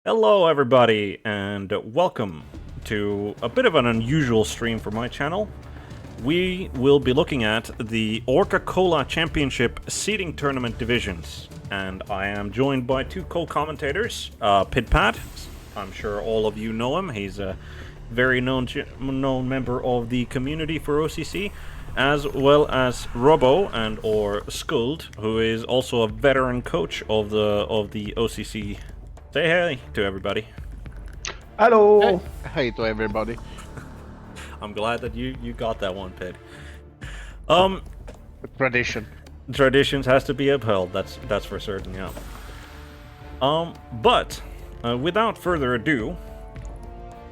Hello everybody, and welcome to a bit of an unusual stream for my channel. We will be looking at the Orca Cola Championship seeding tournament divisions, and I am joined by two co-commentators, Pidpad. I'm sure all of you know him. He's a very known member of the community for OCC, as well as Robbo or Skuld, who is also a veteran coach of the OCC. Say hey to everybody. Hello! Hey to everybody. I'm glad that you got that one, Pid. Tradition. Traditions has to be upheld, that's for certain, yeah. But without further ado,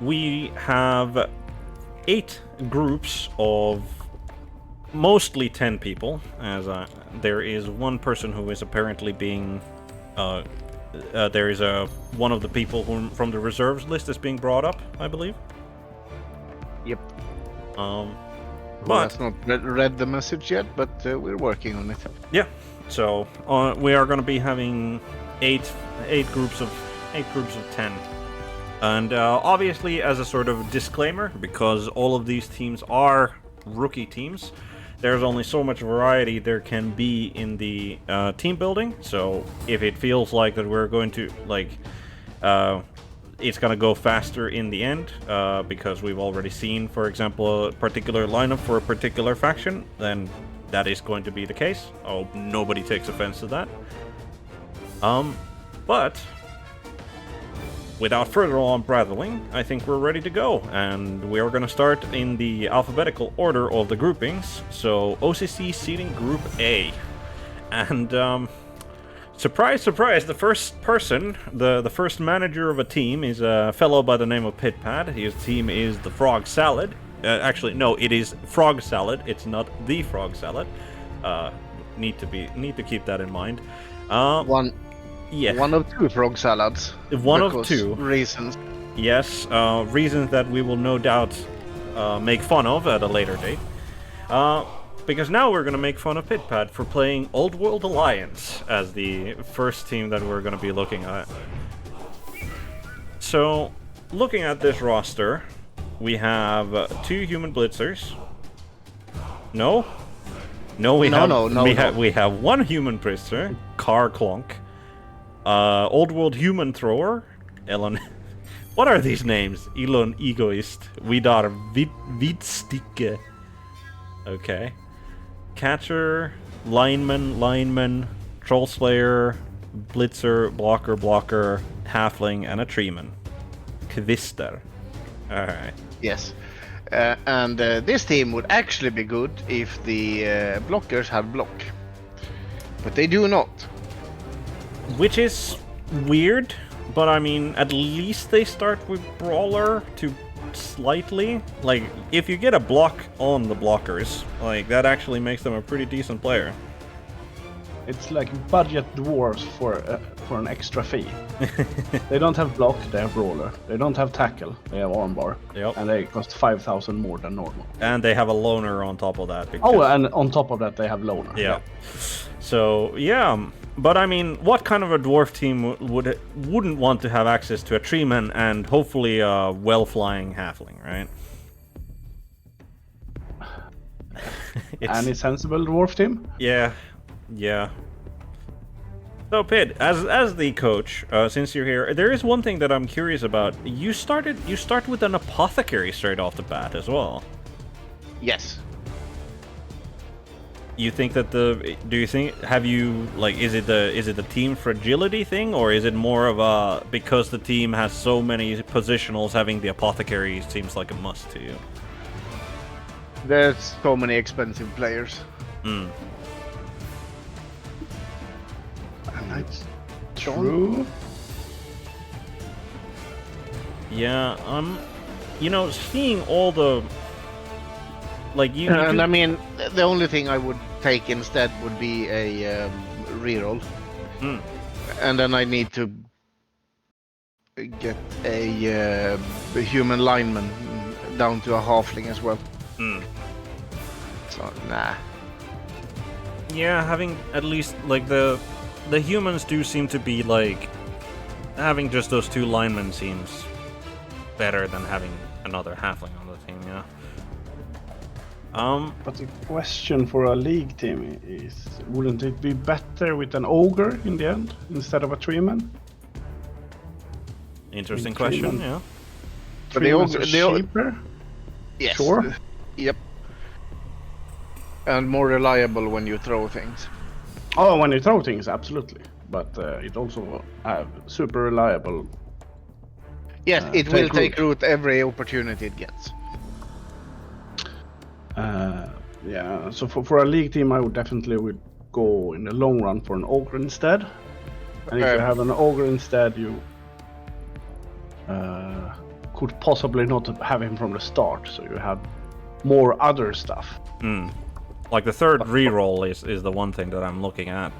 we have 8 groups of mostly 10 people, as there is one person who is apparently being there is one of the people from the reserves list is being brought up, I believe. Yep. But I've not read the message yet, but we're working on it. yeah, so we are going to be having eight groups of 10, and obviously, as a sort of disclaimer, because all of these teams are rookie teams, there's only so much variety there can be in the team building. So if it feels like that we're going to it's gonna go faster in the end because we've already seen, for example, a particular lineup for a particular faction, then that is going to be the case. Oh, nobody takes offense to that. But without further on prattling, I think we're ready to go, and we are going to start in the alphabetical order of the groupings. So OCC seeding Group A, and surprise, surprise, the first person, the first manager of a team is a fellow by the name of Pidpad. His team is the Frog Salad. Actually, no, it is Frog Salad. It's not the Frog Salad. Need to keep that in mind. Yeah. One of two frog salads. One of two reasons. Yes, reasons that we will no doubt make fun of at a later date. Because now we're going to make fun of Pidpad for playing Old World Alliance as the first team that we're going to be looking at. So, looking at this roster, we have 2 human blitzers. No? No, we have 1 human blitzer, Car Clonk. Old World Human Thrower, Elon. What are these names? Elon Egoist, Vidar Vidsticke. Okay. Catcher, Lineman, Troll Slayer, Blitzer, Blocker, Halfling, and a Treeman. Kvister. Alright. Yes. And this team would actually be good if the blockers had block. But they do not. Which is weird, but I mean, at least they start with Brawler to slightly. Like, if you get a block on the blockers, like, that actually makes them a pretty decent player. It's like budget dwarves for an extra fee. They don't have block, they have brawler. They don't have tackle, they have armbar. Yep. And they cost 5,000 more than normal. And they have a loner on top of that. Oh, and on top of that they have loner. Yeah. So, yeah. But I mean, what kind of a dwarf team wouldn't want to have access to a treeman and hopefully a well-flying halfling, right? Any sensible dwarf team? Yeah. So Pid, as the coach, since you're here, there is one thing that I'm curious about. You start with an apothecary straight off the bat as well. Yes. You think that is it the team fragility thing, or is it more of a because the team has so many positionals, having the apothecary seems like a must to you? There's so many expensive players. Mm. And that's True. Yeah, seeing all the I mean, the only thing I would take instead would be a reroll. Mm. And then I need to get a human lineman down to a halfling as well. Mm. So, nah. Yeah, having at least, like, the humans do seem to be, like, having just those two linemen seems better than having another halfling on the team. Yeah. But the question for a league team is, wouldn't it be better with an ogre in the end instead of a treeman? Interesting question. Yeah. But Treemans are cheaper. Yes. Sure. Yep. And more reliable when you throw things. Oh, when you throw things, absolutely. But it also have super reliable. Yes, it will take root. root every opportunity it gets. Yeah, so for a league team, I would definitely go in the long run for an ogre instead. And if you have an ogre instead, you could possibly not have him from the start, so you have more other stuff. Like the third reroll is the one thing that I'm looking at.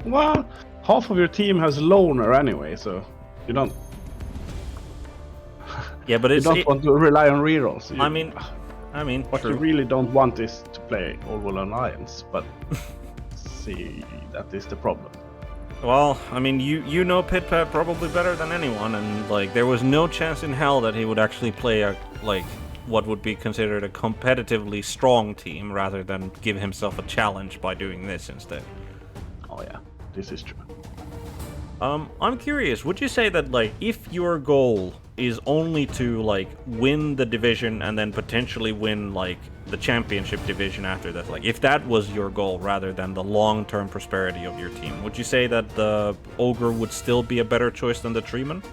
Well, half of your team has loner anyway, so you don't. Yeah, but You don't want to rely on rerolls. I mean, What true. you really don't want is to play All Alliance, but see, that is the problem. Well, I mean, you know Pidpad probably better than anyone, and like there was no chance in hell that he would actually play a what would be considered a competitively strong team rather than give himself a challenge by doing this instead. Oh yeah, this is true. I'm curious, would you say that like if your goal is only to like win the division and then potentially win like the championship division after that, like if that was your goal rather than the long-term prosperity of your team, would you say that the ogre would still be a better choice than the treeman?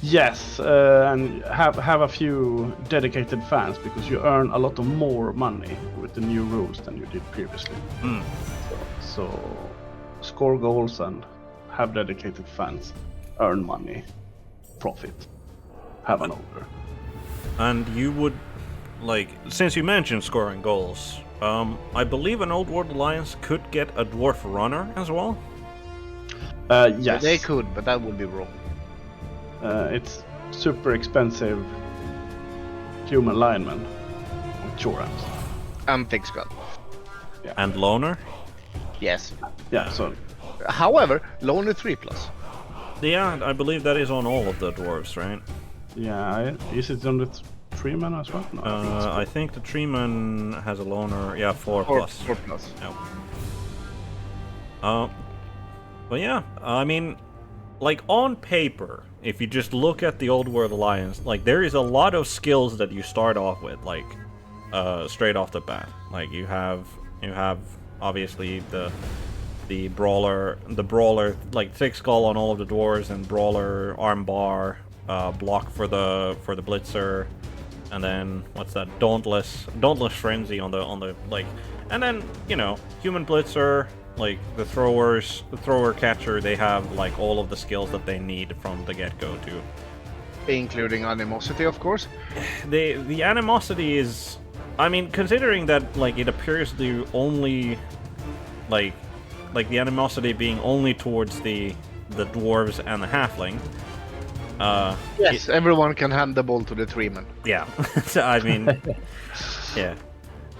Yes, and have a few dedicated fans because you earn a lot of more money with the new rules than you did previously. So score goals and have dedicated fans, earn money, profit, have an ogre. And you would, like, since you mentioned scoring goals, I believe an Old World Alliance could get a dwarf runner as well? Yes. They could, but that would be wrong. It's super expensive human lineman with Chorams. And thick skull. And loner? Yes. Yeah, so However, loner 3+. Yeah, I believe that is on all of the dwarves, right? yeah, is it on the treeman as well? No, I think the treeman has a loner, yeah, 4+. 4+. Yep. But yeah, I mean, like on paper, if you just look at the Old World Alliance, like there is a lot of skills that you start off with, like straight off the bat. Like you have obviously the brawler, like thick skull on all of the dwarves, and brawler armbar, block for the blitzer, and then what's that? Dauntless frenzy on the like, and then human blitzer. Like the thrower catcher, they have like all of the skills that they need from the get-go too. Including animosity, of course. The animosity is, I mean, considering that like it appears to only like the animosity being only towards the dwarves and the halfling. Yes, everyone can hand the ball to the treeman. Yeah, so, I mean, yeah.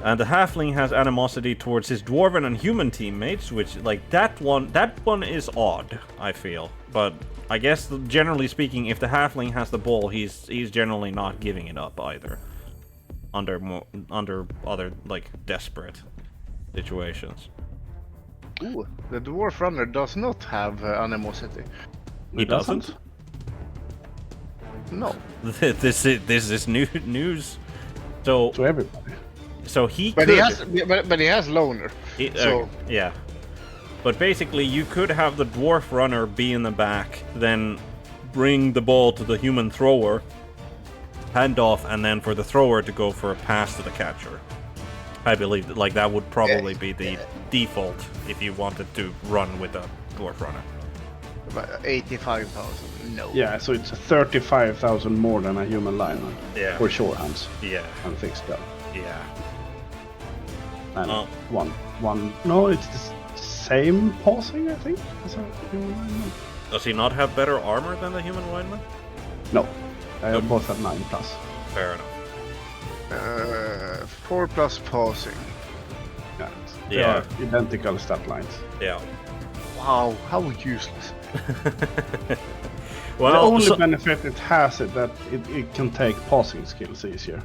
And the halfling has animosity towards his dwarven and human teammates, which, like, that one is odd, I feel. But I guess, generally speaking, if the halfling has the ball, he's generally not giving it up either. Under other, like, desperate situations. Ooh, the dwarf runner does not have animosity. He doesn't? No. This is new news. So to everybody. So he but could... he has loner. So yeah. But basically, you could have the dwarf runner be in the back, then bring the ball to the human thrower, hand off, and then for the thrower to go for a pass to the catcher. I believe that, like, that would probably be the default if you wanted to run with a dwarf runner. About 85,000. No. Yeah, so it's 35,000 more than a human lineman. Yeah. For sure hands. Yeah. And thick skull. Yeah. And one. No, it's the same pausing, I think, as a human lineman. Does he not have better armor than the human lineman? No. Both have 9+. Fair enough. 4+ passing. They are identical stat lines. Yeah. Wow, how useless. The only benefit it has is that it can take passing skills easier.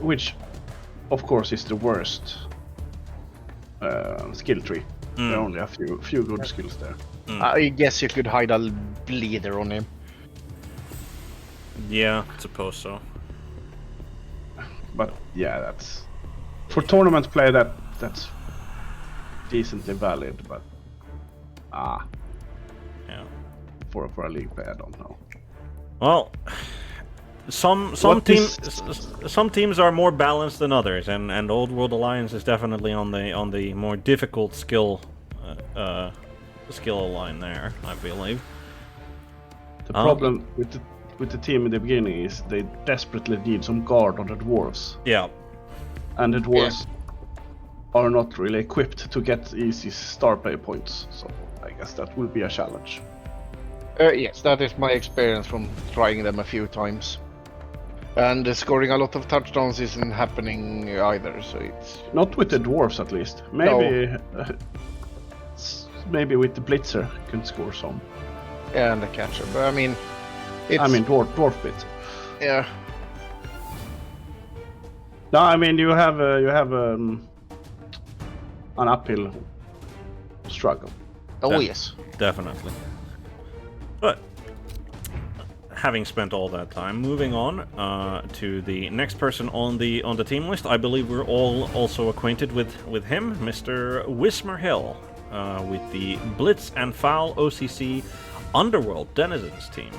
Which, of course, is the worst skill tree. There are only a few good skills there. I guess you could hide a bleeder on him. Yeah, I suppose so. But yeah, that's for tournament play. That's decently valid, but yeah, for a league play, I don't know. Well, some teams are more balanced than others, and Old World Alliance is definitely on the more difficult skill line there, I believe. The problem with the team in the beginning is they desperately need some guard on the dwarves. Yeah. And the dwarves are not really equipped to get easy star play points, so I guess that will be a challenge. Yes, that is my experience from trying them a few times. And scoring a lot of touchdowns isn't happening either, so it's... Not with the dwarves, at least. Maybe maybe with the blitzer you can score some. Yeah, and the catcher, but I mean... It's... I mean dwarf blitzer. Yeah. No, I mean you have an uphill struggle. Oh yes, definitely. But having spent all that time, moving on to the next person on the team list, I believe we're all also acquainted with him, Mr. Wismer Hill, with the Blitz and Foul OCC Underworld Denizens team.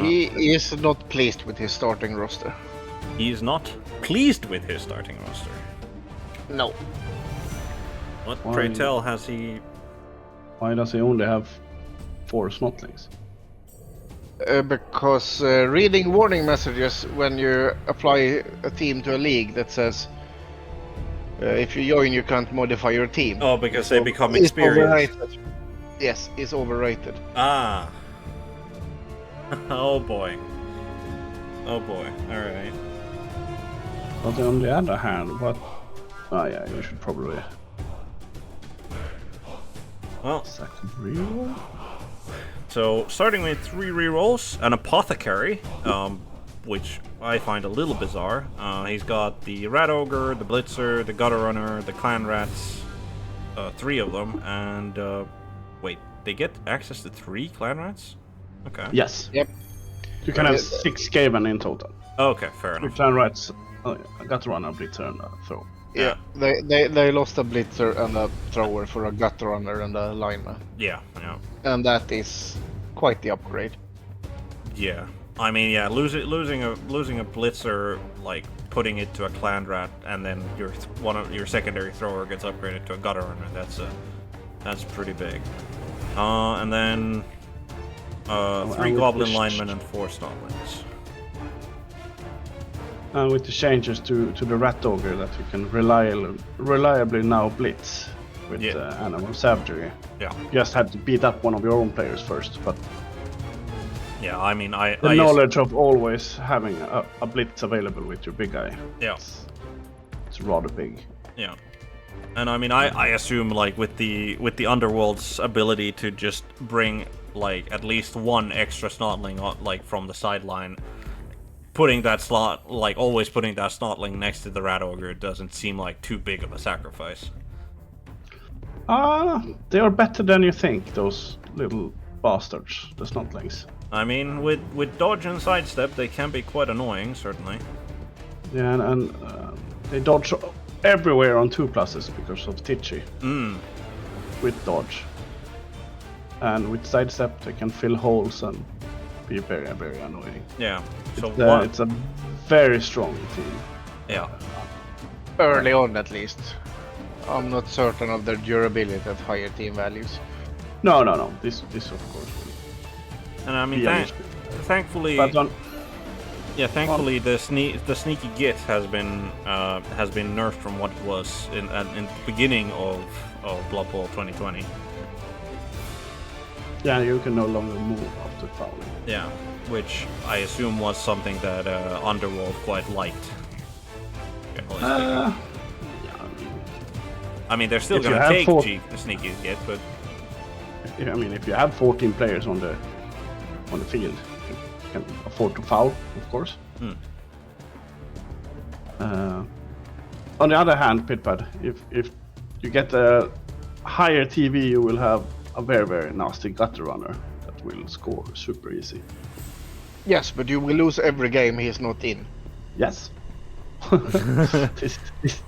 He is not pleased with his starting roster. He's not pleased with his starting roster. No. What, pray tell, has he... Why does he only have 4 snotlings? Because reading warning messages when you apply a team to a league that says if you join you can't modify your team. Oh, because they become experienced. Overrated. Yes, it's overrated. Ah. Oh boy. Oh boy, alright. But on the other hand, what... Oh yeah, you should probably... Well... Second reroll? So, starting with 3 rerolls, an Apothecary, which I find a little bizarre. He's got the Rat Ogre, the Blitzer, the Gutter Runner, the Clan Rats, 3 of them, and... wait, they get access to 3 Clan Rats? Okay. Yes. Yep. You can have 6 Skaven in total. Okay, fair enough. 3 Clan Rats, Gutter Runner, Blitzer, and Throw. Yeah, they lost a Blitzer and a Thrower for a Gutter Runner and a Lineman. Yeah, yeah. And that is quite the upgrade. Yeah. I mean, yeah, losing a Blitzer, like, putting it to a Clan Rat, and then your secondary Thrower gets upgraded to a Gutter Runner, that's pretty big. And then... 3 Goblin Linemen and 4 Snotlings. And with the changes to the Rat Ogre that you can reliably now blitz with Animal Savagery. Yeah. You just had to beat up one of your own players first, but... Yeah, I mean, the knowledge of always having a blitz available with your big guy. Yeah. It's rather big. Yeah. And I mean, I assume, like, with the Underworld's ability to just bring, like, at least 1 extra Snotling, like, from the sideline, putting that slot, like, always putting that Snotling next to the Rat Ogre doesn't seem like too big of a sacrifice. They are better than you think, those little bastards, the Snotlings. I mean, with dodge and sidestep, they can be quite annoying, certainly. Yeah, and they dodge everywhere on 2+ because of Titchy. With dodge. And with sidestep, they can fill holes and be very, very annoying. Yeah. So it's a very strong team. Yeah. Early on, at least. I'm not certain of their durability at higher team values. No. This of course. And I mean, thankfully, thankfully the sneaky git has been nerfed from what it was in the beginning of Blood Bowl 2020. Yeah, you can no longer move after fouling. Yeah, which I assume was something that Underworld quite liked. I mean, they're still If you going to have take four- sneaky get, but I mean, if you have 14 players on the field, you can afford to foul, of course. On the other hand, Pidpad, if you get a higher TV, you will have a very, very nasty gutter runner that will score super easy. Yes, but you will lose every game he's not in. Yes.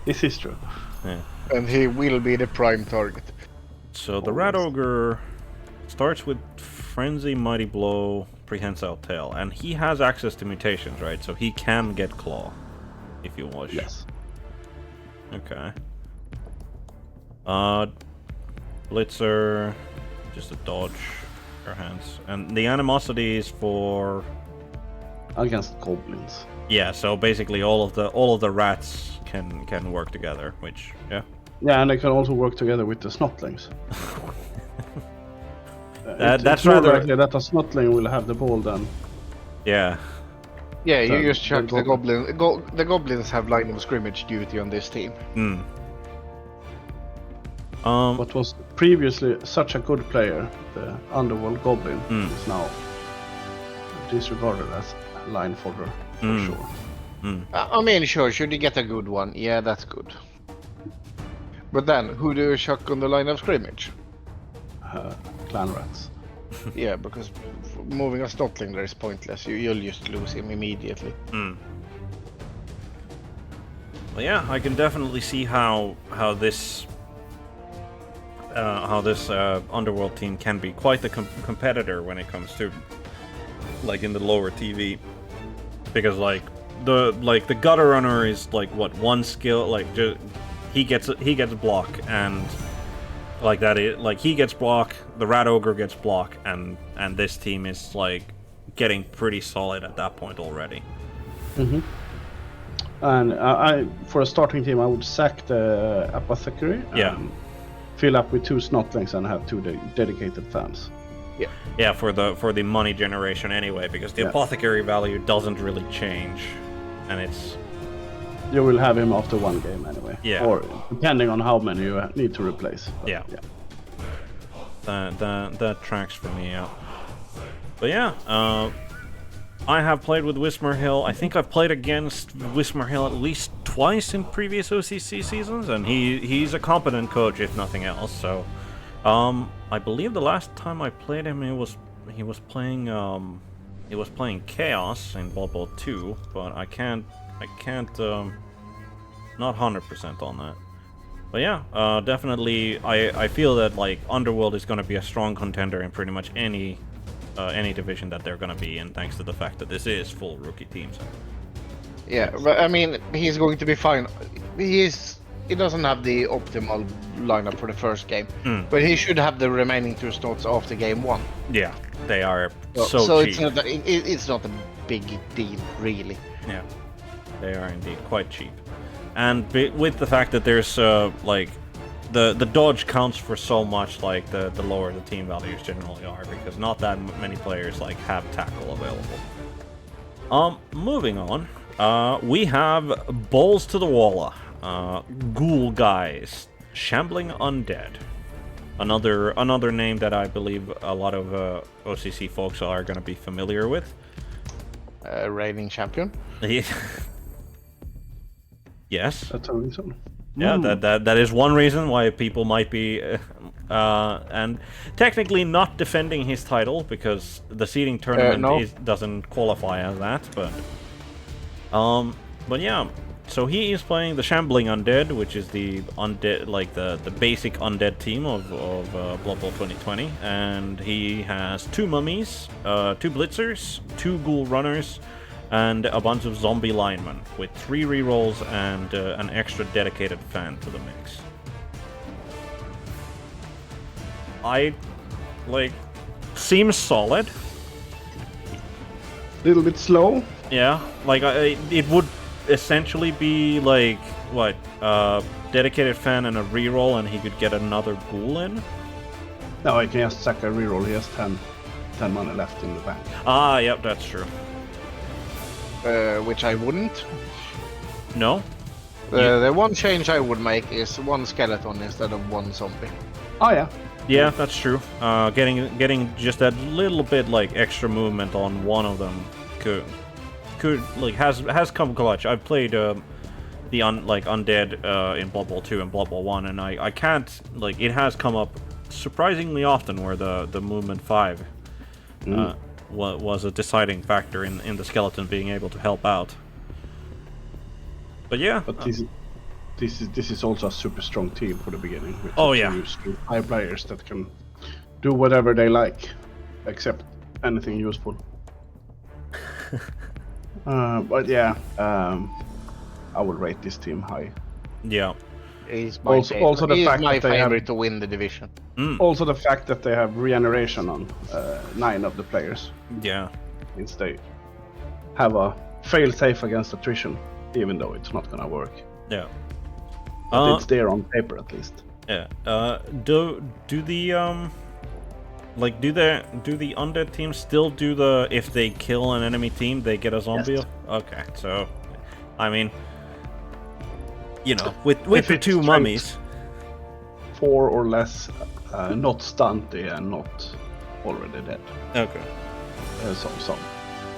This is true. yeah. And he will be the prime target. So the Rat Ogre starts with Frenzy, Mighty Blow, Prehensile Tail, and he has access to mutations, right? So he can get Claw, if you wish. Yes. Okay. Blitzer, just a dodge your hands, and the animosity is for Against goblins. yeah. So basically, all of the rats can work together, which yeah. Yeah, and they can also work together with the snotlings. That's it's more rather likely that a snotling will have the ball than. yeah. Yeah, you So, just check the the the goblins have line of scrimmage duty on this team. What was previously such a good player, the Underworld Goblin, is now disregarded as line fodder for sure. I mean, sure, should you get a good one? Yeah, that's good. But then, who do you chuck on the line of scrimmage? Clan rats. Yeah, because moving a snotling there is pointless. You'll just lose him immediately. Well, yeah, I can definitely see how this Underworld team can be quite the competitor when it comes to like in the lower TV, because like the gutter runner is like what one skill, like he gets block, and like that is like he gets block, the Rat Ogre gets block, and this team is like getting pretty solid at that point already. And I, for a starting team, I would sack the Apothecary and fill up with 2 snotlings and have 2 dedicated fans. Yeah, for the money generation anyway, because the Apothecary value doesn't really change, and it's You will have him after 1 game anyway. Yeah. Or depending on how many you need to replace. But, Yeah. That tracks for me out. But yeah, I have played with Wismerhill. I think I've played against Wismerhill at least twice in previous OCC seasons, and he's a competent coach if nothing else. So, I believe the last time I played him, he was playing Chaos in Blood Bowl 2, but I can't not 100% on that. But yeah, definitely I feel that like Underworld is going to be a strong contender in pretty much any division that they're going to be in, thanks to the fact that this is full rookie teams. yeah. But I mean, he's going to be fine. He doesn't have the optimal lineup for the first game, but he should have the remaining 2 slots after game 1. Yeah, they are So cheap. it's not a big deal, really. Yeah, they are indeed quite cheap. And with the fact that there's like the dodge counts for so much, like the lower the team values generally are, because not that many players like have tackle available. Moving on, we have Balls to the Walla, Ghoul Guys, Shambling Undead. Another name that I believe a lot of OCC folks are going to be familiar with. Reigning champion. Yes. That's a reason. Yeah, that is one reason why people might be, and technically not defending his title, because the seeding tournament doesn't qualify as that. But yeah, so he is playing the Shambling Undead, which is the undead, like the basic undead team of Blood Bowl 2020, and he has 2 mummies, 2 blitzers, 2 ghoul runners, and a bunch of zombie linemen with 3 rerolls and an extra dedicated fan to the mix. Seems solid. Little bit slow. Yeah, like it would essentially be like what, dedicated fan and a reroll, and he could get another ghoul in. No, he can just sack a reroll. He has 10 money left in the bank. Ah, yep, that's true. Which I wouldn't. No? The one change I would make is one skeleton instead of one zombie. Oh yeah. Yeah, that's true. Getting just that little bit like extra movement on one of them could like has come clutch. I've played the undead in Blood Bowl 2 and Blood Bowl 1, and I can't like it has come up surprisingly often where the movement 5 was a deciding factor in the skeleton being able to help out. But yeah. But this is also a super strong team for the beginning. With Oh yeah. 5 players that can do whatever they like, except anything useful. But yeah, I would rate this team high. Yeah. He's my favorite. Also the fact my that they favorite have, to win the division. Also the fact that they have regeneration on 9 of the players. Yeah. Means they have a fail-safe against attrition, even though it's not gonna work. Yeah. But it's there on paper at least. Yeah. Do the do the undead teams still do the if they kill an enemy team they get a zombie? Yes. Okay, so I mean, you know, with the it's 2 mummies. 4 or less, not stunty and not already dead. Okay. Some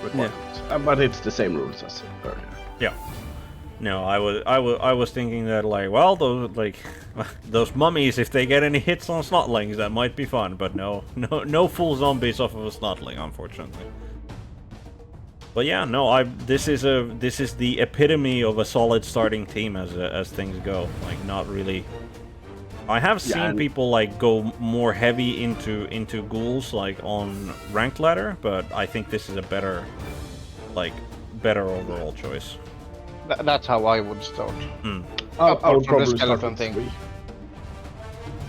requirements. But it's the same rules as earlier. Yeah. No, I was thinking that like, well, those mummies, if they get any hits on snotlings, that might be fun. But no full zombies off of a snotling, unfortunately. But yeah, no, this is the epitome of a solid starting team as things go. Like, not really. I have seen people like go more heavy into ghouls like on ranked ladder, but I think this is a better overall choice. That's how I would start. I would probably the skeleton start with thing. 3.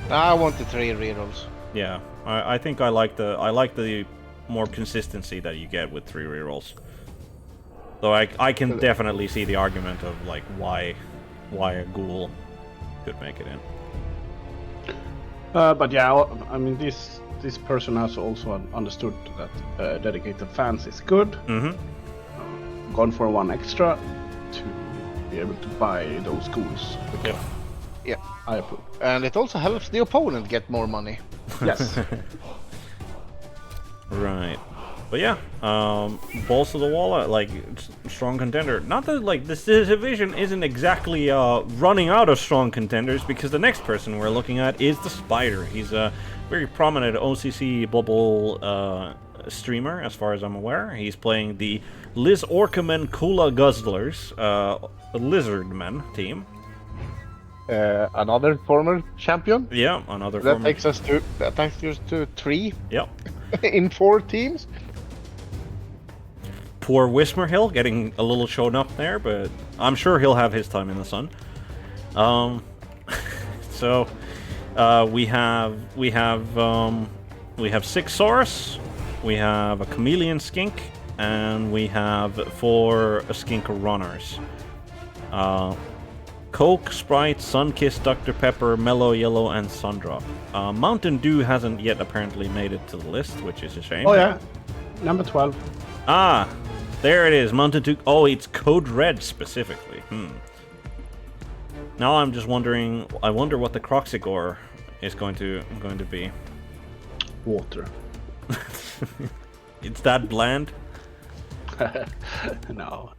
I want the 3 rerolls. Yeah, I think I like the more consistency that you get with 3 rerolls. Though I can definitely see the argument of like why a ghoul could make it in. But yeah, I mean this person has also understood that dedicated fans is good. Mm-hmm. Gone for 1 extra to be able to buy those ghouls. Yeah. I approve. And it also helps the opponent get more money. Yes. Right. But yeah, balls to the wall, like strong contender. Not that like this division isn't exactly running out of strong contenders, because the next person we're looking at is the Spider. He's a very prominent OCC Blood Bowl streamer, as far as I'm aware. He's playing the Liz Orcamen Cola Guzzlers, Lizardmen team. Another former champion. Yeah, another. That takes us to 3. Yep. In 4 teams. Poor Wismerhill getting a little shown up there, but I'm sure he'll have his time in the sun. So we have 6 Saurus, we have a Chameleon Skink, and we have 4 Skink Runners. Coke, Sprite, Sunkist, Dr. Pepper, Mellow Yellow, and Sundrop. Mountain Dew hasn't yet apparently made it to the list, which is a shame. Oh yeah, number 12. Ah, there it is, Mountain Dew. Oh, it's Code Red specifically. Now I'm just wondering. I wonder what the Croxigore is going to be. Water. It's that bland. No.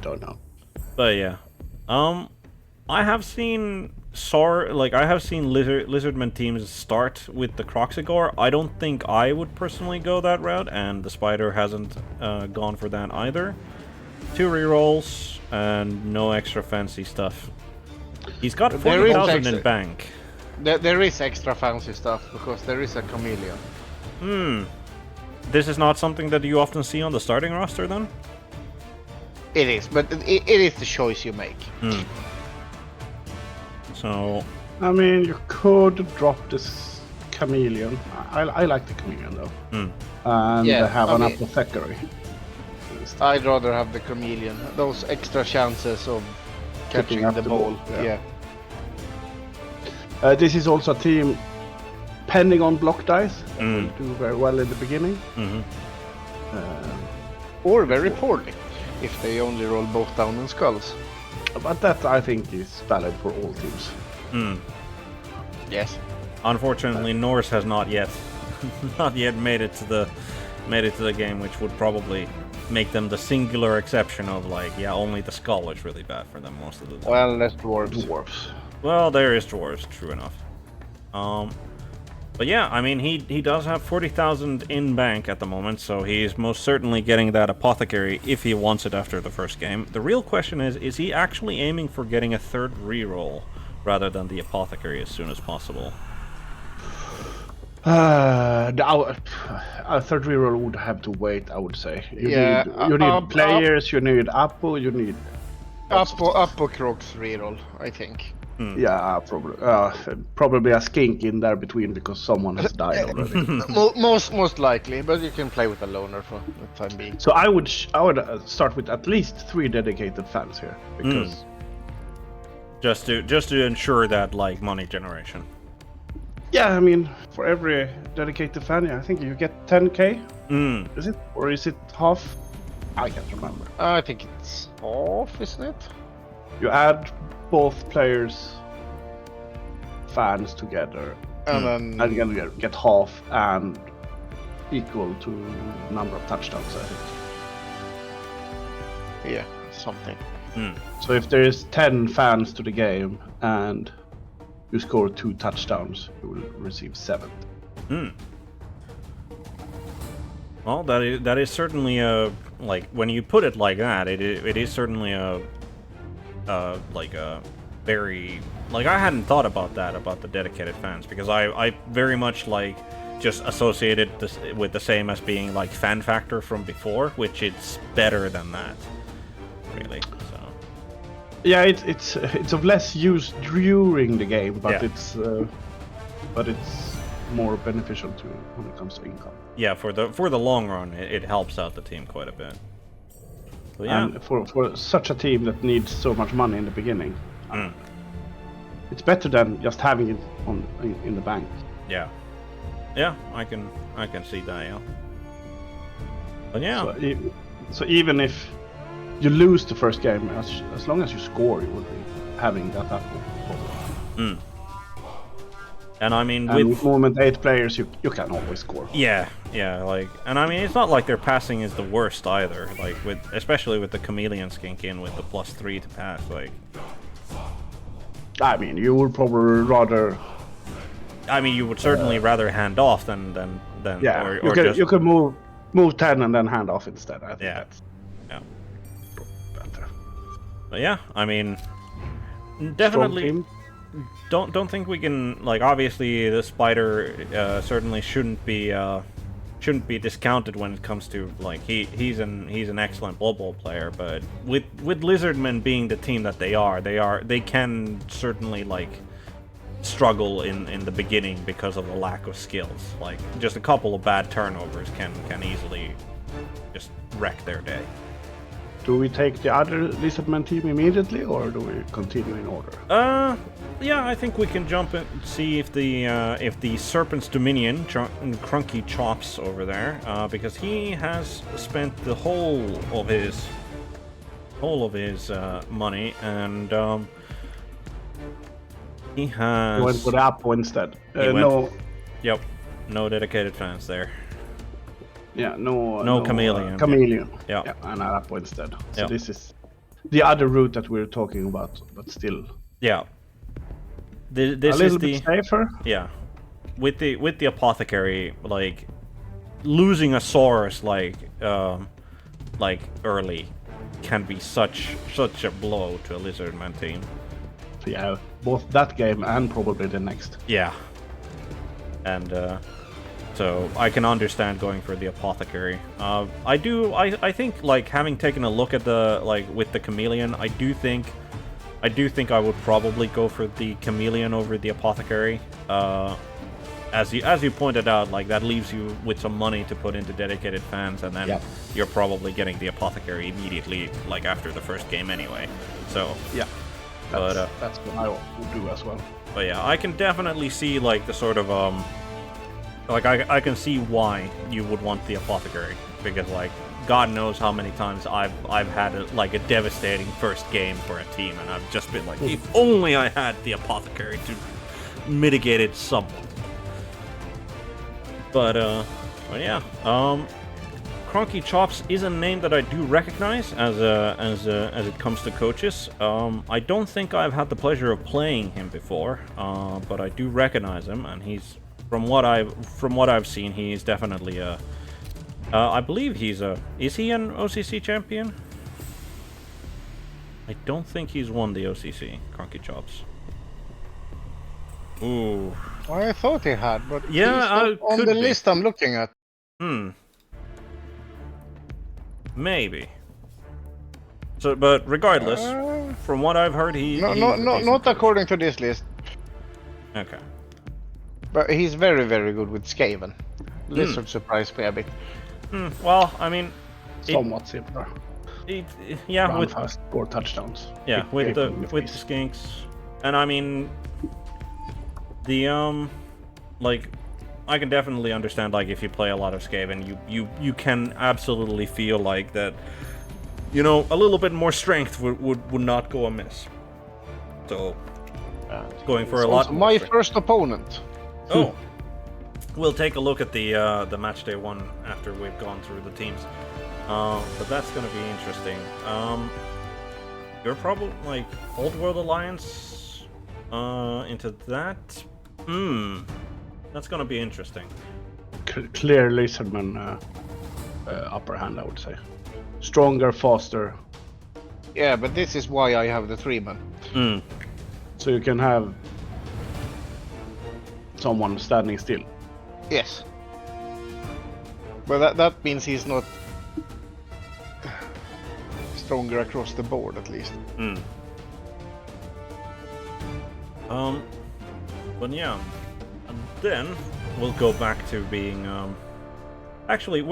Don't know. But yeah, I have seen Lizardman teams start with the Croxigore. I don't think I would personally go that route, and the Spider hasn't gone for that either. 2 rerolls and no extra fancy stuff. He's got 40,000 in bank. There is extra fancy stuff because there is a chameleon. This is not something that you often see on the starting roster, then? It is, but it is the choice you make. So, I mean, you could drop this chameleon. I like the chameleon though. And have an apothecary. I'd rather have the chameleon. Those extra chances of catching the ball. Yeah. This is also a team pending on block dice. Will do very well in the beginning. Or very poorly if they only roll both down and skulls. But that I think is valid for all teams. Yes. Unfortunately, Norse has not yet made it to the game, which would probably make them the singular exception of like, yeah, only the Skull is really bad for them most of the time. Well, that's dwarves. Well, there is dwarves, true enough. But yeah, I mean, he does have 40,000 in bank at the moment, so he's most certainly getting that apothecary if he wants it after the first game. The real question is he actually aiming for getting a third reroll rather than the apothecary as soon as possible? A third reroll would have to wait, I would say. You need players, you need Apo, you need... Apo Crocs reroll, I think. Yeah, probably a skink in there between because someone has died already. most likely, but you can play with a loner for the time being. So I would start with at least 3 dedicated fans here because just to ensure that like money generation. Yeah, I mean, for every dedicated fan, I think you get 10k. Is it, or is it half? I can't remember. I think it's half, isn't it? You add both players' fans together, and then you're gonna get half and equal to number of touchdowns, I think. Yeah, something. So if there is 10 fans to the game and you score 2 touchdowns, you will receive 7. Well, that is certainly a, like, when you put it like that, it is certainly a very, like, I hadn't thought about that, about the dedicated fans, because I very much, like, just associated this with the same as being, like, fan factor from before, which it's better than that, really, so. Yeah, it's of less use during the game, but Yeah. it's more beneficial to when it comes to income. Yeah, for the long run, it helps out the team quite a bit. But yeah. And for such a team that needs so much money in the beginning, it's better than just having it in the bank. Yeah, I can see that. Yeah, but yeah. So even if you lose the first game, as long as you score, you will be having that apple. And I mean, with moment 8 players, you can always score. Yeah, like, and I mean, it's not like their passing is the worst either. Like especially with the chameleon skink in with the +3 to pass. Like, I mean, you would probably rather. I mean, you would certainly rather hand off than Yeah, or you could move 10 and then hand off instead. I think that's better. But yeah, I mean, definitely. Don't think we can, like, obviously the spider certainly shouldn't be discounted when it comes to, like, he's an excellent Blood Bowl player, but with Lizardmen being the team that they can certainly, like, struggle in the beginning because of the lack of skills. Like, just a couple of bad turnovers can easily just wreck their day. Do we take the other Lizardman team immediately, or do we continue in order? Yeah, I think we can jump in and see if the Serpent's Dominion, Crunky Chops over there, because he has spent the whole of his money, and he has. He went for the Apo instead. Yep, no dedicated fans there. Yeah, no chameleon. Chameleon. Yeah, and Apo instead. So this is the other route that we're talking about, but still. Yeah. This a little is bit safer. Yeah, with the apothecary, like, losing a Saurus like early can be such a blow to a Lizardman team. So yeah, both that game and probably the next. Yeah, and so I can understand going for the apothecary. I think, like, having taken a look at the, like, with the chameleon, I do think I would probably go for the chameleon over the apothecary. As you pointed out, like, that leaves you with some money to put into dedicated fans, and then you're probably getting the apothecary immediately, like, after the first game anyway. So yeah, that's what I would do as well. But yeah, I can definitely see, like, the sort of like, I can see why you would want the apothecary, because, like, God knows how many times I've had a devastating first game for a team, and I've just been like, if only I had the apothecary to mitigate it somewhat. But yeah, Cronky Chops is a name that I do recognize as it comes to coaches. I don't think I've had the pleasure of playing him before, but I do recognize him, and he's from what I've seen, he's definitely a. I believe he's a. Is he an OCC champion? I don't think he's won the OCC. Cronky Chops. Ooh. Well, I thought he had, but yeah, he's not on the list I'm looking at. Maybe. So, but regardless, from what I've heard, not according to this list. Okay. But he's very, very good with Skaven. Lizard surprised me a bit. Well, I mean, somewhat similar. Yeah, Run with fast, score touchdowns. Yeah, with the skinks, and I mean, the like, I can definitely understand, like, if you play a lot of Skaven, you can absolutely feel like that, you know, a little bit more strength would not go amiss. So, going for a lot. My first opponent. Oh, we'll take a look at the match day one after we've gone through the teams. But that's gonna be interesting. You're probably like Old World Alliance into that. That's gonna be interesting. Clear Lizardman upper hand, I would say. Stronger, faster. Yeah, but this is why I have the 3-man. So you can have someone standing still. Yes. But that means he's not stronger across the board, at least. But yeah, and then we'll go back to being. Actually,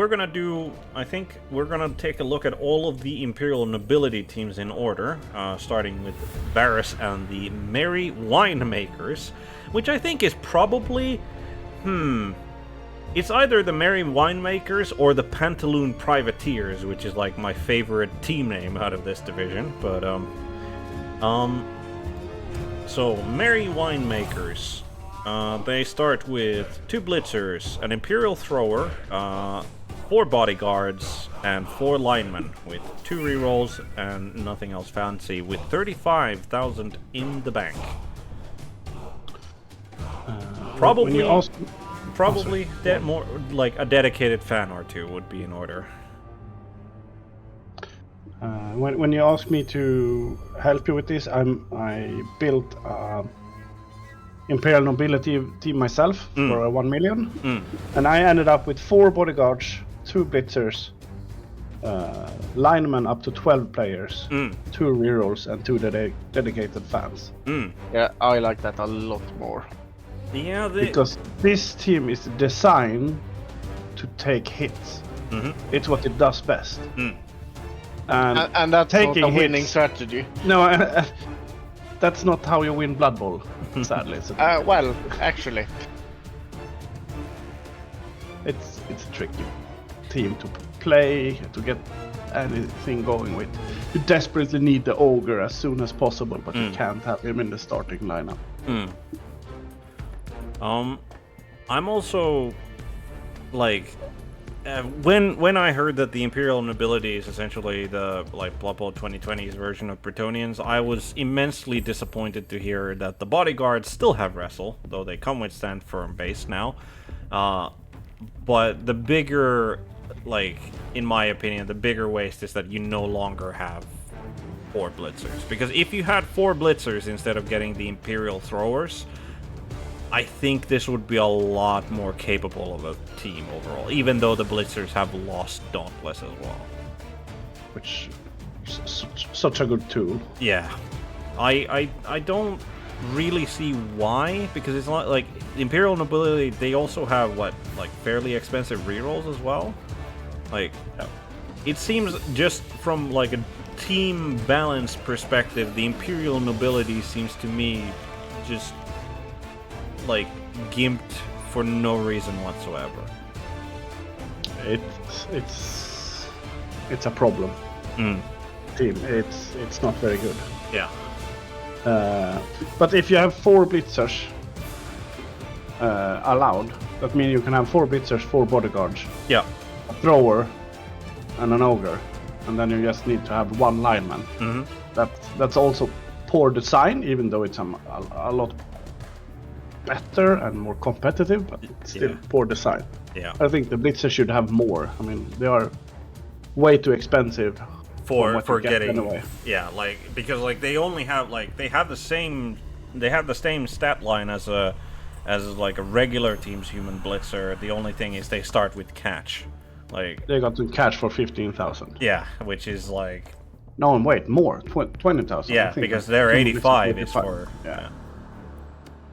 I think we're gonna take a look at all of the Imperial Nobility teams in order, starting with Varys and the Merry Winemakers, which I think is probably, it's either the Merry Winemakers or the Pantaloon Privateers, which is like my favorite team name out of this division. But so Merry Winemakers, they start with 2 Blitzers, an Imperial Thrower, 4 Bodyguards, and 4 Linemen, with 2 rerolls and nothing else fancy, with 35,000 in the bank. Probably more like a dedicated fan or 2 would be in order. When you ask me to help you with this, I built Imperial Nobility team myself for 1 million, and I ended up with 4 bodyguards, 2 blitzers, linemen up to 12 players, 2 rerolls, and 2 dedicated fans. Yeah, I like that a lot more. Yeah, because this team is designed to take hits. It's what it does best. And that's taking not a winning hits, strategy. No, that's not how you win Blood Bowl, sadly. Well, actually, it's a tricky team to play, to get anything going with. You desperately need the ogre as soon as possible, but you can't have him in the starting lineup. I'm also like, when I heard that the Imperial Nobility is essentially the Blood Bowl 2020's version of Bretonians, I was immensely disappointed to hear that the bodyguards still have wrestle, though they come with stand firm base now. But the bigger, in my opinion, the bigger waste is that you no longer have 4 blitzers. Because if you had 4 blitzers instead of getting the Imperial throwers, I think this would be a lot more capable of a team overall, even though the blitzers have lost Dauntless as well. Which is such a good tool. Yeah. I don't really see why, because it's not like Imperial Nobility, they also have fairly expensive rerolls as well. It seems just from a team balance perspective, the Imperial Nobility seems to me just gimped for no reason whatsoever. it's a problem. Mm. Team, it's not very good. Yeah. But if you have 4 blitzers allowed, that means you can have 4 blitzers, 4 bodyguards, Yeah. a thrower, and an ogre, and then you just need to have 1 lineman. Mm-hmm. That's also poor design, even though it's a lot better and more competitive, but it's still poor design. Yeah. I think the blitzers should have more. I mean, they are way too expensive for getting anyway. Yeah, like because like they only have like they have the same stat line as like a regular team's human blitzer. The only thing is they start with catch. Like They got to catch for 15,000. yeah, which is like No, wait, more 20,000. yeah, because their 85 is for yeah.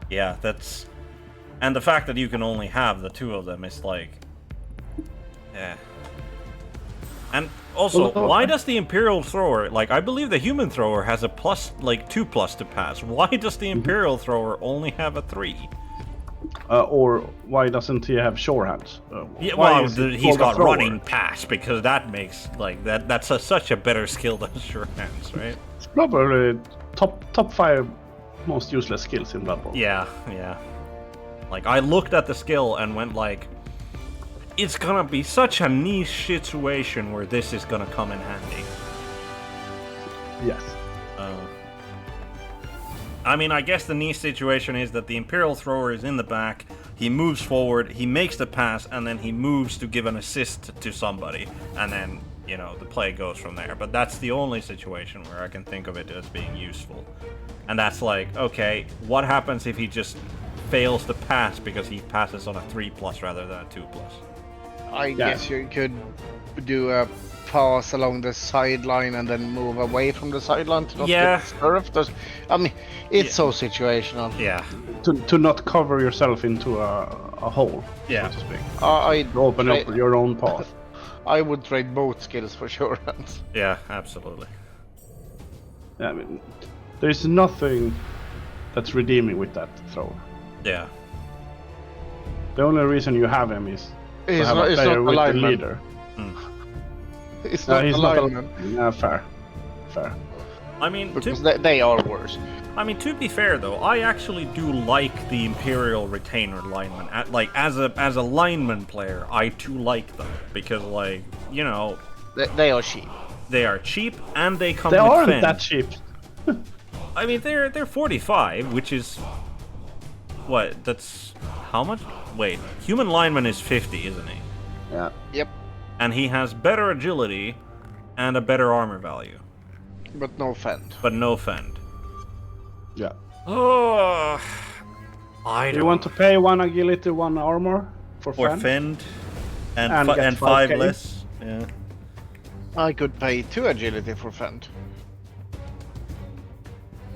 Yeah, that's and the fact that you can only have the 2 of them is like yeah. And also, why does the Imperial Thrower, like, I believe the human thrower has a plus, like, 2+ to pass. Why does the Imperial Thrower only have a 3? Or why doesn't he have sure hands? Yeah, Why well, is he he's called a got thrower? running pass, because that makes, like, that's such a better skill than sure hands, right? It's probably top 5 most useless skills in Blood Bowl. Yeah, yeah. Like, I looked at the skill and went, like, it's gonna be such a niche situation where this is gonna come in handy. Yes. I mean, I guess the niche situation is that the Imperial Thrower is in the back, he moves forward, he makes the pass, and then he moves to give an assist to somebody, and then, you know, the play goes from there. But that's the only situation where I can think of it as being useful. And that's like, okay, what happens if he just fails the pass because he passes on a 3+ rather than a 2+? I guess you could do a pass along the sideline and then move away from the sideline to not get surfed. I mean, it's so situational. Yeah. To not cover yourself into a hole, Yeah. so to speak. I'd Open up your own path. I would trade both skills for sure. Yeah, absolutely. I mean, there's nothing that's redeeming with that thrower. Yeah. The only reason you have him is to He's have not- a he's player not with the alignment. leader. It's No, not he's a not lineman. Yeah, fair. I mean, Because they are worse. to be fair though, I actually do like the Imperial Retainer lineman. Like as a lineman player, I too like them because, like, you know, They are cheap. they are cheap and they come They with aren't fin. that cheap. I mean, they're 45, which is what? That's how much? Wait, human lineman is 50, isn't he? Yeah. Yep. And he has better agility and a better armor value, But no fend. but no fend. Yeah. Oh, I Do don't you want to pay 1 agility, 1 armor for for fend? fend and And get and 5 5K? less. Yeah. I could pay 2 agility for fend.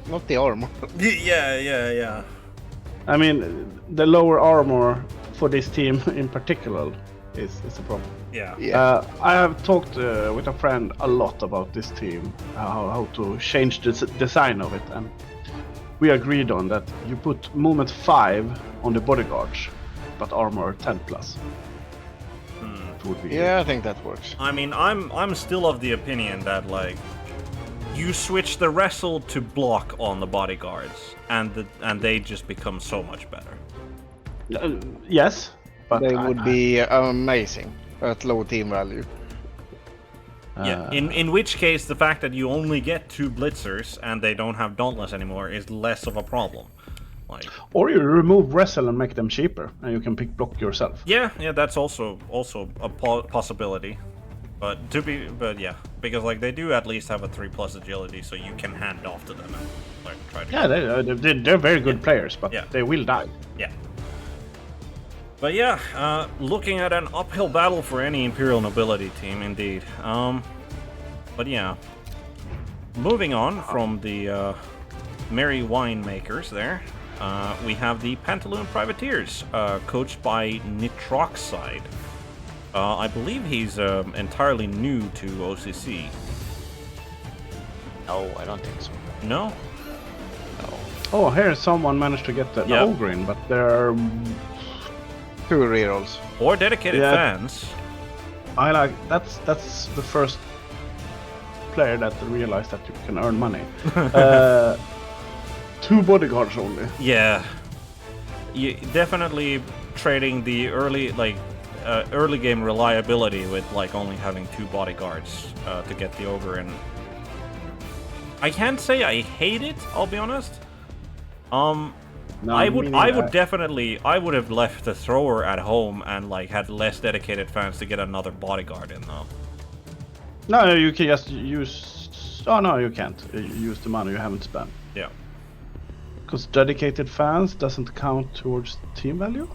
Not the armor. Yeah. I mean, the lower armor for this team in particular is a problem. Yeah. Yeah. I have talked with a friend a lot about this team, how to change the design of it, and we agreed on that you put movement 5 on the bodyguards, but armor 10+. It would be Yeah, I think that works. I mean, I'm still of the opinion that, like, you switch the wrestle to block on the bodyguards, and they just become so much better. Yes, but They would be amazing at low team value. Yeah. In which case, the fact that you only get 2 blitzers and they don't have dauntless anymore is less of a problem. Like, or you remove wrestle and make them cheaper, and you can pick block yourself. yeah, that's also a possibility. But yeah, because, like, they do at least have a 3+ agility, so you can hand off to them and, like, try to. Yeah, they're very good players, but Yeah. they will die. Yeah. But yeah, looking at an uphill battle for any Imperial Nobility team, indeed. But yeah, moving on from the merry winemakers there, we have the Pantaloon Privateers, coached by Nitroxide. I believe he's entirely new to OCC. No, I don't think so. No? Oh, here someone managed to get the Yeah. ogre in, but they're 2 rerolls. Or dedicated Yeah. fans. I like that's the first player that realized that you can earn money. 2 bodyguards only. Yeah, you definitely trading the early game reliability with like only having 2 bodyguards to get the ogre in. I can't say I hate it. I'll be honest. No, I would have left the thrower at home and like had less dedicated fans to get another bodyguard in though. No, you can just use. Oh no, you can't use the money you haven't spent. Yeah. Because dedicated fans doesn't count towards team value.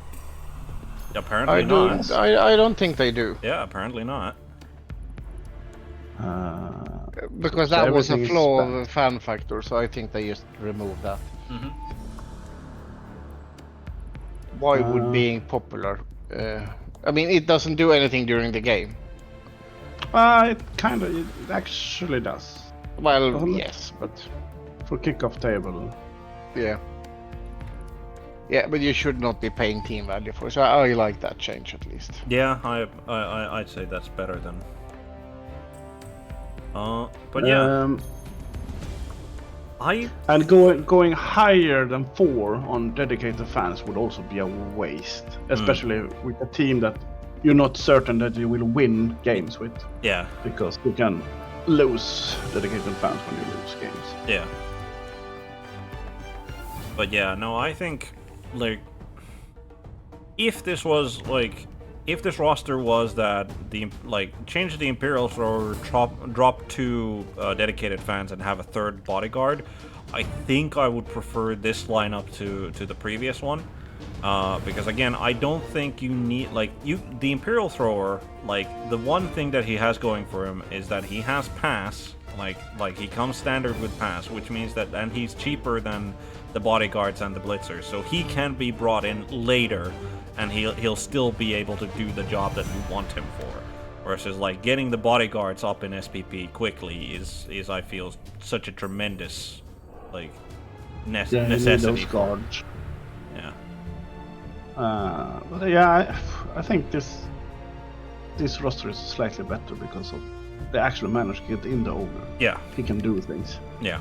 Apparently not. I don't think they do. Yeah, apparently not. Because that was a flaw of the fan factor, so I think they just removed that. Mm-hmm. Why would being popular? I mean, it doesn't do anything during the game. It actually does. Well, yes, but for kickoff table. Yeah. Yeah, but you should not be paying team value for it. So I like that change at least. Yeah, I'd say that's better than. But yeah. And going higher than 4 on dedicated fans would also be a waste, especially with a team that you're not certain that you will win games with. Yeah. Because you can lose dedicated fans when you lose games. Yeah. But yeah, no, I think like if this roster was that change the Imperial Thrower, drop 2 dedicated fans and have a 3rd bodyguard, I think I would prefer this lineup to the previous one. Because again, I don't think you need the Imperial Thrower, the one thing that he has going for him is that he has pass, he comes standard with pass, which means that, and he's cheaper than the bodyguards and the blitzers, so he can be brought in later and he'll still be able to do the job that you want him for. Versus getting the bodyguards up in SPP quickly is I feel such a tremendous necessity. Those guards. Yeah. But yeah, I think this roster is slightly better because of they actually managed to get in the ogre. Yeah. He can do things. Yeah.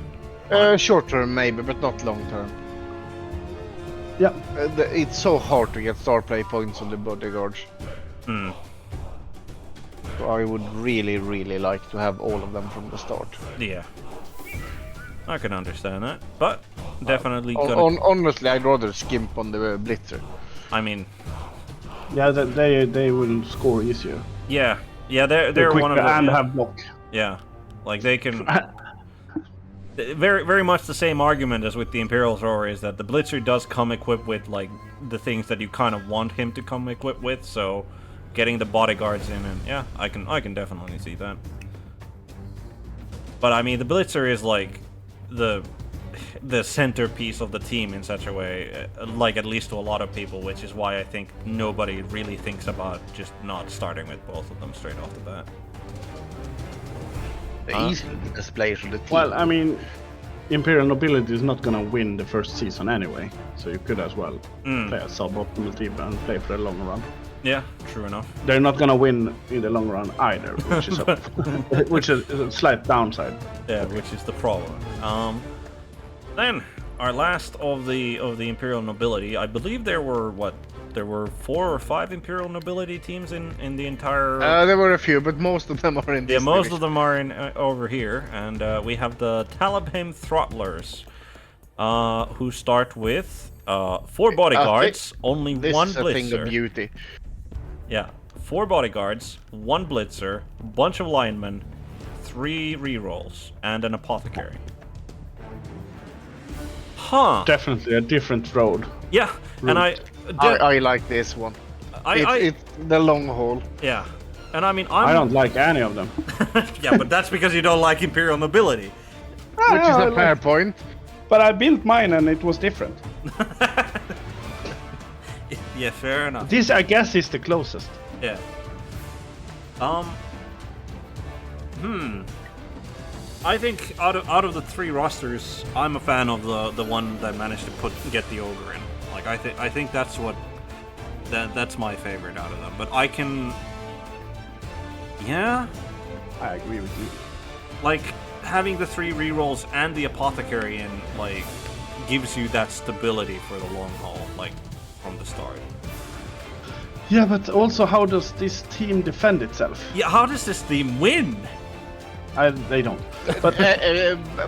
Short term maybe, but not long term. Yeah. It's so hard to get star play points on the bodyguards. Hmm. So I would really, really like to have all of them from the start. Yeah. I can understand that, but definitely honestly, I'd rather skimp on the blitzer. I mean, yeah, they will score easier. Yeah, they're one of the and have block. Yeah, they can. Very much the same argument as with the Imperial Thrower is that the blitzer does come equipped with the things that you kind of want him to come equipped with. So, getting the bodyguards in, and yeah, I can definitely see that. But I mean, the blitzer is the centerpiece of the team in such a way, at least to a lot of people, which is why I think nobody really thinks about just not starting with both of them straight off the bat. Easily the best players on the team. Well, I mean, Imperial Nobility is not gonna win the first season anyway, so you could as well play a suboptimal team and play for the long run. Yeah, true enough. They're not gonna win in the long run either, which is a slight downside. Yeah, which is the problem. Then our last of the Imperial Nobility, I believe there were 4 or 5 Imperial Nobility teams in the entire. There were a few, but most of them are in. Yeah, most of them are in over here, and we have the Talabheim Throttlers, who start with 4 bodyguards, only 1 blitzer. This is a thing of beauty. Yeah, 4 bodyguards, 1 blitzer, bunch of linemen, 3 rerolls, and an apothecary. Huh. Definitely a different road. Yeah, and I like this one. It's the long haul. Yeah, and I mean I don't like any of them. Yeah, but that's because you don't like Imperial Nobility. Which is a fair point. But I built mine and it was different. Yeah, fair enough. This, I guess, is the closest. Yeah. I think out of the 3 rosters, I'm a fan of the one that managed to get the ogre in. I think that's my favorite out of them. But Yeah, I agree with you. like having the 3 rerolls and the apothecary in like gives you that stability for the long haul, like from the start. Yeah, but also how does this team defend itself? Yeah, how does this team win? They don't. But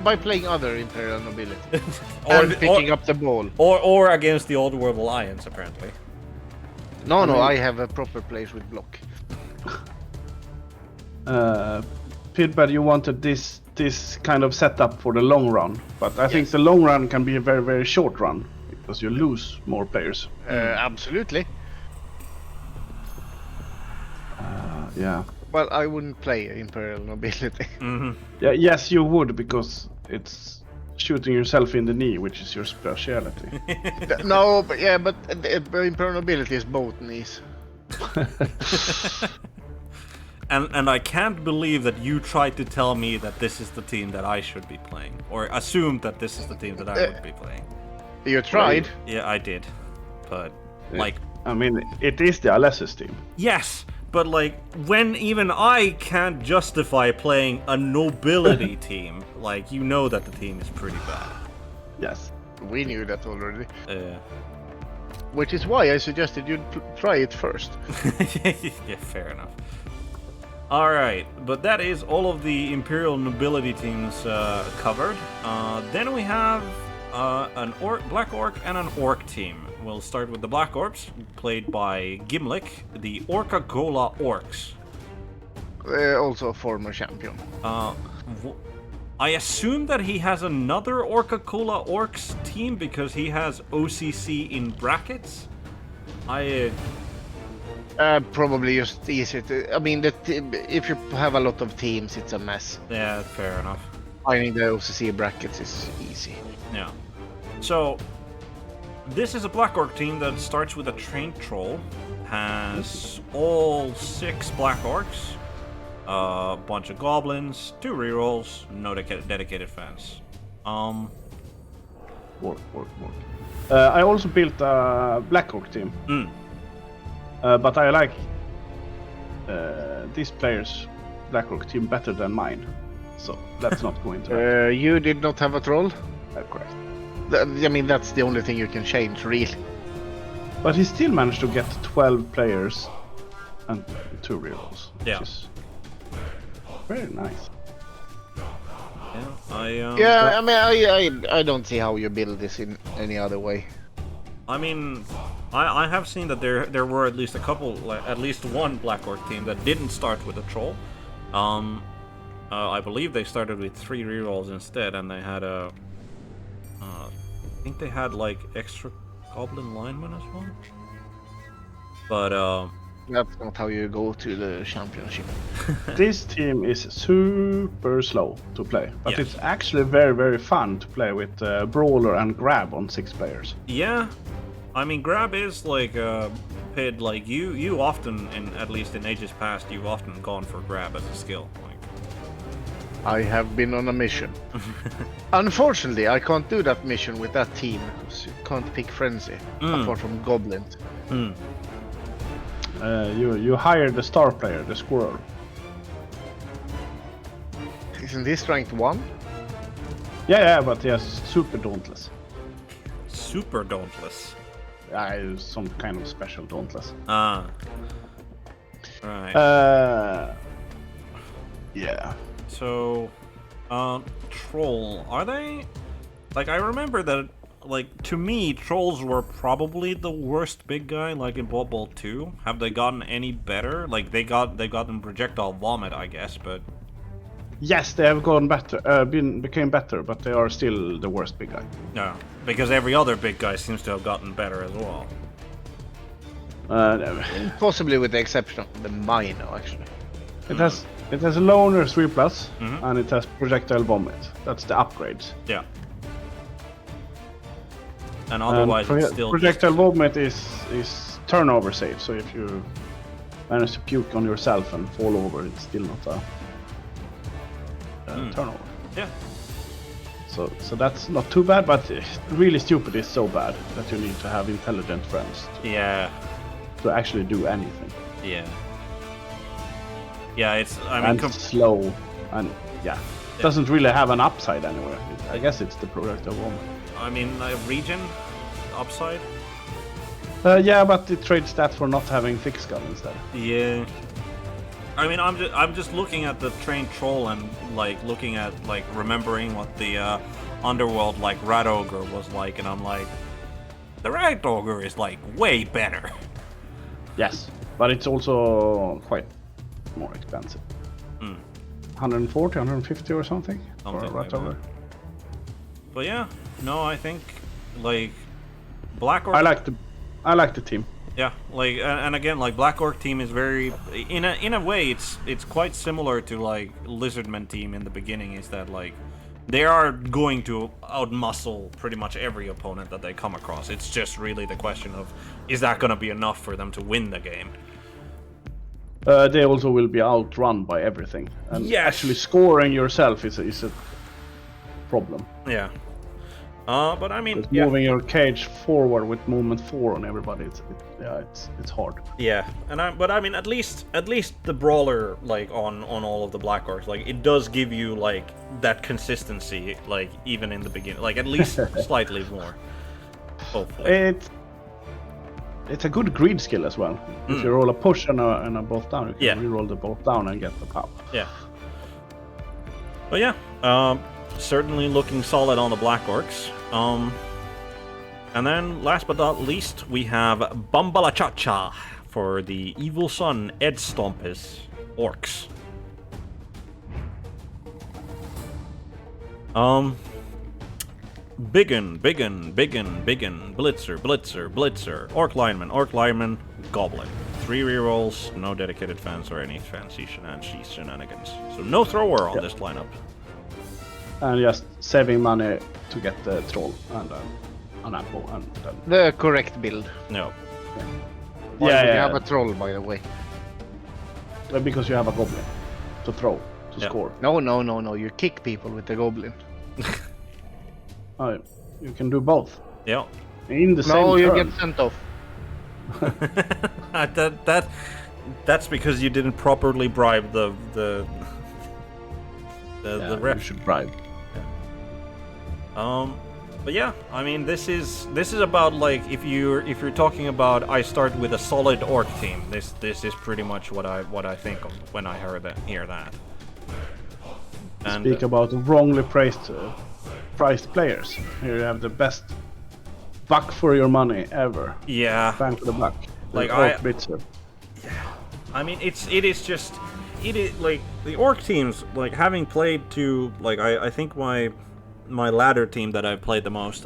by playing other Imperial nobility Or and picking up the ball. Or against the Old World Alliance, apparently. No, I have a proper place with block. Pidpad, you wanted this kind of setup for the long run, but I think the long run can be a very, very short run because you lose more players. Absolutely. Yeah. Well, I wouldn't play Imperial nobility. Yeah. Yes, you would, because it's shooting yourself in the knee, which is your specialty. No, but Imperial nobility is both knees. And I can't believe that you tried to tell me that this is the team that I should be playing, or assumed that this is the team that I would be playing. You tried. Yeah, I did, but like, I mean, it is the Alessis team. yes, but like when even I can't justify playing a nobility team, like you know that the team is pretty bad. Yes. We knew that already. Yeah, Which is why I suggested you try it first. yeah, fair enough. All right, but that is all of the Imperial nobility teams covered. Then we have an Black Orc and an Orc team. We'll start with the Black Orcs, played by Gimlick, the Orca Cola Orcs. Also a former champion. I assume that he has another Orca Cola Orcs team because he has OCC in brackets. Probably just easier to. I mean, if you have a lot of teams, it's a mess. Yeah, fair enough. Finding the OCC brackets is easy. Yeah. So, this is a Black Orc team that starts with a trained troll, has all 6 Black Orcs, a bunch of goblins, 2 rerolls, no dedicated fans. Work. I also built a Black Orc team. But I like this player's Black Orc team better than mine. So let's not go into that. You did not have a troll? Correct. I mean, that's the only thing you can change, really. But he still managed to get 12 players and 2 rerolls. Yeah. Which is very nice. Yeah, I mean, I don't see how you build this in any other way. I mean, I have seen that there were at least a couple, at least one Black Orc team that didn't start with a troll. I believe they started with 3 rerolls instead, and they had I think they had like extra goblin linemen as well. But That's not how you go to the championship. This team is super slow to play, but Yes. it's actually very, very fun to play with Brawler and Grab on 6 players. yeah, I mean, Grab is like Pid, like you often, at least in ages past, you've often gone for Grab as a skill. Like, I have been on a mission. Unfortunately, I can't do that mission with that team because you can't pick Frenzy apart from Goblins. You hire the star player, the Squirrel. Isn't this ranked 1? Yeah, but he has Super Dauntless. super dauntless. Some kind of special Dauntless. Right. Yeah. So, troll, are they? Like, I remember that, like, to me, trolls were probably the worst big guy, like in Blood Bowl 2. Have they gotten any better? Like, they gotten projectile vomit, I guess, but... Yes, they have gone better, became better, but they are still the worst big guy. No, because every other big guy seems to have gotten better as well. Possibly with the exception of the Mino, actually. It has a loner 3+, and it has projectile vomit. That's the upgrades. Yeah. And otherwise, it's still projectile vomit is turnover save. So if you manage to puke on yourself and fall over, it's still not a turnover. Yeah. So that's not too bad, but really stupid is so bad that you need to have intelligent friends Yeah. to actually do anything. Yeah. Yeah, it's. I mean, and slow, and doesn't really have an upside anywhere. I guess it's the product of woman. I mean, region upside. Yeah, but it trades that for not having thick skull instead. Yeah. I mean, I'm just looking at the trained troll and like looking at like remembering what the underworld like rat ogre was like, and I'm like, the rat ogre is like way better. Yes, but it's also quite more expensive. 140, 150 or something for a rat ogre. But yeah, no, I think like Black Orc. I like the team. Yeah, like and again, like Black Orc team is very in a way it's quite similar to like Lizardman team in the beginning. Is that like they are going to outmuscle pretty much every opponent that they come across. It's just really the question of is that going to be enough for them to win the game? They also will be outrun by everything, and actually scoring yourself is a problem. Yeah. But I mean, moving your cage forward with movement 4 on everybody, it's hard. Yeah, but I mean, at least the brawler like on all of the Black Orcs, like it does give you like that consistency, like even in the beginning, like at least slightly more. Hopefully. It's a good greed skill as well. If you roll a push and a both down, you can reroll the both down and get the pop. Yeah. But yeah, certainly looking solid on the Black Orcs. And then, last but not least, we have Bambalachacha for the Evil Sun Ed Stompis Orcs. Biggin, Blitzer, Orc Lineman, Goblin. 3 rerolls, no dedicated fans or any fancy shenanigans. So no thrower on this lineup. And just saving money to get the troll and an ammo and then... The correct build. No. You have a troll, by the way. Because you have a goblin to throw, to score. No. You kick people with the goblin. You can do both. Yeah. In the same No, you turn. get sent off. That's because you didn't properly bribe the rep. You should bribe. But yeah, I mean this is about like if you're talking about I start with a solid orc team. This is pretty much what I think of when I hear that. And, Speak about wrongly priced players. Here you have the best buck for your money ever. Yeah. Bang for the buck. Like Blitzer. Yeah. I mean it is like the orc teams, like having played to like I think my ladder team that I've played the most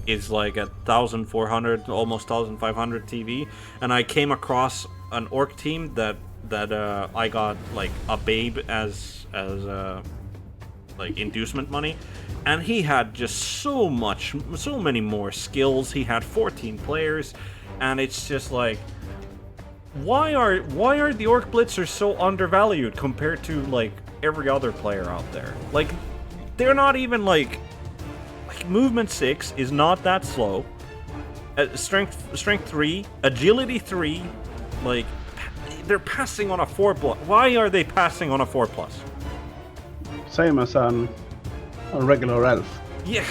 is like at 1,400, almost 1,500 TV, and I came across an orc team that I got like a babe as like inducement money, and he had just so many more skills. He had 14 players, and it's just like, why are the Orc Blitzers so undervalued compared to like every other player out there? Like, they're not even like movement 6 is not that slow. Strength 3, agility 3, like they're passing on a 4+. Why are they passing on a 4+? Same as a regular elf. Yeah.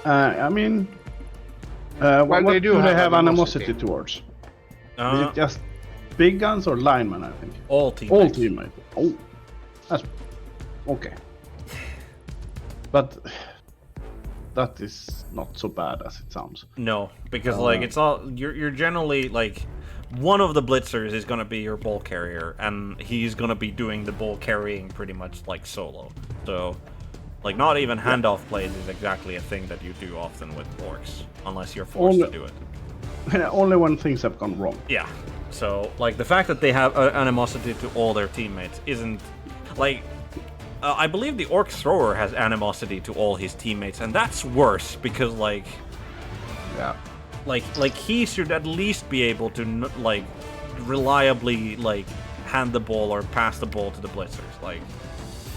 I mean, what they do they have animosity animosity towards? Is it just big guns or linemen? I think All teammates. All teammates. Oh, that's okay. But that is not so bad as it sounds. No, because like it's all you're generally like one of the blitzers is gonna be your ball carrier, and he's gonna be doing the ball carrying pretty much like solo. So, like not even handoff plays is exactly a thing that you do often with orcs, unless you're forced to do it. Only when things have gone wrong. Yeah. So like the fact that they have animosity to all their teammates isn't like. I believe the orc thrower has animosity to all his teammates, and that's worse because like. Yeah. Like he should at least be able to like reliably like hand the ball or pass the ball to the blitzers. Like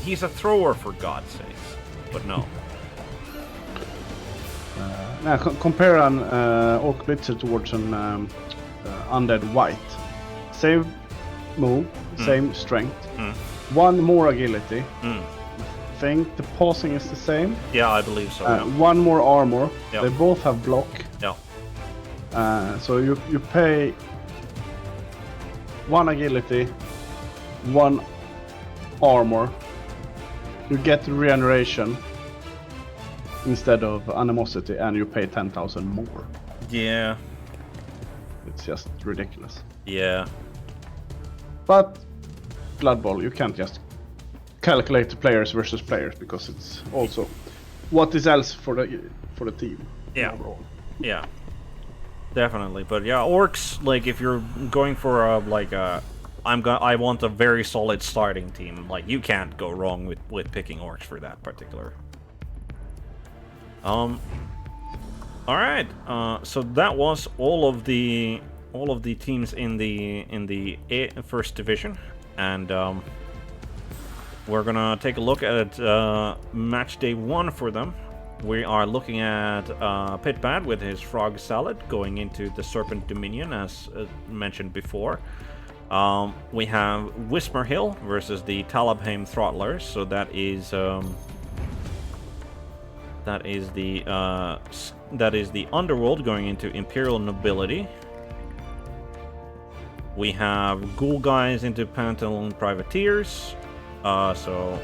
he's a thrower for God's sakes, but no. Now compare an orc blitzer towards an undead white. same move, same strength, Mm. 1 more agility. Mm. I think the pausing is the same. Yeah, I believe so. 1 more armor. Yeah. They both have block. Yeah. So you pay 1 agility, 1 armor. You get regeneration instead of animosity, and you pay 10,000 more. Yeah. It's just ridiculous. Yeah. But Blood Bowl, you can't just calculate the players versus players, because it's also what is else for the team. Yeah. Overall. Yeah. Definitely. But yeah, orcs, like if you're going for I want a very solid starting team, like you can't go wrong with picking orcs for that particular. All right. So that was all of the teams in the first division, and we're gonna take a look at match day 1 for them. We are looking at Pidpad with his frog salad going into the Serpent Dominion, as mentioned before. We have Wismer Hill versus the Talabheim Throttlers, so that is the underworld going into Imperial Nobility. We have Ghoul Guys into Pantaloon Privateers, so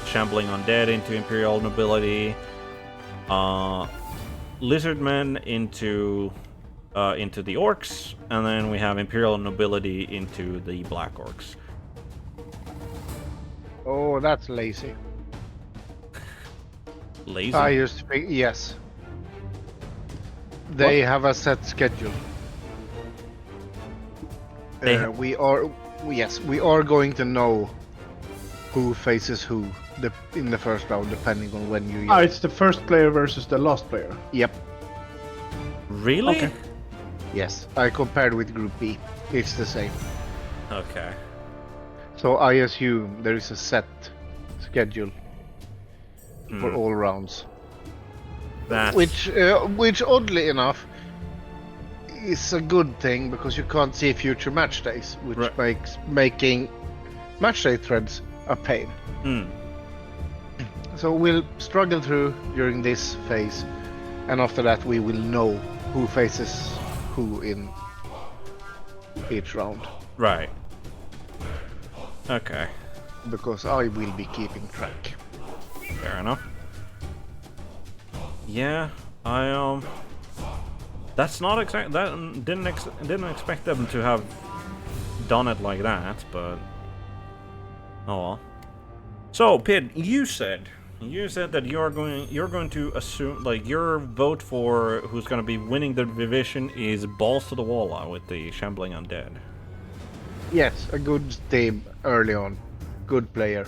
Shambling Undead into Imperial Nobility. Lizardmen into the Orcs, and then we have Imperial Nobility into the Black Orcs. Oh, that's lazy. Lazy? I used to think, yes. They have a set schedule. We are going to know who faces who in the first round, depending on when you. It's the first player versus the last player. Yep. Really? Okay. Yes, I compared with Group B. It's the same. Okay. So I assume there is a set schedule for all rounds. That's... Which oddly enough is a good thing, because you can't see future match days, which makes making match day threads a pain. So we'll struggle through during this phase, and after that we will know who faces who in each round. Right. Okay. Because I will be keeping track. Fair enough. Yeah, that's not exact. That didn't expect them to have done it like that, but oh well. So, Pid, you said that you're going to assume, like, your vote for who's going to be winning the division is balls to the wall with the Shambling Undead. Yes, a good team early on, good player.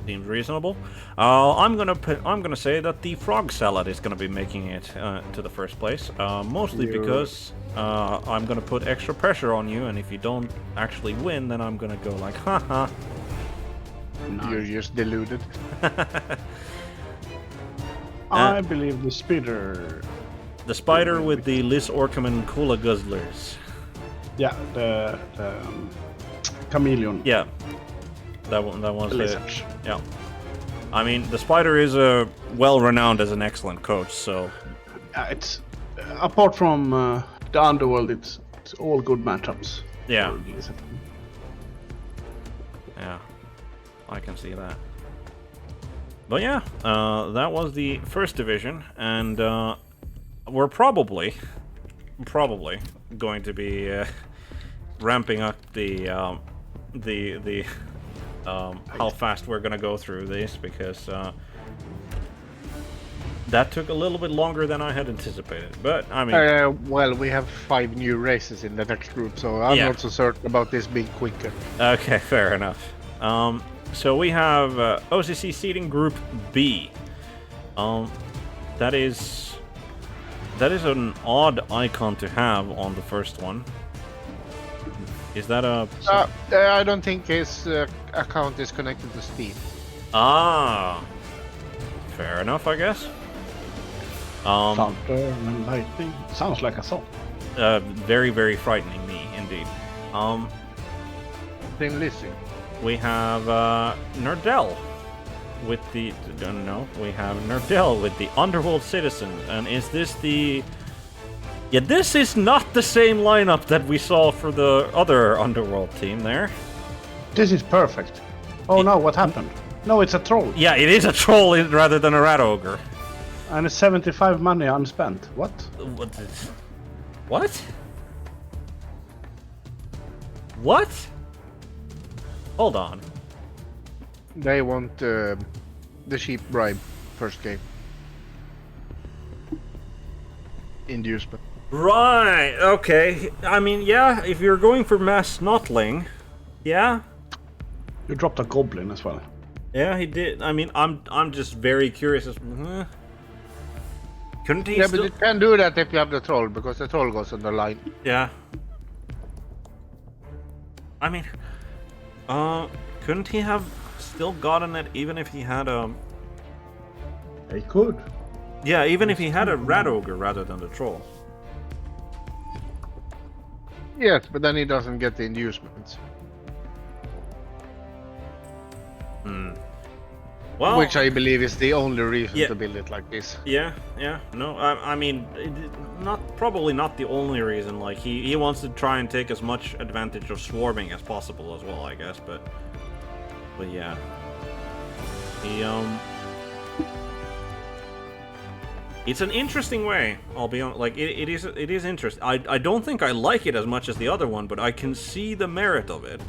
Seems reasonable. I'm gonna say that the frog salad is gonna be making it to the first place, mostly because I'm gonna put extra pressure on you, and if you don't actually win, then I'm gonna go like, haha. Nice. You're just deluded. I believe the spider. The spider with the Liz Orcaman Cola Guzzlers. Yeah, the chameleon. Yeah, that was it. Lizard. Yeah. I mean, the spider is well-renowned as an excellent coach, so... It's apart from the underworld, it's all good matchups. Yeah. Yeah, I can see that. But yeah, that was the first division, and we're probably going to be ramping up the how fast we're gonna go through this, because that took a little bit longer than I had anticipated. But I mean, well, we have 5 new races in the next group, so I'm not so certain about this being quicker. Okay, fair enough. So we have OCC Seeding Group B. That is an odd icon to have on the first one. Is that a... I don't think his account is connected to Steam. Ah, fair enough, I guess. Thunder and lightning. Sounds like a song. Very, very frightening me, indeed. indeed. Same listing. We have Nerdell with the we have Nerdell with the Underworld Citizen, and is this the? Yeah, this is not the same lineup that we saw for the other Underworld team there. This is perfect. Oh no, what happened? No, it's a troll. Yeah, it is a troll rather than a rat ogre. And it's 75 money unspent. What? What? What? Hold on. They want the cheap bribe first game. Inducement. Right, okay. I mean, yeah, if you're going for mass snotling, yeah. You dropped a goblin as well. Yeah, he did. I mean, I'm just very curious as couldn't he Yeah, still... but you can do that if you have the troll, because the troll goes on the line. Yeah. I mean, couldn't he have still gotten it even if he had a... He could. Yeah, even if he had a rat ogre rather than the troll. Yes, but then he doesn't get the inducements. Well, Which I believe is the only reason to build it like this. Yeah. No, I mean, probably not the only reason. Like he wants to try and take as much advantage of swarming as possible as well, I guess. But yeah, he it's an interesting way. I'll be honest. Like it is interesting. I don't think I like it as much as the other one, but I can see the merit of it.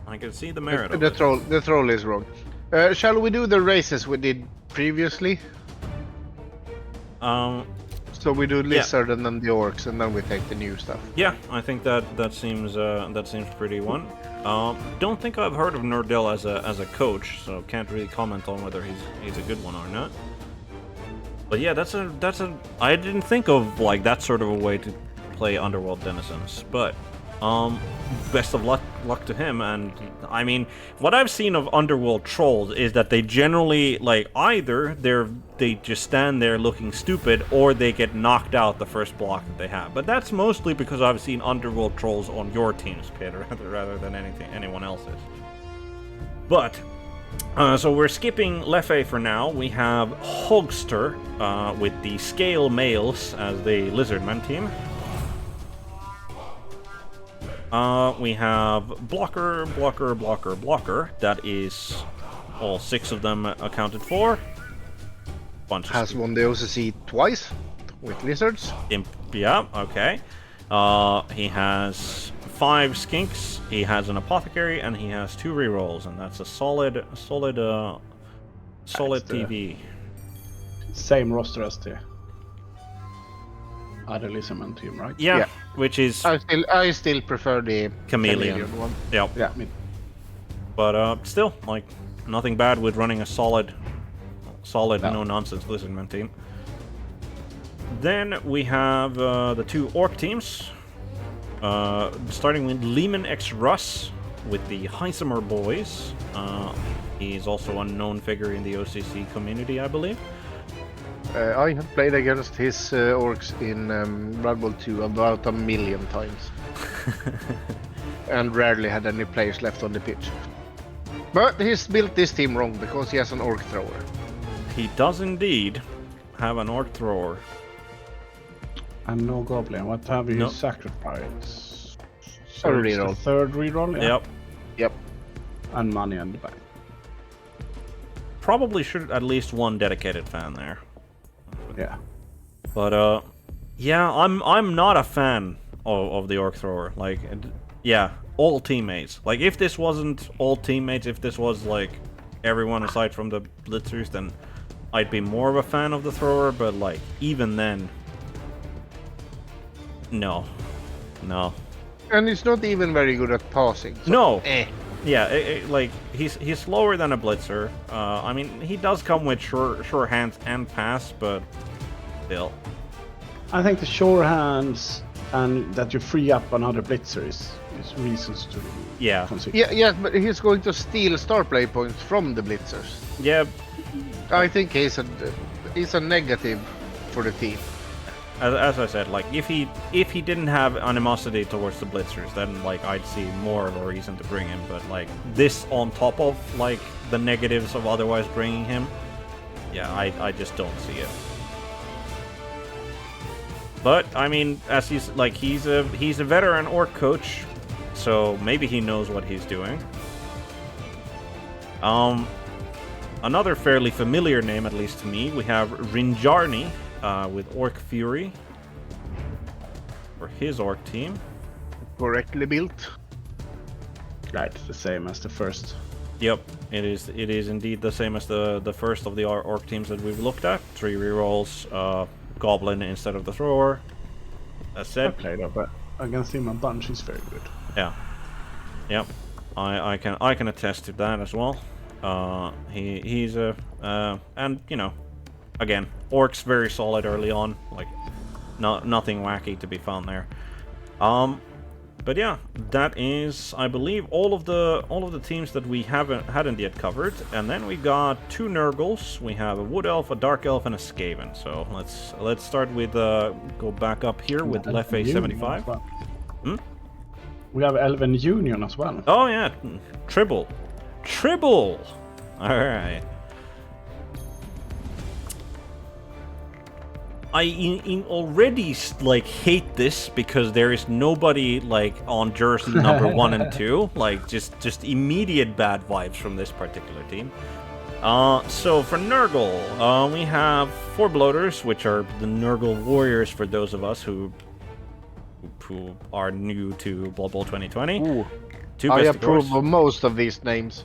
I can see the merit of it. The troll is wrong. Shall we do the races we did previously? So we do lizard and then the orcs, and then we take the new stuff. Yeah, I think that seems pretty one. Don't think I've heard of Nordell as a coach, so can't really comment on whether he's a good one or not. But yeah, that's a I didn't think of like that sort of a way to play Underworld Denizens, but best of luck to him. And I mean, what I've seen of Underworld Trolls is that they generally like either they just stand there looking stupid, or they get knocked out the first block that they have. But that's mostly because I've seen Underworld Trolls on your teams, Peter, rather than anyone else's. But so we're skipping Leffe for now. We have Hogster with the Scale Males as the Lizardman team. We have Blocker. That is all 6 of them accounted for. Has won the OCC twice with lizards. Yeah, okay. He has 5 skinks, he has an apothecary, and he has 2 rerolls, and that's a solid TV. Same roster as the other Lizardman team, right? Yeah, which is... I still prefer the Chameleon one. Yep. Yeah, me. But still, like, nothing bad with running a solid, no-nonsense Lizardman team. Then we have the 2 Orc teams. Starting with Lehman X Russ with the Heisemer boys. He's also a known figure in the OCC community, I believe. I have played against his orcs in Blood Bowl 2 about 1 million times. And rarely had any players left on the pitch. But he's built this team wrong because he has an orc thrower. He does indeed have an orc thrower. And no goblin. What have you sacrificed? A reroll. Third reroll? Yeah. Yep. And money in the bank. Probably should at least one dedicated fan there. Yeah. But yeah, I'm not a fan of the orc thrower. Like, yeah, all teammates. Like, if this wasn't all teammates, if this was like everyone aside from the blitzers, then I'd be more of a fan of the thrower. But like, even then, no. And he's not even very good at passing. So No. Yeah, like he's slower than a blitzer. I mean, he does come with sure hands and pass, but still. I think the sure hands and that you free up another blitzer is reasons to consider. Yeah, but he's going to steal star play points from the blitzers. Yeah. I think he's a negative for the team. as I said, like if he didn't have animosity towards the Blitzers, then like I'd see more of a reason to bring him. But like this on top of like the negatives of otherwise bringing him, yeah, I just don't see it. But I mean, as he's a veteran orc coach, so maybe he knows what he's doing. Another fairly familiar name, at least to me, we have Rinjarni with Orc Fury for his orc team. Correctly built. Right, the same as the first. Yep, it is indeed the same as the first of the orc teams that we've looked at. 3 rerolls, Goblin instead of the Thrower. As I said. played it, but against him a bunch is very good. Yeah. Yep. I can attest to that as well. He's a and you know, again, orcs very solid early on, like nothing wacky to be found there. But yeah, that is, I believe, all of the teams that we hadn't yet covered, and then we got 2 Nurgles. We have a Wood Elf, a Dark Elf, and a Skaven. So let's start with go back up here with Lefe 75. Well. Hmm? We have Elven Union as well. Oh yeah, Tribble. All right. I already like hate this because there is nobody like on jersey number 1 and 2. Like just immediate bad vibes from this particular team. So for Nurgle, we have 4 bloaters, which are the Nurgle Warriors for those of us who are new to Blood Bowl 2020. Ooh. 2 I Bestigors. approve of most of these names.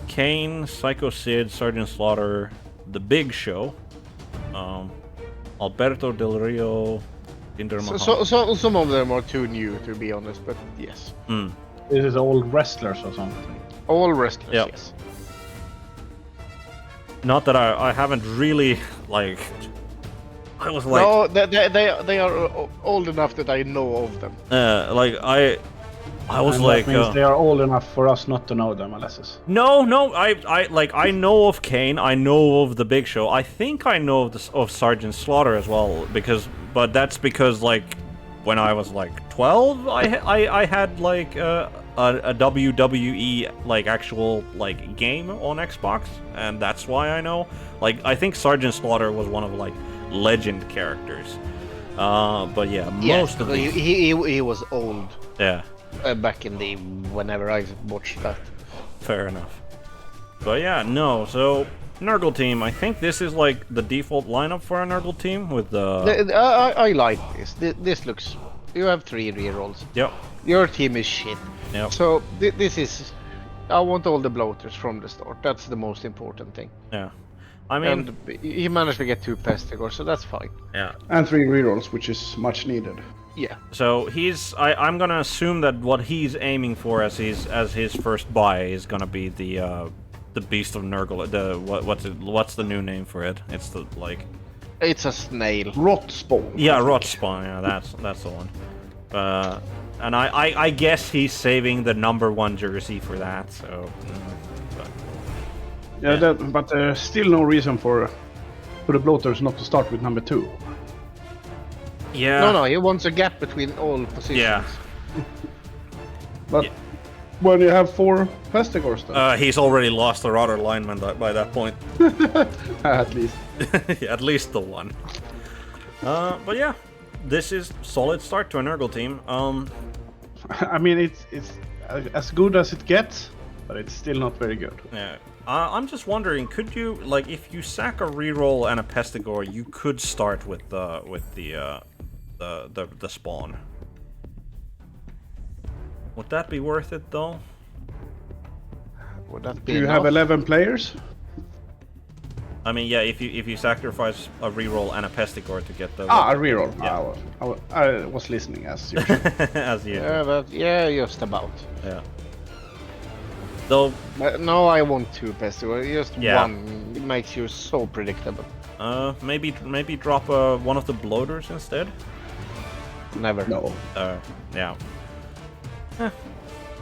Kane, Psycho Sid, Sergeant Slaughter, The Big Show, Alberto Del Rio, Dinder Mahal. So some of them are too new, to be honest, but yes. This is all wrestlers or something. All wrestlers, Yep. yes. Not that I haven't really, like... I was like... No, they are old enough that I know of them. Like, I was And like... that means they are old enough for us not to know them, Alessis. No, I know of Kane, I know of The Big Show. I think I know of Sergeant Slaughter as well, but that's because, like, when I was, like, 12, I had, like, a WWE, like, actual, like, game on Xbox, and that's why I know. Like, I think Sergeant Slaughter was one of, like, legend characters. But yeah, most of these... he was old. Yeah. Back in the whenever I watched that. Fair enough. But yeah, no, so Nurgle team, I think this is like the default lineup for a Nurgle team with the... I like this. This looks... You have 3 rerolls. Yep. Your team is shit. Yep. So this is... I want all the bloaters from the start. That's the most important thing. Yeah. I mean... And he managed to get 2 Pestigors, so that's fine. Yeah. And 3 rerolls, which is much needed. Yeah. So I'm gonna assume that what he's aiming for as his first buy is gonna be the Beast of Nurgle. What's the new name for it? It's the like... It's a snail. Rot Spawn. Yeah, Rot Spawn. Yeah, that's the one. And I guess he's saving the number 1 jersey for that. So. But there's still no reason for the bloaters not to start with number 2. Yeah. No, he wants a gap between all positions. Yeah. But Yeah. when you have 4 Pestigors, then He's already lost the other lineman by that point. at least. At least the one. But yeah, this is solid start to a Nurgle team. I mean, it's as good as it gets, but it's still not very good. Yeah. I'm just wondering, could you, like, if you sack a reroll and a Pestigor, you could start with the spawn. Would that be worth it though? Would that be Do you enough? have 11 players? I mean, yeah, if you sacrifice a reroll and a Pestigor to get the A reroll. Yeah. I was listening as usual. as you Yeah, just about. yeah. Though No, I want 2 Pestigors. Just Yeah. 1 it makes you so predictable. maybe drop one of the bloaters instead. Never. No. Yeah.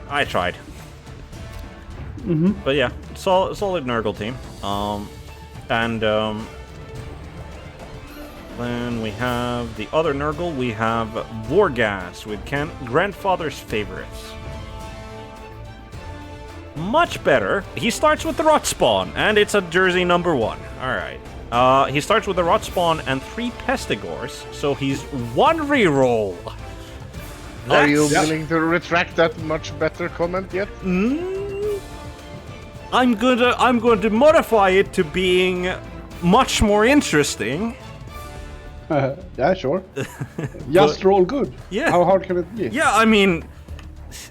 I tried. Mm-hmm. But yeah, solid Nurgle team. Then we have the other Nurgle. We have Vorgas with Grandfather's Favorites. Much better. He starts with the Rot Spawn, and it's a jersey number 1. Alright. He starts with the Rot Spawn and 3 Pestigors, so he's 1 reroll. Are you willing to retract that much better comment yet? I'm going to modify it to being much more interesting. Yeah, sure. Just roll good. Yeah. How hard can it be? Yeah, I mean,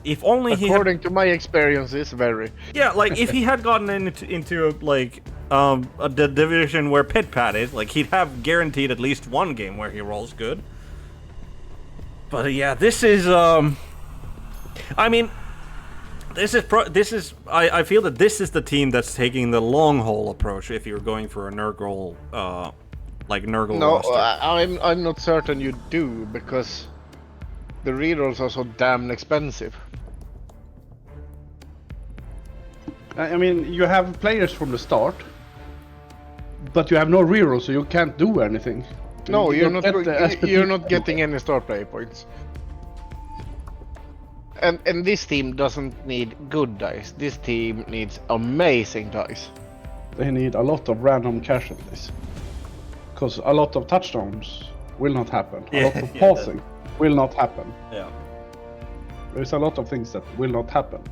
if only he According to my experiences, very. Yeah, like if he had gotten into the division where Pidpad is, like he'd have guaranteed at least 1 game where he rolls good. But yeah, this is I mean, I feel that this is the team that's taking the long haul approach if you're going for a Nurgle Nurgle No, roster. I'm not certain you do, because the rerolls are so damn expensive. I mean, you have players from the start, but you have no reroll, so you can't do anything. No, You you're don't not. get the You're not getting any start player points. And this team doesn't need good dice. This team needs amazing dice. They need a lot of random casualties, because a lot of touchdowns will not happen. A lot of passing will not happen. Yeah. There's a lot of things that will not happen.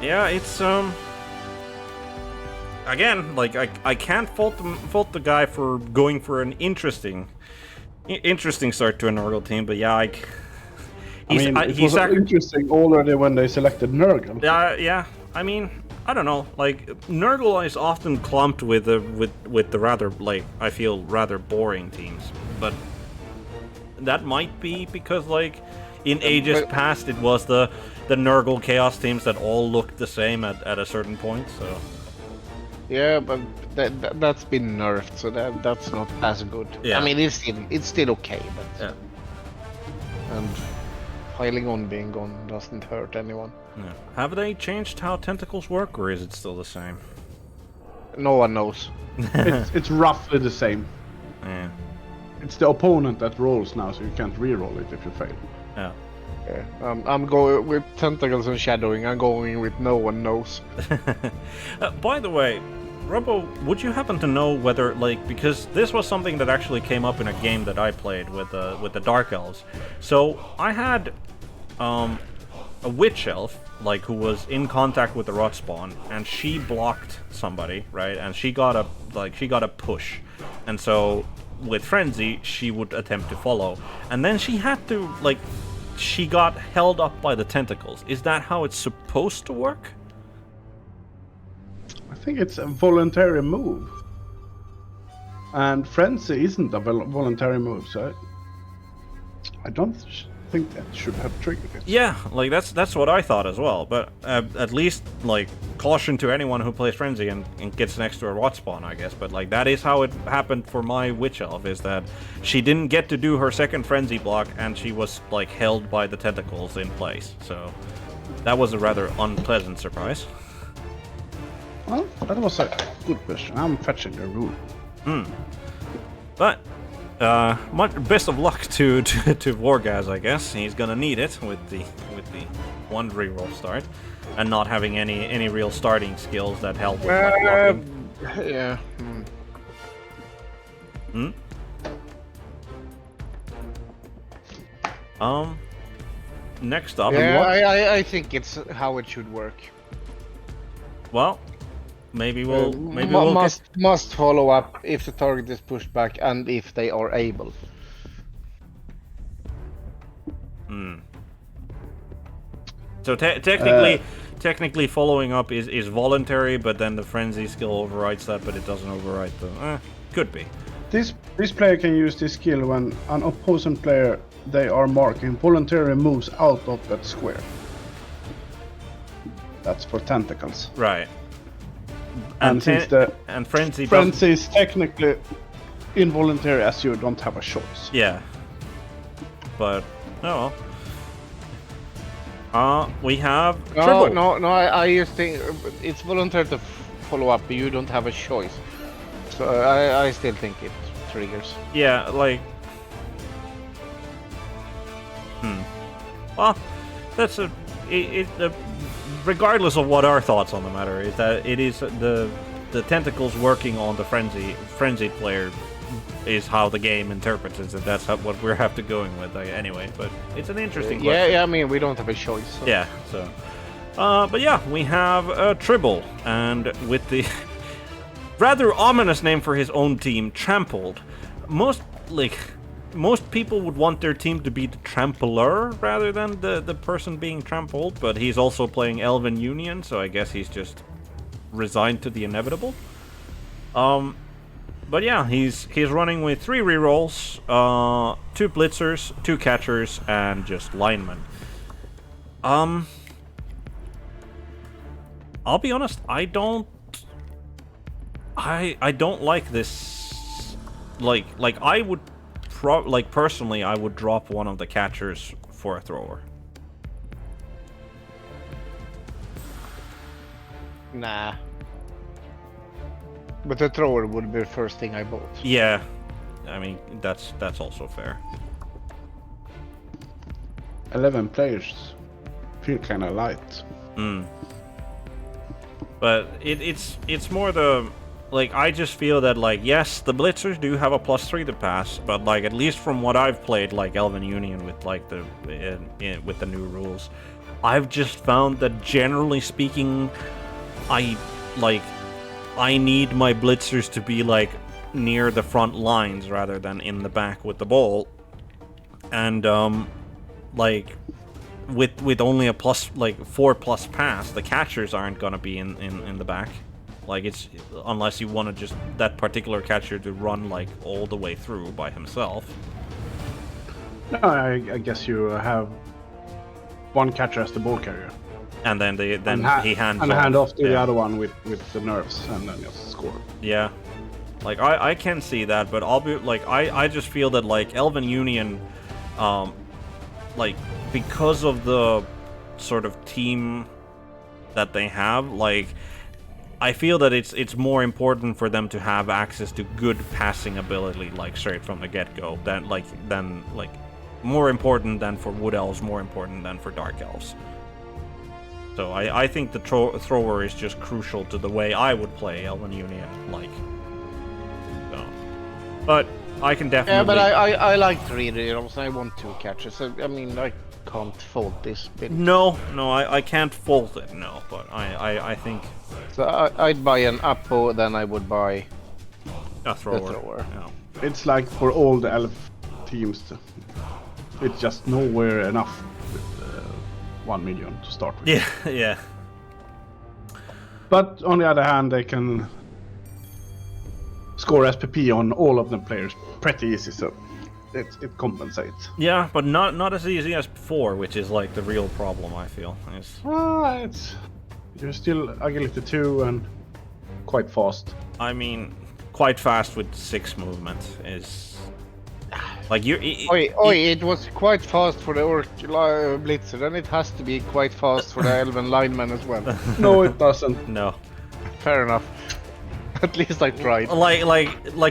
Yeah, it's again, like I can't fault the guy for going for an interesting start to a Nurgle team, but yeah, it was interesting already when they selected Nurgle. Yeah. I mean, I don't know. Like Nurgle is often clumped with the rather, like, I feel rather boring teams, but that might be because, like, in ages past it was the Nurgle Chaos teams that all looked the same at a certain point. So yeah, but that's been nerfed, so that's not as good. Yeah. I mean, it's still okay, but yeah. And piling on being gone doesn't hurt anyone. Yeah. Have they changed how tentacles work, or is it still the same? No one knows. It's roughly the same. Yeah. It's the opponent that rolls now, so you can't re-roll it if you fail. Yeah. Yeah, I'm going with tentacles and shadowing. I'm going with no one knows. By the way, Robbo, would you happen to know whether, like, because this was something that actually came up in a game that I played with the Dark Elves. So I had a Witch Elf, like, who was in contact with the Rot Spawn, and she blocked somebody, right? And she got a push, and so with Frenzy, she would attempt to follow, and then she had to, like, she got held up by the tentacles. Is that how it's supposed to work? I think it's a voluntary move. And Frenzy isn't a voluntary move, so I don't think that should have triggered it. Yeah, like that's what I thought as well. But at least, like, caution to anyone who plays Frenzy and gets next to a Rot Spawn, I guess. But like that is how it happened for my Witch Elf, is that she didn't get to do her second Frenzy block, and she was like held by the tentacles in place. So that was a rather unpleasant surprise. Well, that was a good question. I'm fetching the rule. But best of luck to Vorgaz, I guess. He's gonna need it with the one reroll start, and not having any real starting skills that help with blocking. Yeah. Next up. Yeah, I think it's how it should work. Well, maybe we'll must follow up if the target is pushed back and if they are able. So technically following up is voluntary, but then the frenzy skill overrides that, but it doesn't override the could be. This player can use this skill when an opposing player they are marking voluntarily moves out of that square. That's for tentacles. Right. And since the frenzy is technically involuntary, as you don't have a choice. Yeah. But oh well. We have No, I just think it's voluntary to follow up, you don't have a choice. So I still think it triggers. Yeah, like. Well, that's regardless of what our thoughts on the matter is, that it is the tentacles working on the frenzied player is how the game interprets it, and that's what we have to going with anyway. But it's an interesting question. Yeah, I mean, we don't have a choice. So. Yeah, so. But yeah, we have Tribble, and with the rather ominous name for his own team, Trampled. Most people would want their team to be the Trampler rather than the person being trampled, but he's also playing Elven Union, so I guess he's just resigned to the inevitable. But yeah, he's running with 3 rerolls, 2 blitzers, 2 catchers, and just linemen. I'll be honest, I don't like this. Like I would personally, I would drop one of the catchers for a thrower. Nah. But the thrower would be the first thing I bought. Yeah, I mean that's also fair. 11 players feel kind of light. But it's more the I just feel that yes, the blitzers do have a +3 to pass, but at least from what I've played Elven Union with with the new rules, I've just found that generally speaking, I need my blitzers to be near the front lines rather than in the back with the ball, and with only a +4+ pass, the catchers aren't gonna be in the back. It's unless you want to just that particular catcher to run all the way through by himself. No, I guess you have one catcher as the ball carrier, and then he hands hand off to the other one with the nerfs, and then just score. Yeah, I can see that, but I'll be I just feel that Elven Union, because of the sort of team that they have, I feel that it's more important for them to have access to good passing ability, straight from the get-go, than more important than for Wood Elves, more important than for Dark Elves. So I think the thrower is just crucial to the way I would play Elven Union, so. But I can definitely... Yeah, but I like 3 rerolls. I want 2 catches. So, I mean, I can't fault this bit. No, I can't fault it, no, but I think... So I'd buy an Appo, then I would buy a thrower. The thrower. Yeah. It's like for all the elf teams, it's just nowhere enough with 1 million to start with. Yeah, yeah. But on the other hand, they can score SPP on all of the players pretty easy, so it compensates. Yeah, but not as easy as before, which is the real problem, I feel. You're still agility 2 and quite fast. I mean, quite fast with 6 movement is it was quite fast for the Blitzer, then it has to be quite fast for the Elven lineman as well. No, it doesn't. No. Fair enough. At least I tried.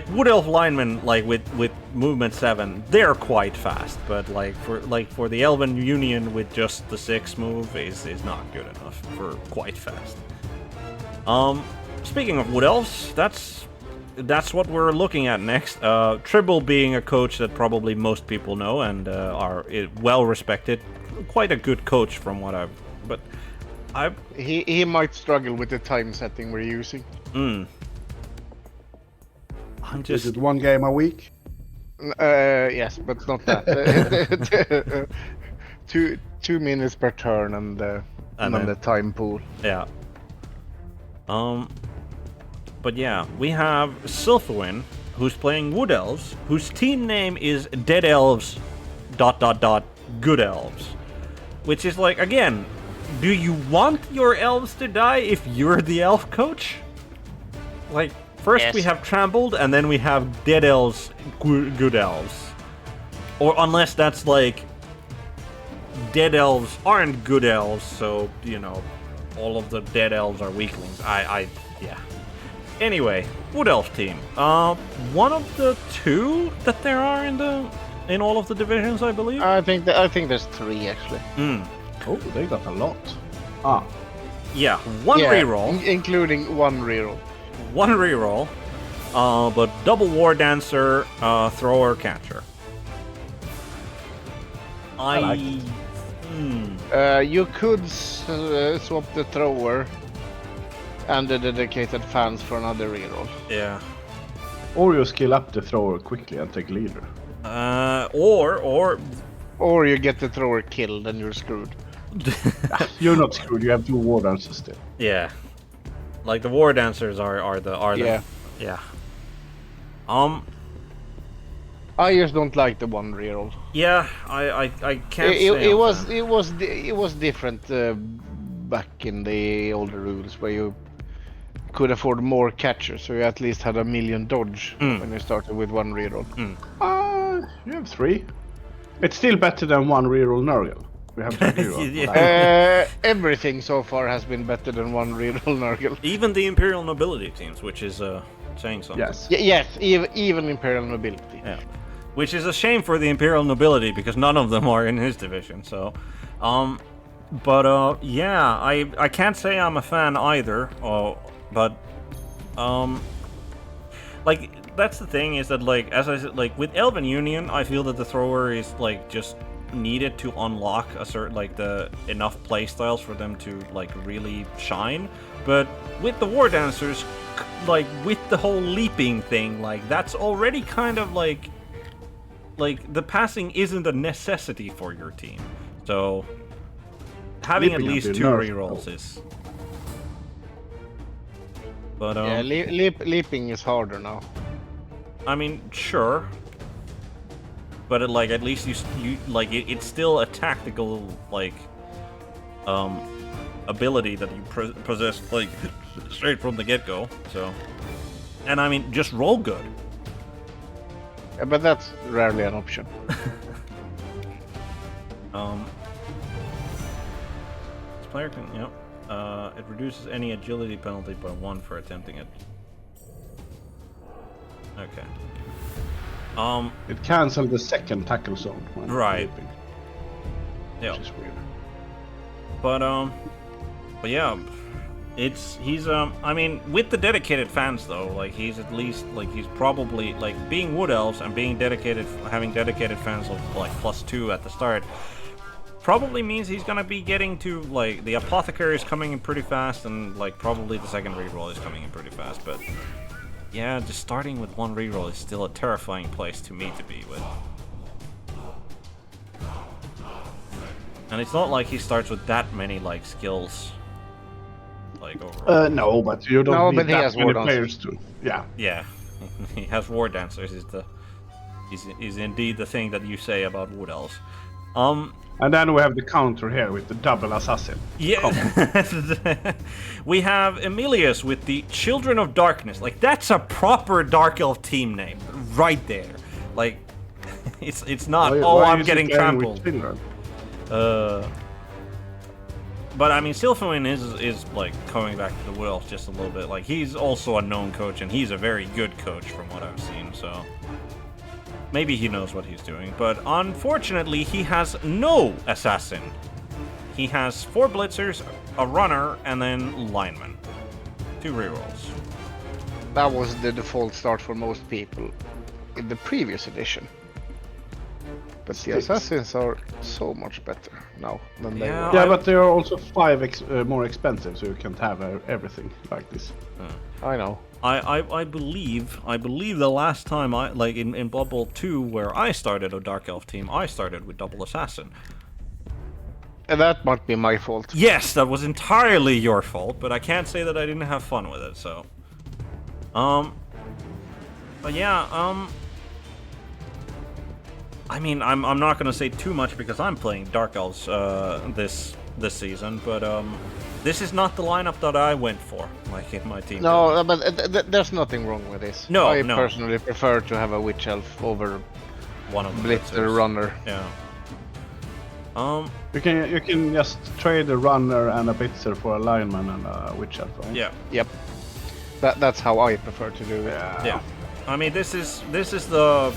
Wood Elf linemen with movement 7, they're quite fast, but for the Elven Union with just the 6 move is not good enough for quite fast. Speaking of Wood Elves, that's what we're looking at next. Tribble being a coach that probably most people know and are well respected, quite a good coach from what He might struggle with the time setting we're using. Is it 1 game a week? Yes, but not that. 2 minutes per turn and then the time pool. Yeah. But yeah, we have Silthwin, who's playing Wood Elves, whose team name is Dead Elves ... Good Elves. Which is again, do you want your elves to die if you're the elf coach? First yes. We have Trampled, and then we have Dead Elves, Good Elves. Or unless that's Dead Elves aren't Good Elves, so, all of the Dead Elves are weaklings. Yeah. Anyway, Wood Elf team. One of the two that there are in all of the divisions, I believe. I think there's 3 actually. Oh, they got a lot. Ah, Yeah, one reroll. Including 1 reroll. One reroll. But double War Dancer, Thrower, Catcher. like You could swap the thrower and the dedicated fans for another reroll. Yeah. or you skill up the thrower quickly and take leader. Or you get the thrower killed and you're screwed. You're not screwed. You have 2 war dancers still. Yeah. Like the War Dancers are the yeah. I just don't like the 1 reroll. Yeah, I can't say It was different back in the older rules where you could afford more catchers, so you at least had a million dodge when you started with 1 reroll. You have 3. It's still better than 1 reroll Nurgle. We have to agree on that. Everything so far has been better than 1 reroll Nurgle. Even the Imperial Nobility teams, which is saying something. Yes. Yes, even Imperial Nobility. Yeah. Which is a shame for the Imperial Nobility because none of them are in his division. So, yeah, I can't say I'm a fan either. But like that's the thing is that like as I said, like with Elven Union, I feel that the thrower is like just needed to unlock a certain like the enough playstyles for them to like really shine. But with the War Dancers, like with the whole leaping thing, like that's already kind of like the passing isn't a necessity for your team. So having Leaping at least would be 2 nerfed, rerolls though. is. But Yeah, leaping is harder now. I mean, sure. But like at least you like it's still a tactical like ability that you possess like straight from the get-go. So, and I mean, just roll good. Yeah, but that's rarely an option. This player can, it reduces any agility penalty by 1 for attempting it. Okay. It cancelled the second tackle zone. When Right. leaping, Yeah. which is weird. But yeah, he's I mean with the dedicated fans though, like he's at least like he's probably like being Wood Elves and being dedicated, having dedicated fans of like +2 at the start, probably means he's gonna be getting to like the Apothecary is coming in pretty fast and like probably the second reroll is coming in pretty fast. But yeah, just starting with 1 reroll is still a terrifying place to me to be with. And it's not like he starts with that many like skills. Like overall. No, but you don't No, need but he that has many war players to. Yeah. Yeah, he has War Dancers. Is indeed the thing that you say about Wood Elves. And then we have the counter here with the double assassin. Yeah, we have Emilius with the Children of Darkness. Like that's a proper Dark Elf team name right there. Like it's not. Why I'm is getting he playing with trampled. children? But I mean, Silphwin is like coming back to the Wood Elves just a little bit. Like he's also a known coach, and he's a very good coach from what I've seen. So maybe he knows what he's doing. But unfortunately, he has no assassin. He has 4 blitzers, a runner, and then lineman. 2 rerolls. That was the default start for most people in the previous edition. But the assassins are so much better now than they were. Yeah, but they are also 5 more expensive, so you can't have everything like this. I know. I believe the last time I like in Blood Bowl 2 where I started a Dark Elf team, I started with double assassin. And that might be my fault. Yes, that was entirely your fault, but I can't say that I didn't have fun with it. So, but yeah, I mean, I'm not gonna say too much because I'm playing Dark Elves this season, but this is not the lineup that I went for, like in my team. No, but there's nothing wrong with this. No, I no. personally prefer to have a Witch Elf over One of the Blitzer blitzers. Runner. Yeah. You can just trade a runner and a blitzer for a lineman and a witch elf, right? Yeah. Yep. That's how I prefer to do it. Yeah. I mean, this is the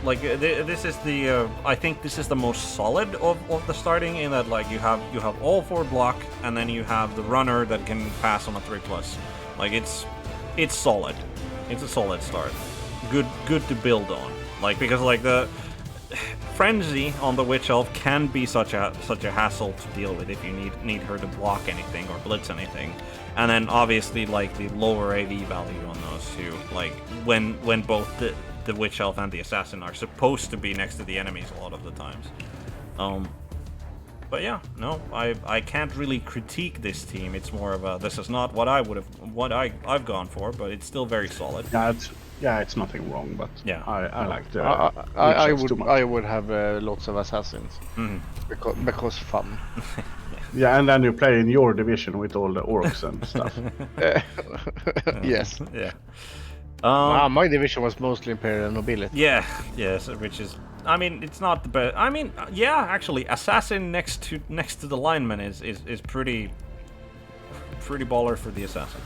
like this is the I think this is the most solid of the starting, in that like you have all 4 block, and then you have the runner that can pass on a 3+. Like it's solid. It's a solid start. Good to build on. Like, because like the Frenzy on the Witch Elf can be such a hassle to deal with if you need her to block anything or blitz anything. And then obviously like the lower AV value on those two, like when both the Witch Elf and the Assassin are supposed to be next to the enemies a lot of the times. But yeah, no, I can't really critique this team. It's more of a, this is not what I've gone for, but it's still very solid. It's nothing wrong, but yeah, I like the. I would have lots of assassins because fun. Yeah, and then you play in your division with all the orcs and stuff. Yes. Yeah. My division was mostly Imperial Nobility. Yeah, yes, which is, I mean, it's not the best. I mean, yeah, actually, Assassin next to the lineman is pretty baller for the Assassin.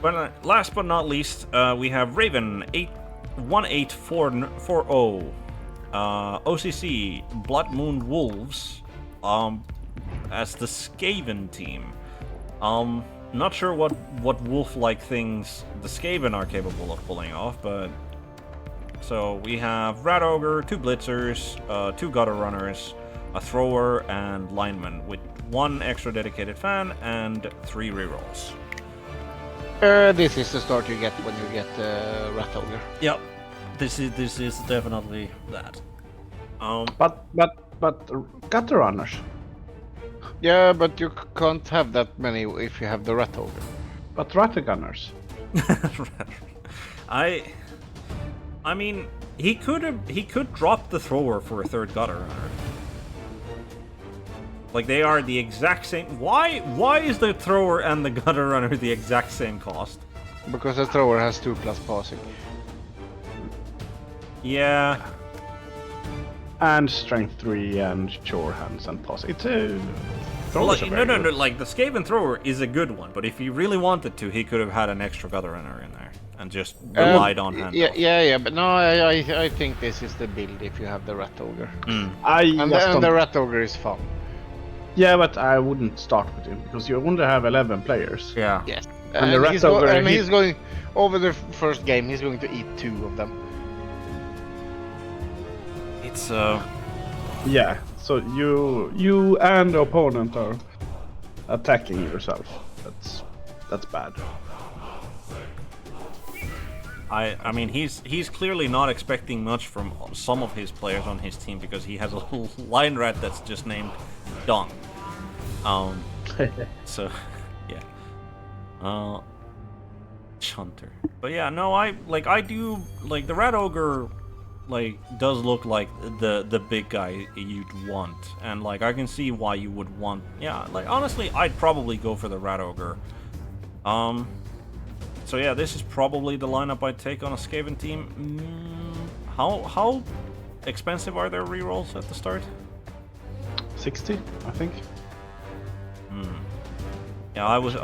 But last but not least, we have Raven 18440, OCC Blood Moon Wolves, as the Skaven team. Not sure what wolf-like things the Skaven are capable of pulling off, but so we have Rat Ogre, 2 Blitzers, 2 Gutter Runners, a Thrower, and Lineman with 1 extra dedicated fan and 3 rerolls. This is the start you get when you get Rat Ogre. Yep, this is definitely that. But Gutter Runners. Yeah, but you can't have that many if you have the Rat Ogre. But Rat Gunners. I mean, he could drop the Thrower for a 3rd Gutter Runner. Like, they are the exact same. Why is the Thrower and the Gutter Runner the exact same cost? Because the Thrower has 2+ passing. Yeah. And Strength 3 and Sure Hands and Passing. It's a... No, like the Skaven Thrower is a good one, but if he really wanted to, he could have had an extra Gutter Runner in there and just relied on hand. Yeah, but no, I think this is the build if you have the Rat Ogre. Mm. And the Rat Ogre is fun. Yeah, but I wouldn't start with him because you only have 11 players. Yeah. Yes. And the Rat Ogre, he's going over the first game. He's going to eat 2 of them. It's Yeah. So you and the opponent are attacking yourself. That's bad. I mean, he's clearly not expecting much from some of his players on his team, because he has a little line rat that's just named Dong. So yeah. Chunter. But yeah, no, I do like the Rat Ogre. Like, does look like the big guy you'd want, and like I can see why you would want. Yeah, like honestly, I'd probably go for the Rat Ogre. So yeah, this is probably the lineup I'd take on a Skaven team. How expensive are their rerolls at the start? 60, I think. Yeah, I was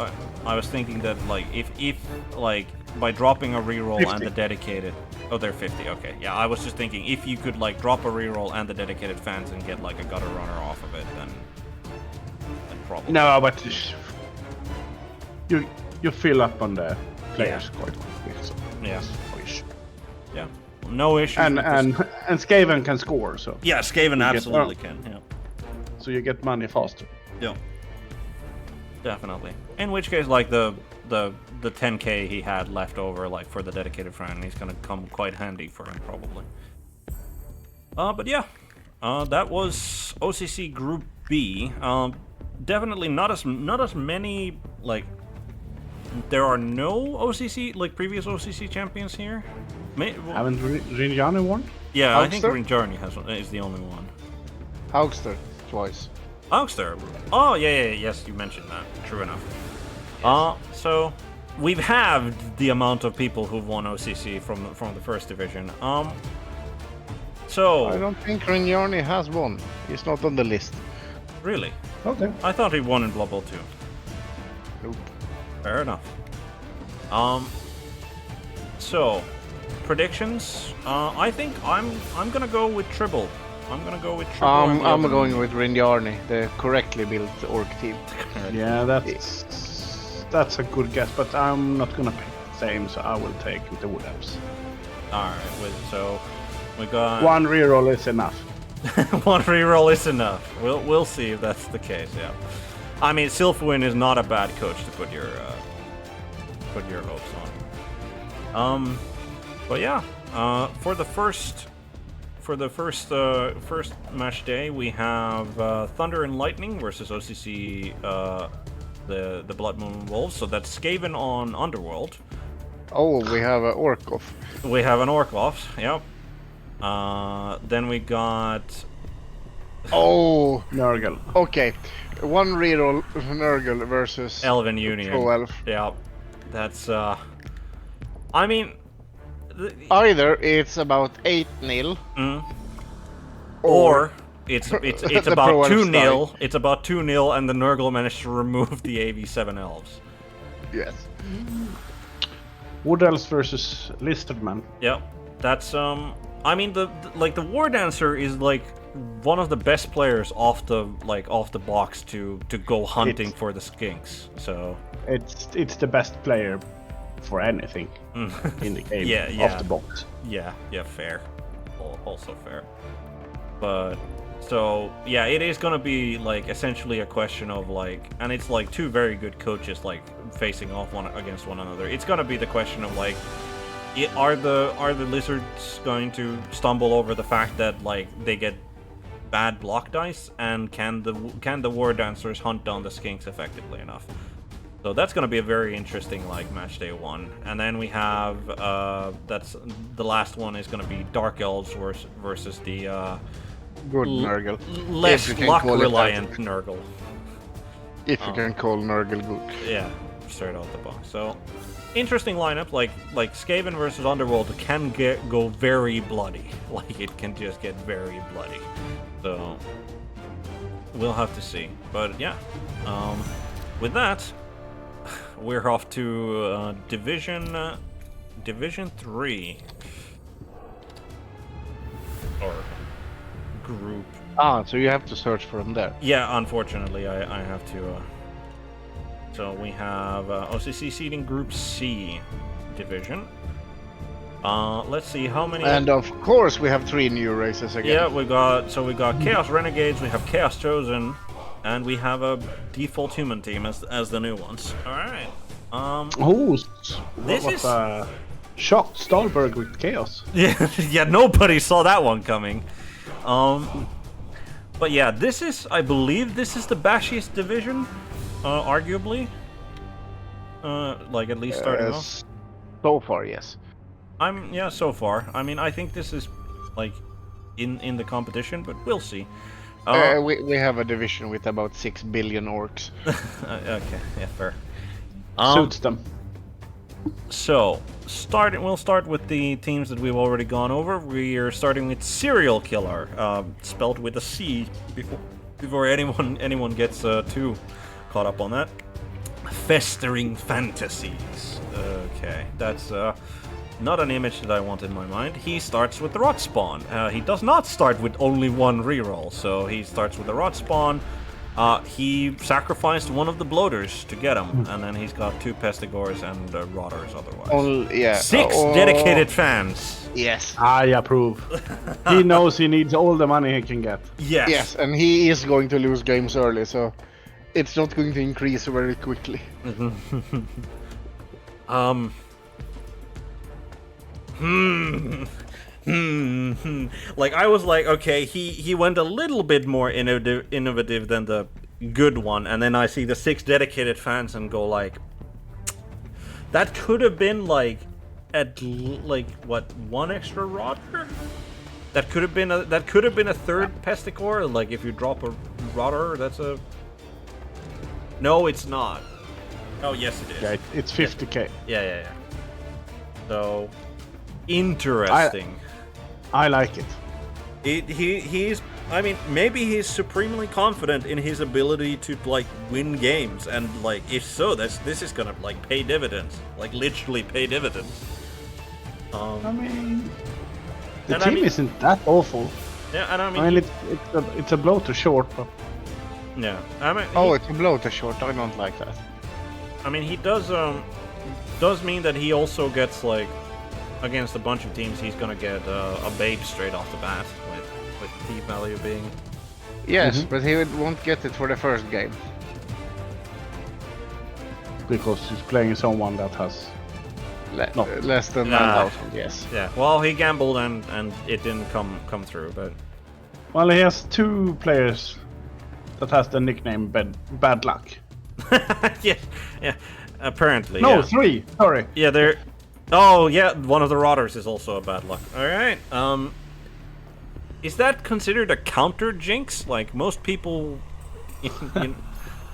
thinking that like if like by dropping a reroll 50. and the dedicated. Oh, they're 50. Okay, yeah, I was just thinking if you could like drop a reroll and the dedicated fans and get like a Gutter Runner off of it, then probably. No, but you fill up on the players quite quickly. So Yeah. no issue. Yeah, no issue. And Skaven can score, so yeah, Skaven absolutely can. Yeah. so you get money faster. Yeah. Definitely. In which case, like the 10k he had left over, like for the dedicated friend, he's gonna come quite handy for him probably. But yeah, that was OCC Group B. Definitely not as many, like there are no OCC like previous OCC champions here. Haven't Rinjani won? Yeah, I think Augster? Rinjarni is the only one. Augster twice. Augster. Oh yes, you mentioned that. True enough. So we've halved the amount of people who've won OCC from the first division. So I don't think Rinjarni has won. He's not on the list. Really? Okay. I thought he won in Blood Bowl 2. Nope. Fair enough. So, predictions. I think I'm gonna go with Tribble. I'm gonna go with Tribble. I'm going with Rindiarni, the correctly built orc team. Yeah, that's a good guess, but I'm not gonna pick the same, so I will take the Wood Elves. Alright, so we got... One reroll is enough. One reroll is enough. We'll see if that's the case, yeah. I mean, Silfwin is not a bad coach to put your hopes on. But yeah, for the first match day, we have Thunder and Lightning versus OCC, the Blood Moon Wolves. So that's Skaven on Underworld. Oh, we have an orc off. We have an orc off. Yep. Then we got... Oh, Nurgle. okay. One reroll Nurgle versus Elven Union. Elf. Yeah, that's I mean, either it's about 8-0, or it's about Pro Elves 2-0. It's about 2-0, and the Nurgle managed to remove the AV7 elves. Yes. Wood Elves versus Lizardman. Yeah, that's I mean, the War Dancer is like one of the best players off the box to go hunting for the skinks. So it's the best player for anything in the game. Yeah. Off the box. Yeah, fair. Also fair. But so yeah, it is gonna be like essentially a question of like, and it's like two very good coaches like facing off one against one another. It's gonna be the question of like, are the lizards going to stumble over the fact that like they get bad block dice, and can the War Dancers hunt down the skinks effectively enough? So that's going to be a very interesting like match day one. And then we have that's the last one is going to be Dark Elves versus the Good Nurgle. less luck reliant Nurgle. If you can call Nurgle good. Yeah, straight out the box. So interesting lineup. Like Skaven versus Underworld can go very bloody. Like it can just get very bloody. So we'll have to see. But yeah, with that, we're off to Division 3 or group. So you have to search for them there. Yeah, unfortunately, I have to. So we have OCC Seeding Group C division. Let's see how many. And of course, we have 3 new races again. Yeah, we got Chaos Renegades, we have Chaos Chosen, and we have a default human team as the new ones. All right. This is shocked Stahlberg with Chaos. Yeah, nobody saw that one coming. But yeah, I believe this is the bashiest division, arguably. Like at least starting off. So far, yes. So far. I mean, I think this is like in the competition, but we'll see. We have a division with about 6 billion orcs. Okay, yeah, fair. Suits them. So, we'll start with the teams that we've already gone over. We are starting with Serial Killer, spelled with a C before anyone gets too caught up on that. Festering Fantasies. Okay, that's not an image that I want in my mind. He starts with the Rot Spawn. He does not start with only one reroll, so he starts with the Rot Spawn. He sacrificed one of the bloaters to get him, and then he's got 2 Pestigores and Rotters otherwise. 6 dedicated fans. Yes. I approve. He knows he needs all the money he can get. Yes. Yes, and he is going to lose games early, so it's not going to increase very quickly. Like I was like, okay, he went a little bit more innovative than the good one, and then I see the 6 dedicated fans and go like, that could have been like what, 1 extra Rotter? That could have been a 3rd Pesticore. Like if you drop a Rotter, that's a. No, it's not. Oh yes, it is. Yeah, it's 50k. Yeah. So interesting. I like it. He's I mean, maybe he's supremely confident in his ability to like win games, and like if so, this is gonna like pay dividends, like literally pay dividends. I mean, the team isn't that awful. Yeah, and I mean, it's a blow to short, but yeah, I mean, it's a blow to short. I don't like that. I mean, he does mean that he also gets like against a bunch of teams, he's gonna get a babe straight off the bat with P value being. Yes, but he won't get it for the first game. Because he's playing someone that has less than 1,000. Yes. Yeah. Well, he gambled and it didn't come through, but. Well, he has 2 players that has the nickname Bad Luck. Yeah. Apparently. No, yeah. 3. Sorry. Yeah, they're. Oh, yeah. One of the rotters is also a bad luck. All right. Is that considered a counter jinx? Like most people,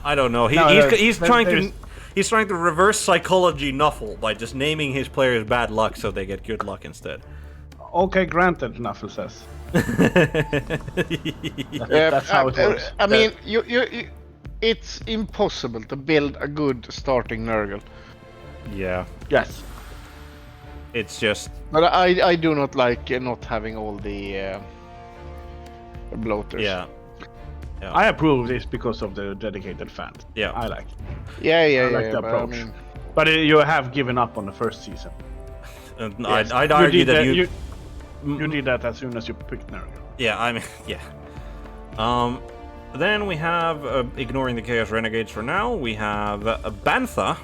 I don't know. He's trying to reverse psychology Nuffle by just naming his players bad luck so they get good luck instead. Okay, granted, Nuffle says. That's how it works. I mean, it's impossible to build a good starting Nurgle. Yeah. Yes. It's just. But I do not like not having all the bloaters. Yeah. I approve this because of the dedicated fans. Yeah. I like it. Yeah, I like the approach. But you have given up on the first season. Yes. I'd argue that you did that as soon as you picked Nurgle. Yeah, I mean, yeah. Then we have, ignoring the Chaos Renegades for now, we have Bantha,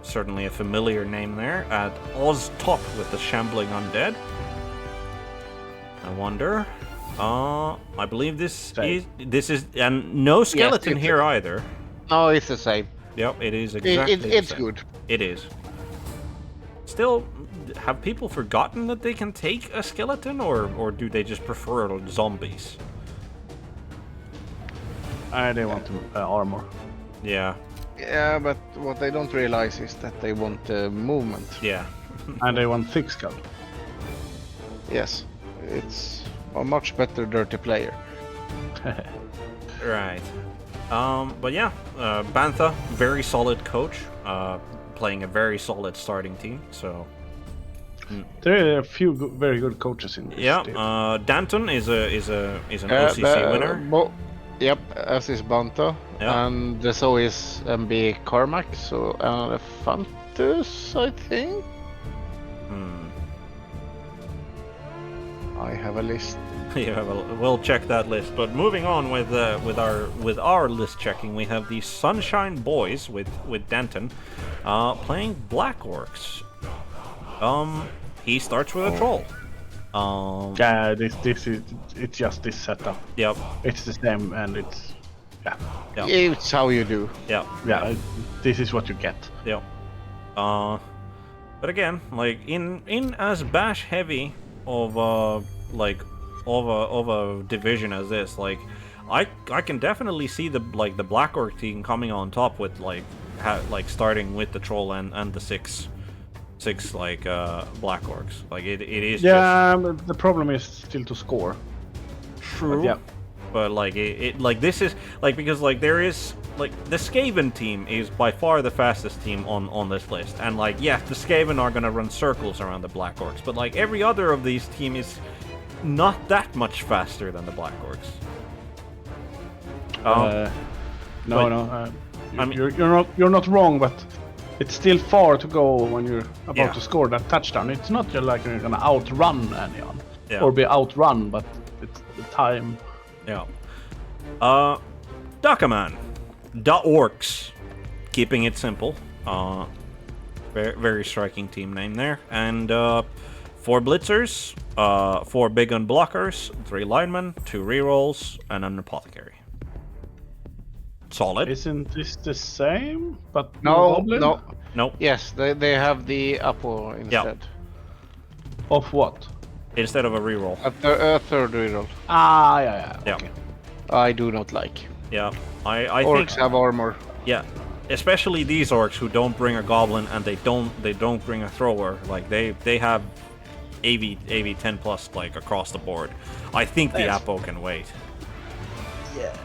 certainly a familiar name there, at Oz top with the Shambling Undead. I wonder. I believe this is, and no skeleton here either. No, it's the same. Yep, it is exactly the it's same. good. It is. Still, have people forgotten that they can take a skeleton, or do they just prefer zombies? They want armor. Yeah. Yeah, but what they don't realize is that they want movement. Yeah. And they want thick skull. Yes, it's a much better dirty player. Right. But yeah, Bantha, very solid coach, playing a very solid starting team. So there are a few very good coaches in this. Yeah. Danton is an OCC winner. Yep, as is Banta, yeah. And so is MB Carmack, so Elephantus, I think. I have a list. Yeah, we'll check that list. But moving on with our list checking, we have the Sunshine Boys with Danton, playing Black Orcs. He starts with a troll. Yeah, it's just this setup. Yep. It's the same, and it's Yep. It's how you do. Yep. Yeah, this is what you get. Yep. But again, like in as bash heavy of a division as this, like I can definitely see the Black Orc team coming on top with starting with the troll and the six Black Orcs. Like it is. Yeah, but the problem is still to score. True. But yeah. But this is because there is the Skaven team is by far the fastest team on this list, and the Skaven are gonna run circles around the Black Orcs, but every other of these team is not that much faster than the Black Orcs. I mean, you're not wrong, but it's still far to go when you're about to score that touchdown. It's not just like you're gonna outrun anyone or be outrun, but it's the time. Yeah. Duckaman. Da Orcs. Keeping it simple. Very, very striking team name there. And 4 blitzers, 4 big unblockers, 3 linemen, 2 rerolls, and an apothecary. Solid. Isn't this the same? But no. Nope. Yes, they have the Apo instead. Of what? Instead of a reroll. A third reroll. Yeah. Okay. I do not like. Yeah, I Orcs think have armor. Yeah, especially these orcs who don't bring a goblin and they don't bring a thrower. Like they have AV 10 plus like across the board. I think the Apo can wait. Yeah.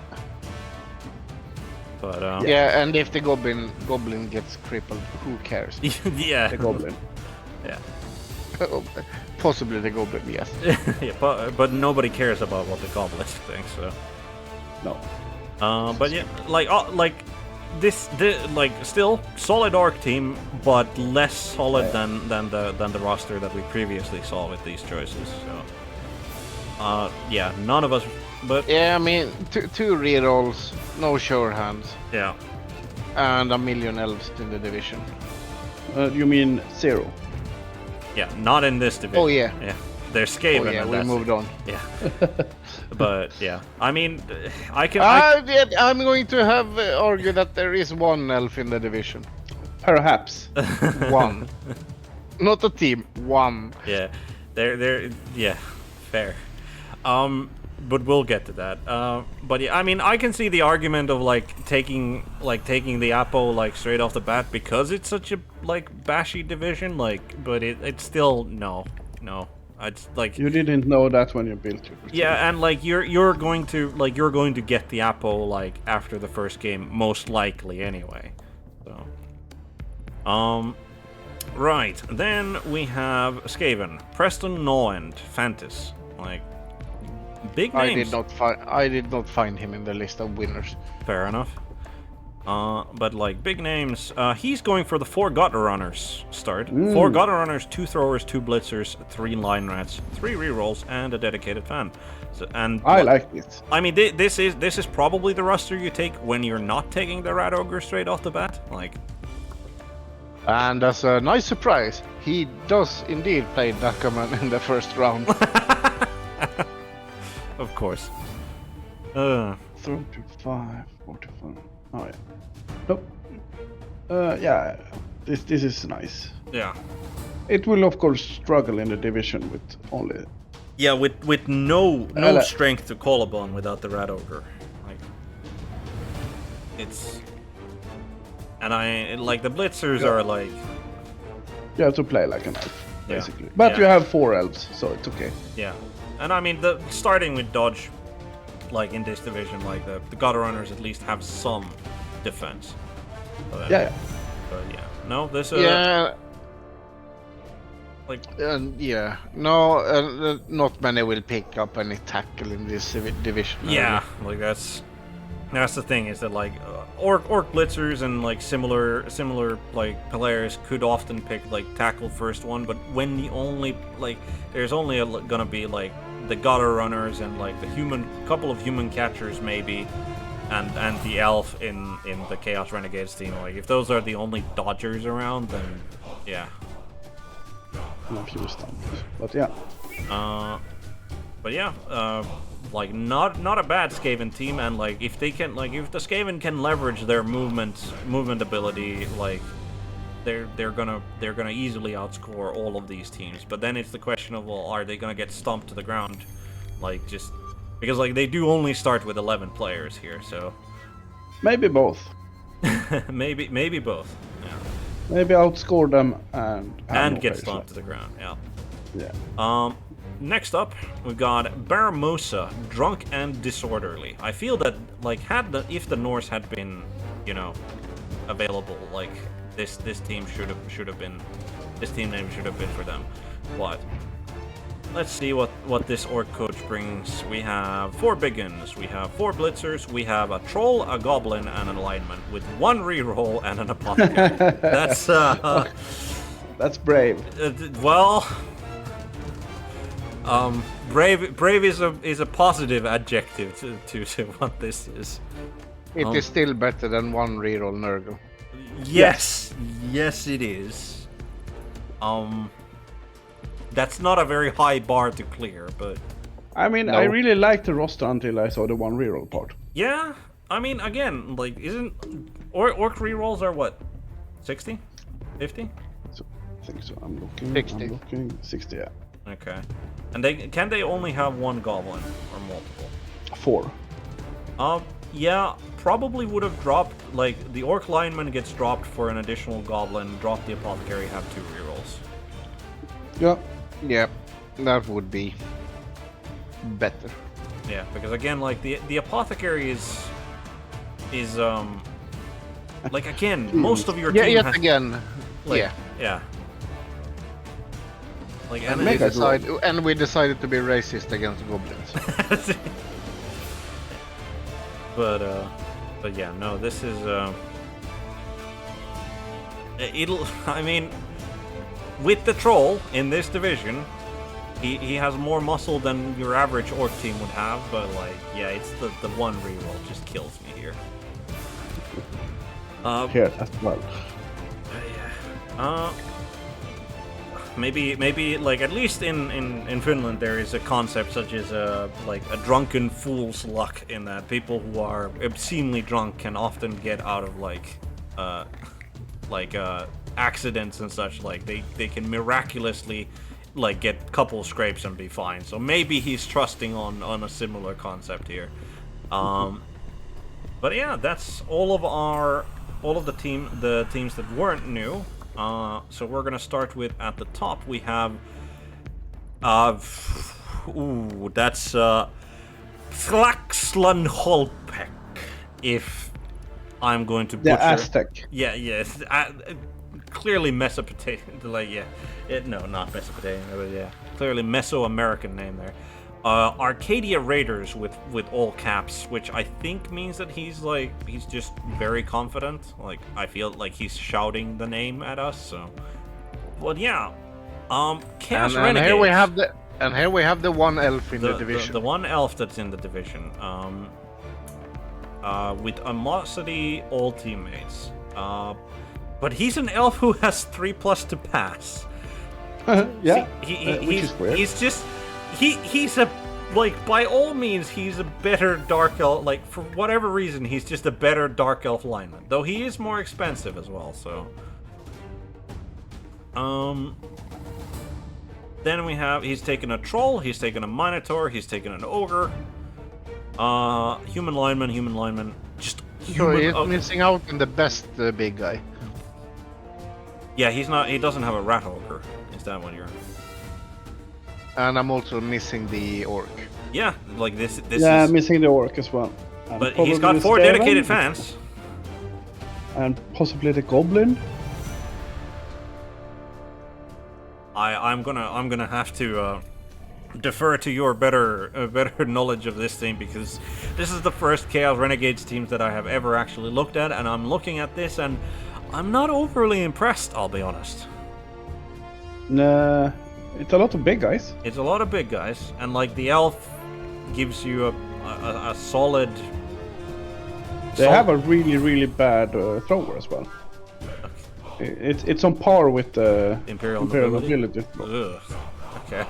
But yeah, and if the goblin gets crippled, who cares? yeah, The goblin. yeah, Possibly the goblin, yes. yeah. But nobody cares about what the goblins think. So. No. But yeah, like this like still solid orc team, but less solid than the roster that we previously saw with these choices. So, yeah, none of us. But Yeah, I mean, two rerolls, no sure hands, yeah, and a million elves in the division. You mean 0? yeah, not in this division. Oh yeah. yeah, they're Skaven. Oh yeah, and we that's moved it. on. Yeah, but yeah, I mean, I can. I'm going to have argue that there is one elf in the division. Perhaps. One. Not a team, one. Yeah, they're yeah, fair. But we'll get to that. But yeah, I mean, I can see the argument of taking the Apo straight off the bat because it's such a bashy division. But it's still no. It's You didn't know that when you built it. yeah, and you're going to get the Apo after the first game most likely anyway. So, right then we have Skaven, Preston Noend, Fantis, big names. I did not find him in the list of winners. Fair enough. But big names, he's going for the 4 gutter runners start. 4 gutter runners, 2 throwers, 2 blitzers, 3 line rats, 3 rerolls, and a dedicated fan. So, and I like it. I mean, this is probably the roster you take when you're not taking the rat ogre straight off the bat. And as a nice surprise, he does indeed play Dakaman in the first round. Of course. 35, 45. Oh yeah. Nope. Yeah. This is nice. Yeah. It will of course struggle in the division with only. Yeah, with no strength to call upon without the rat ogre. It's. And the blitzers are You have to play like an elf, Yeah. basically. But Yeah. you have 4 elves, so it's okay. Yeah, and I mean starting with dodge, in this division, the gutter runners at least have some defense. But, Yeah. But yeah, no, this Yeah. Yeah. No, not many will pick up any tackle in this division. yeah, that's the thing is that orc blitzers and similar players could often pick tackle first one, but when the only there's only gonna be the gutter runners and the couple of human catchers maybe, and the elf in the Chaos Renegades team. If those are the only dodgers around, then yeah. And a few stumps, but yeah. But yeah, not a bad Skaven team, and if they can, if the Skaven can leverage their movement ability, they're gonna easily outscore all of these teams. But then it's the question of, well, are they gonna get stomped to the ground, just because they do only start with 11 players here, so Maybe both. maybe both, yeah, Maybe outscore them and get stomped to the ground, yeah. Yeah. Next up, we've got Baramosa, Drunk and Disorderly. I feel that, if the Norse had been, available, this team should have been, this team name should have been for them. But let's see what this orc coach brings. We have 4 big guns, we have 4 blitzers, we have a troll, a goblin, and an alignment with 1 reroll and an apothecary. That's brave. Well. Brave is a positive adjective to what this is. It is still better than 1 reroll Nurgle. Yes, it is. That's not a very high bar to clear, but I mean, I really liked the roster until I saw the 1 reroll part. yeah. I mean, again, isn't orc rerolls are what, 60, 50? So, I think so. I'm looking. 60. I'm looking. 60. Yeah. Okay. And they only have 1 goblin or multiple? 4. Yeah, probably would have dropped, the orc lineman gets dropped for an additional goblin, drop the apothecary, have 2 rerolls. Yeah. Yeah. That would be better. Yeah, because again, like the apothecary is like again, most of your Yeah, team yet has, again. like, yeah. Like And we decided to be racist against goblins. but yeah, no, this is it'll. I mean, with the troll in this division, he has more muscle than your average orc team would have. But like, yeah, it's the one reroll just kills me here. Here as well. Yeah. Maybe like at least in Finland there is a concept such as like a drunken fool's luck, in that people who are obscenely drunk can often get out of like accidents and such. Like they can miraculously like get a couple scrapes and be fine. So maybe he's trusting on a similar concept here. But yeah, that's all of the teams that weren't new. So we're gonna start with, at the top we have that's Slaxlanholpek, if I'm going to butcher. The Aztec. Yeah, clearly Mesopotamian, like, no, not Mesopotamian, but yeah, clearly Mesoamerican name there. Arcadia Raiders with all caps, which I think means that he's just very confident. Like, I feel like he's shouting the name at us. So, but yeah, Chaos Renegades. And here we have the one elf in the division. The one elf that's in the division. With Animosity, all teammates. But he's an elf who has 3+ to pass. Yeah, See, which is weird. He's just. He's a, like, by all means, he's a better Dark Elf, like, for whatever reason, he's just a better Dark Elf lineman. Though he is more expensive as well, so. Then we have, he's taken a Troll, he's taken a Minotaur, he's taken an Ogre. Human lineman, just So human. he's missing out on the best big guy. Yeah, he doesn't have a Rat Ogre. Is that what you're... And I'm also missing the orc. Yeah, like this Yeah, is... missing the orc as well. And But he's got probably 4 Skaven, dedicated fans. and possibly the goblin. I'm gonna have to defer to your better knowledge of this team, because this is the first Chaos Renegades teams that I have ever actually looked at, and I'm looking at this and I'm not overly impressed, I'll be honest. Nah, it's a lot of big guys. It's a lot of big guys, and like the elf gives you a solid. They have a really bad thrower as well. It's on par with the Imperial Nobility. Ugh. Okay.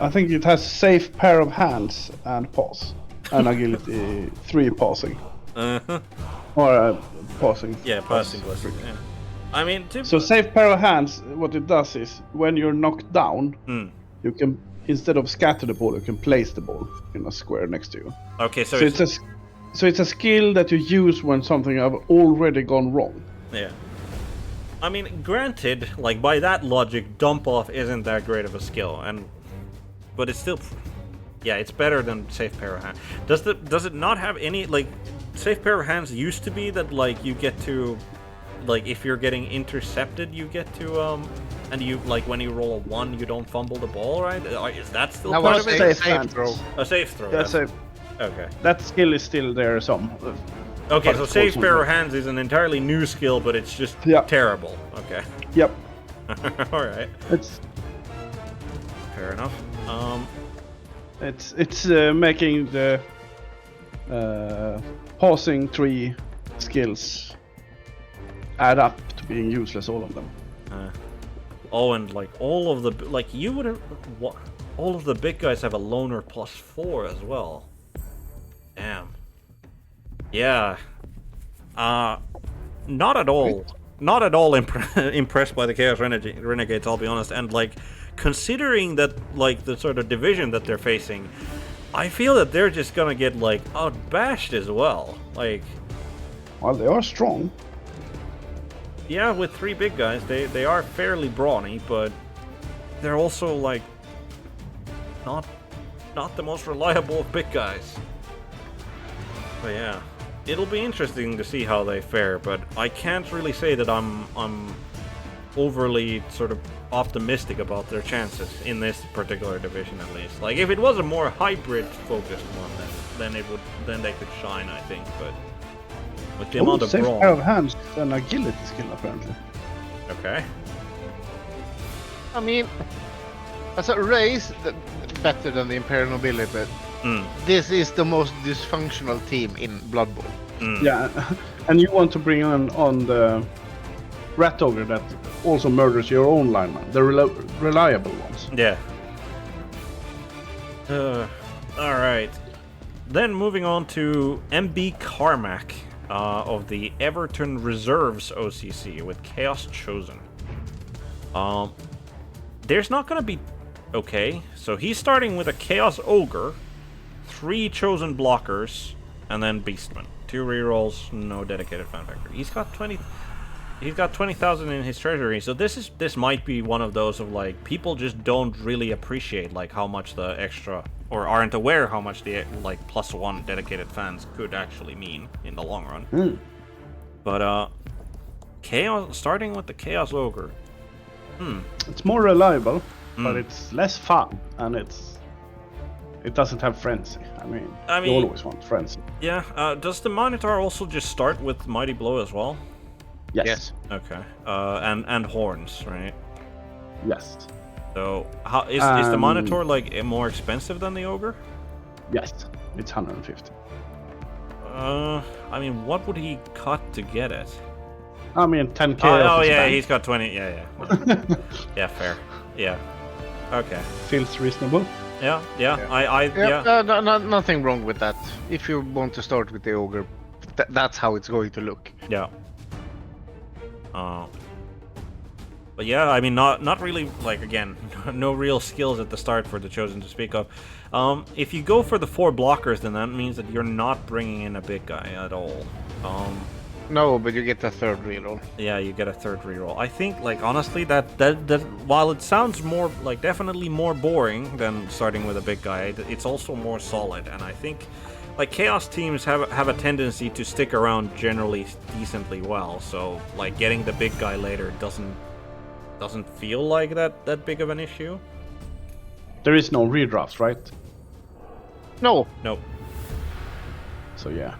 I think it has safe pair of hands and paws, and agility 3 passing. Uh-huh. Or passing. Yeah, passing plus. Yeah. I mean, So safe pair of hands, what it does is when you're knocked down, you can, instead of scatter the ball, you can place the ball in a square next to you. Okay, so it's a skill that you use when something have already gone wrong. yeah. I mean, granted, like by that logic, dump off isn't that great of a skill, but it's still, yeah, it's better than safe pair of hands. Does it not have any, like, safe pair of hands used to be that, like, you get to, like, if you're getting intercepted, you get to and you, like, when you roll a 1, you don't fumble the ball, right? Is that still That part was of it? safe throw. A safe throw. That's then. a Okay. that skill is still there some. Okay, But so of safe course pair not. of hands is an entirely new skill, but it's just Yeah. terrible. Okay. Yep. All right. It's Fair enough. it's making the passing 3 skills add up to being useless, all of them. Oh, and like all of the, like, you would have, what? All of the big guys have a loner +4 as well. Damn. Yeah. Not at all. Not at all impressed by the Chaos Renegades, I'll be honest. And like, considering that, like, the sort of division that they're facing, I feel that they're just gonna get, like, outbashed as well. Like, Well, they are strong. yeah, with 3 big guys, they are fairly brawny, but they're also like not the most reliable of big guys. But yeah, it'll be interesting to see how they fare. But I can't really say that I'm overly sort of optimistic about their chances in this particular division, at least. Like if it was a more hybrid focused one, then they could shine, I think. But with the amount of safe brawn. pair of hands and agility skill apparently. Okay. I mean, as a race, better than the Imperial Nobility, but this is the most dysfunctional team in Blood Bowl. Yeah, and you want to bring on the Rat Ogre that also murders your own lineman, the reliable ones. Yeah. Alright. Then moving on to MB Carmack of the Everton Reserves OCC with Chaos Chosen. There's not gonna be... Okay, so he's starting with a Chaos Ogre, 3 Chosen Blockers, and then Beastman. 2 rerolls, no dedicated fan factor. He's got 20,000 in his treasury, so this might be one of those of like people just don't really appreciate like how much the extra, or aren't aware how much the like +1 dedicated fans could actually mean in the long run. But Chaos, starting with the Chaos Ogre. It's more reliable, but it's less fun, and it doesn't have frenzy. I mean you always want frenzy. Yeah. Does the Minotaur also just start with Mighty Blow as well? Yes. Okay. And horns, right? Yes. So how is the Minotaur like more expensive than the Ogre? Yes. It's 150. I mean, what would he cut to get it? I mean 10k. Oh yeah, he's got 20. Yeah. Yeah, fair. Yeah. Okay. Feels reasonable. Yeah. Nothing wrong with that. If you want to start with the Ogre, that's how it's going to look. Yeah. But yeah, I mean, not really, like, again, no real skills at the start for the Chosen to speak of. If you go for the 4 blockers, then that means that you're not bringing in a big guy at all. No, but you get a 3rd reroll. Yeah, you get a 3rd reroll. I think, like, honestly, that while it sounds more, like, definitely more boring than starting with a big guy, it's also more solid, and I think... Like, Chaos teams have a tendency to stick around generally decently well, so, like, getting the big guy later doesn't feel like that big of an issue. There is no redrafts, right? No. Nope. So yeah.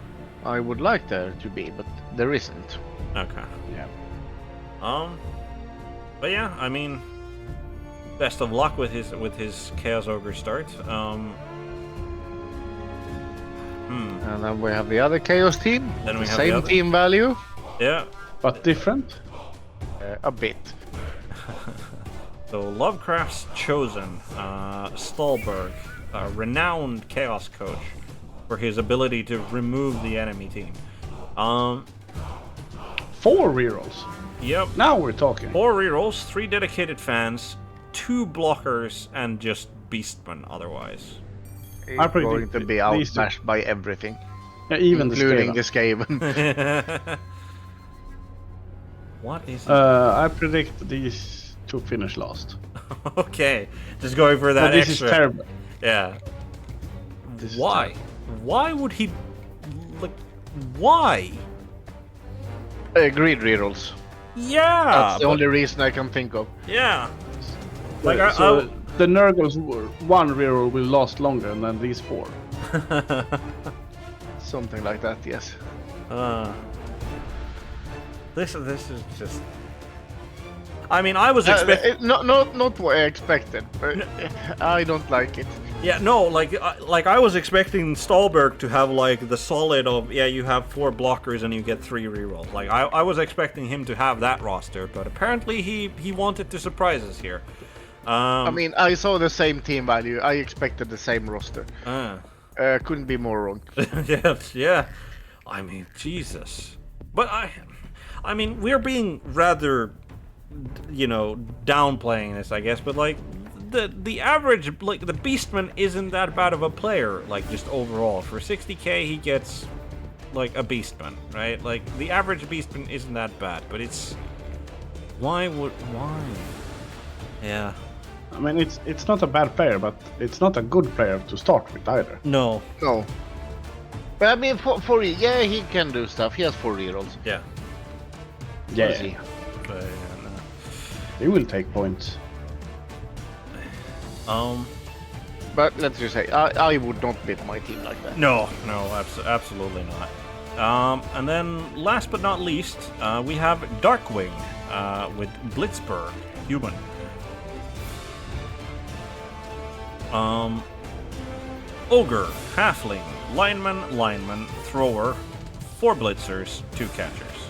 I would like there to be, but there isn't. Okay. Yeah. But yeah, I mean, best of luck with his Chaos Ogre start. And then we have the other Chaos team. Then we have same the other... team value. Yeah. But different? A bit. So Lovecraft's Chosen, Stolberg, a renowned Chaos coach for his ability to remove the enemy team. 4 rerolls. Yep. Now we're talking. 4 rerolls, 3 dedicated fans, 2 blockers, and just Beastmen otherwise. He's going to be outmatched by everything. Yeah, even including the the Skaven. What is it? I predict these to finish last. Okay, just going for that but this extra. Is terrible. Yeah. This Why? Is why would he... Like, why? Greed rerolls. Yeah! That's the only reason I can think of. Yeah. Like, so the Nurgle's 1 reroll will last longer than these 4. Something like that, yes. This is just... I mean, I was expecting... Not what I expected, but I don't like it. Yeah, no, like I was expecting Stolberg to have like the solid of, yeah, you have 4 blockers and you get 3 rerolls. Like I was expecting him to have that roster, but apparently he wanted to surprise us here. I mean, I saw the same team value. I expected the same roster. Couldn't be more wrong. yeah. I mean, Jesus. But I mean, we're being rather, you know, downplaying this, I guess. But like, the average, like, the Beastman isn't that bad of a player. Like, just overall, for 60k, he gets like a Beastman, right? Like, the average Beastman isn't that bad. But it's why? Yeah. I mean, it's not a bad player, but it's not a good player to start with either. No. No. But I mean, yeah, he can do stuff. He has 4 rerolls. Yeah. Yeah, He? But, he will take points. But let's just say, I would not build my team like that. No, absolutely not. And then, last but not least, we have Darkwing with Blitzburg, human. Ogre, Halfling, Lineman, Thrower, 4 Blitzers, 2 Catchers.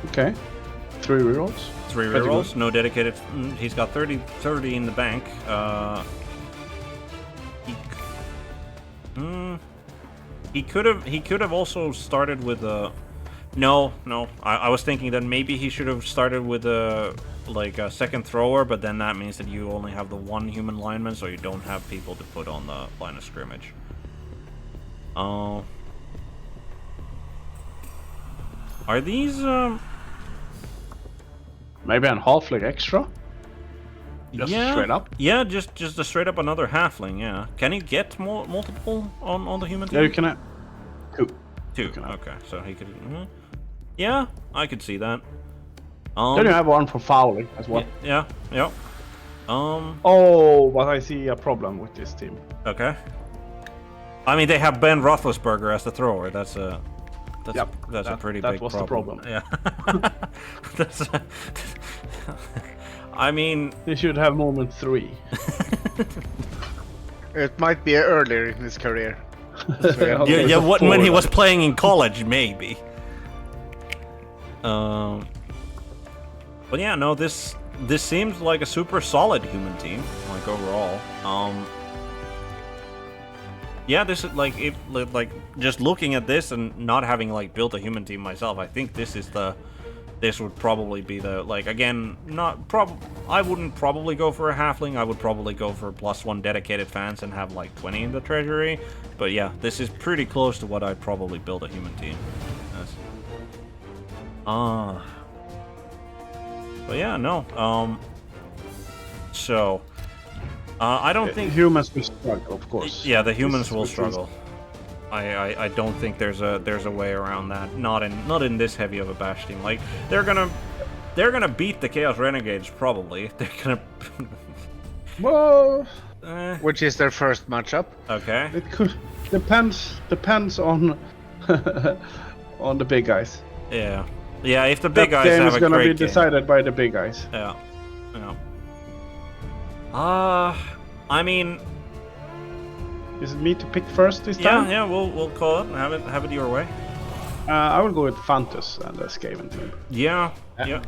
Okay. 3 rerolls. 3 rerolls, no dedicated. He's got 30 in the bank. He could have also started with a. No. I was thinking that maybe he should have started with a second thrower, but then that means that you only have the 1 human lineman, so you don't have people to put on the line of scrimmage. Are these Maybe an halfling extra? Just straight up? Yeah, just a straight up another halfling, yeah. Can you get multiple on the human team? Yeah, you can. 2. 2, okay. So he could... Yeah, I could see that. Then you have 1 for fouling as well. Yeah. Oh, but I see a problem with this team. Okay. I mean, they have Ben Roethlisberger as the thrower. That's a pretty big problem. That was the problem. Yeah. I mean... They should have moment 3. It might be earlier in his career. Yeah, when he was playing in college, maybe. But yeah, no, this seems like a super solid human team, like overall. Yeah, this is like just looking at this and not having built a human team myself. I think this would probably be the again I wouldn't probably go for a halfling. I would probably go for +1 dedicated fans and have 20 in the treasury. But yeah, this is pretty close to what I'd probably build a human team. But yeah, no. So I don't think humans will struggle, of course. Yeah, the humans will struggle. I don't think there's a way around that. Not in this heavy of a bash team. They're gonna beat the Chaos Renegades probably. They're gonna. Well, which is their first matchup. Okay. It could depends on on the big guys. Yeah. Yeah, if the big guys game have is a gonna great be game. decided by the big guys. Yeah. I mean, is it me to pick first this time? Yeah, we'll call it. Have it your way. I will go with Fantus and the Skaven team. Yeah.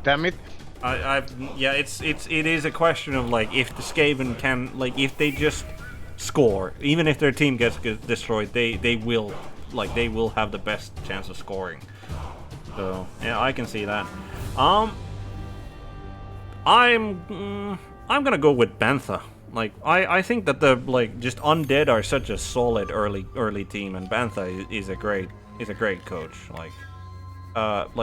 Damn it. It is a question of if the Skaven can if they just score, even if their team gets destroyed, they will have the best chance of scoring. So yeah, I can see that. I'm gonna go with Bantha. I think that the just Undead are such a solid early team, and Bantha is a great coach.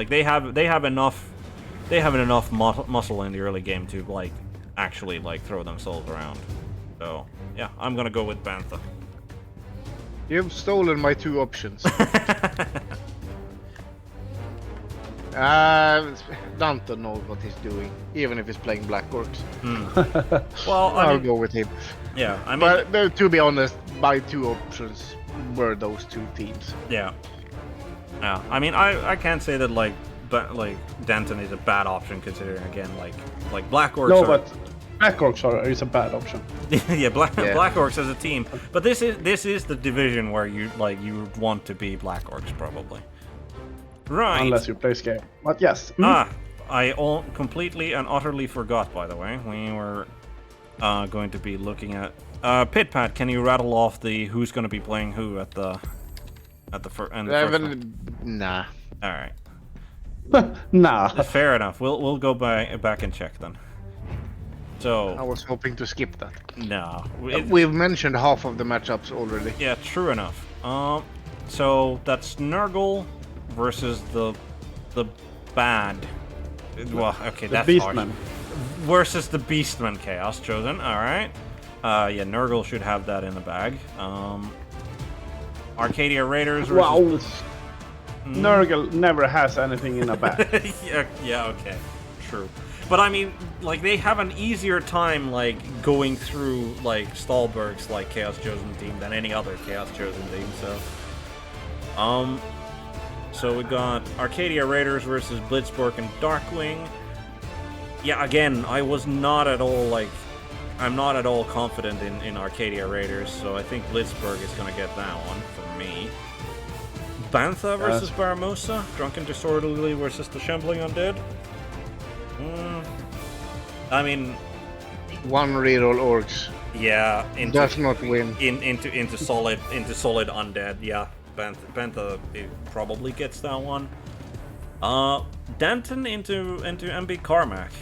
They have enough muscle in the early game to actually throw themselves around. So yeah, I'm gonna go with Bantha. You've stolen my 2 options. Danton knows what he's doing, even if he's playing Black Orcs. Well, I'll go with him. Yeah, I mean, but to be honest, my 2 options were those 2 teams. Yeah. I mean, I can't say that Danton is a bad option considering again Black Orcs. No, but Black Orcs is a bad option. Yeah, Black Orcs as a team. But this is the division where you would want to be Black Orcs probably. Right. Unless you play Scale. But yes. I completely and utterly forgot, by the way. We were going to be looking at... Pidpad, can you rattle off the who's going to be playing who at the first one? Nah. Alright. Nah. Fair enough. We'll go back and check then. So... I was hoping to skip that. No. We've mentioned half of the matchups already. Yeah, true enough. So that's Nurgle versus the bad. Well, okay, that's Beastman. versus the Beastman Chaos Chosen. All right. Yeah, Nurgle should have that in the bag. Arcadia Raiders versus... Wow. Nurgle never has anything in a bag. yeah, okay. True. But I mean, like, they have an easier time, like, going through, like, Stahlberg's, like, Chaos Chosen team than any other Chaos Chosen team, so... So we got Arcadia Raiders versus Blitzburg and Darkwing. Yeah, again, I was not at all, like... I'm not at all confident in Arcadia Raiders, so I think Blitzburg is gonna get that one for me. Bantha versus Baramosa. Drunken Disorderly versus the Shambling Undead. I mean... One reroll orcs. Yeah, does not win. Into solid undead, yeah. Bantha probably gets that one. Danton into MB Carmack.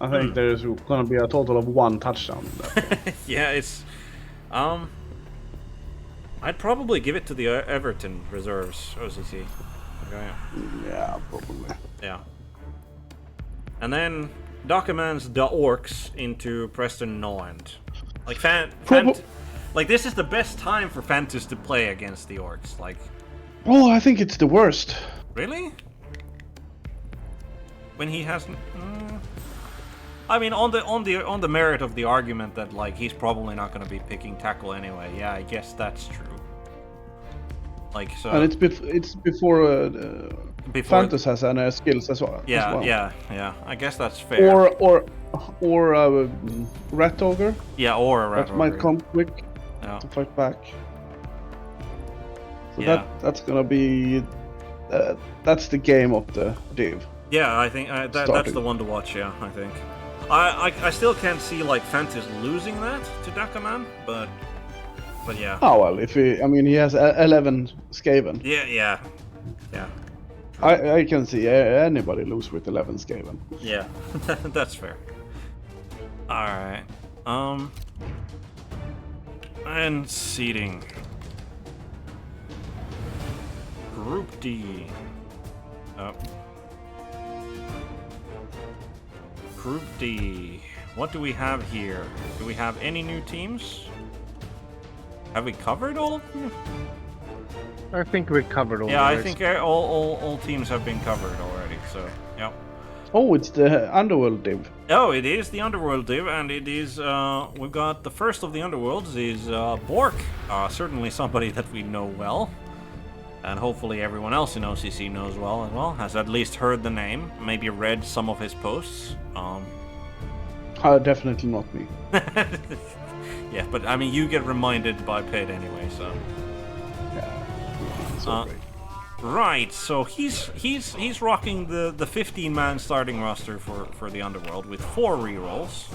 I think there's gonna be a total of 1 touchdown. Yeah, it's... I'd probably give it to the Everton reserves, OCC. Okay. Yeah, probably. Yeah. And then Documents the Orcs into Preston Noland. Like, like, this is the best time for Fantus to play against the Orcs. Like... Oh, I think it's the worst. Really? When he has... I mean, on the merit of the argument that, like, he's probably not going to be picking tackle anyway. Yeah, I guess that's true. Like, so... And it's before Fantus has any skills as well. Yeah, yeah. I guess that's fair. Or a Rat Ogre. Yeah, or a Rat Ogre. That might come quick to fight back. So yeah. that's gonna be... that's the game of the Div. Yeah, I think that's the one to watch, yeah, I think. I still can't see, like, Fantus losing that to Dakaman, but yeah. Oh, well, he has 11 Skaven. Yeah. I can see anybody lose with 11 Skaven. Yeah, that's fair. Alright. And seeding. Group D. Oh. Group D. What do we have here? Do we have any new teams? Have we covered all of them? I think we covered all. Yeah, I think all teams have been covered already. So, yeah. Oh, it's the Underworld Div. Oh, it is the Underworld Div, and it is. We've got the first of the Underworlds is Bork. Certainly somebody that we know well. And hopefully everyone else in OCC knows well as well, has at least heard the name, maybe read some of his posts. Definitely not me. Yeah, but I mean, you get reminded by Pid anyway, so. Yeah. So right, so he's rocking the 15-man starting roster for the Underworld with 4 rerolls.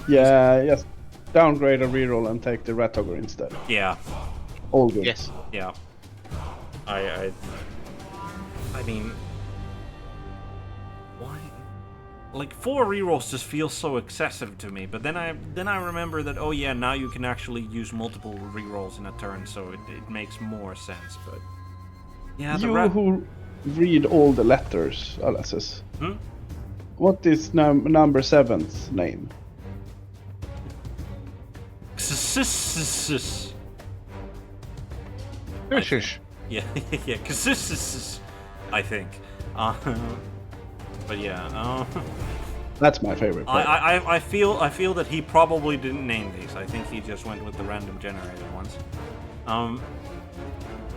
Yes. Downgrade a reroll and take the Rat Ogre instead. Yeah. All good. Yes. Yeah. I mean, why? Like 4 rerolls just feels so excessive to me. But then I remember that, oh yeah, now you can actually use multiple rerolls in a turn, so it makes more sense. But yeah, who read all the letters, Alasses. What is number 7's name? Yeah, yeah, I think. But yeah, that's my favorite player. I feel that he probably didn't name these. I think he just went with the random generated ones.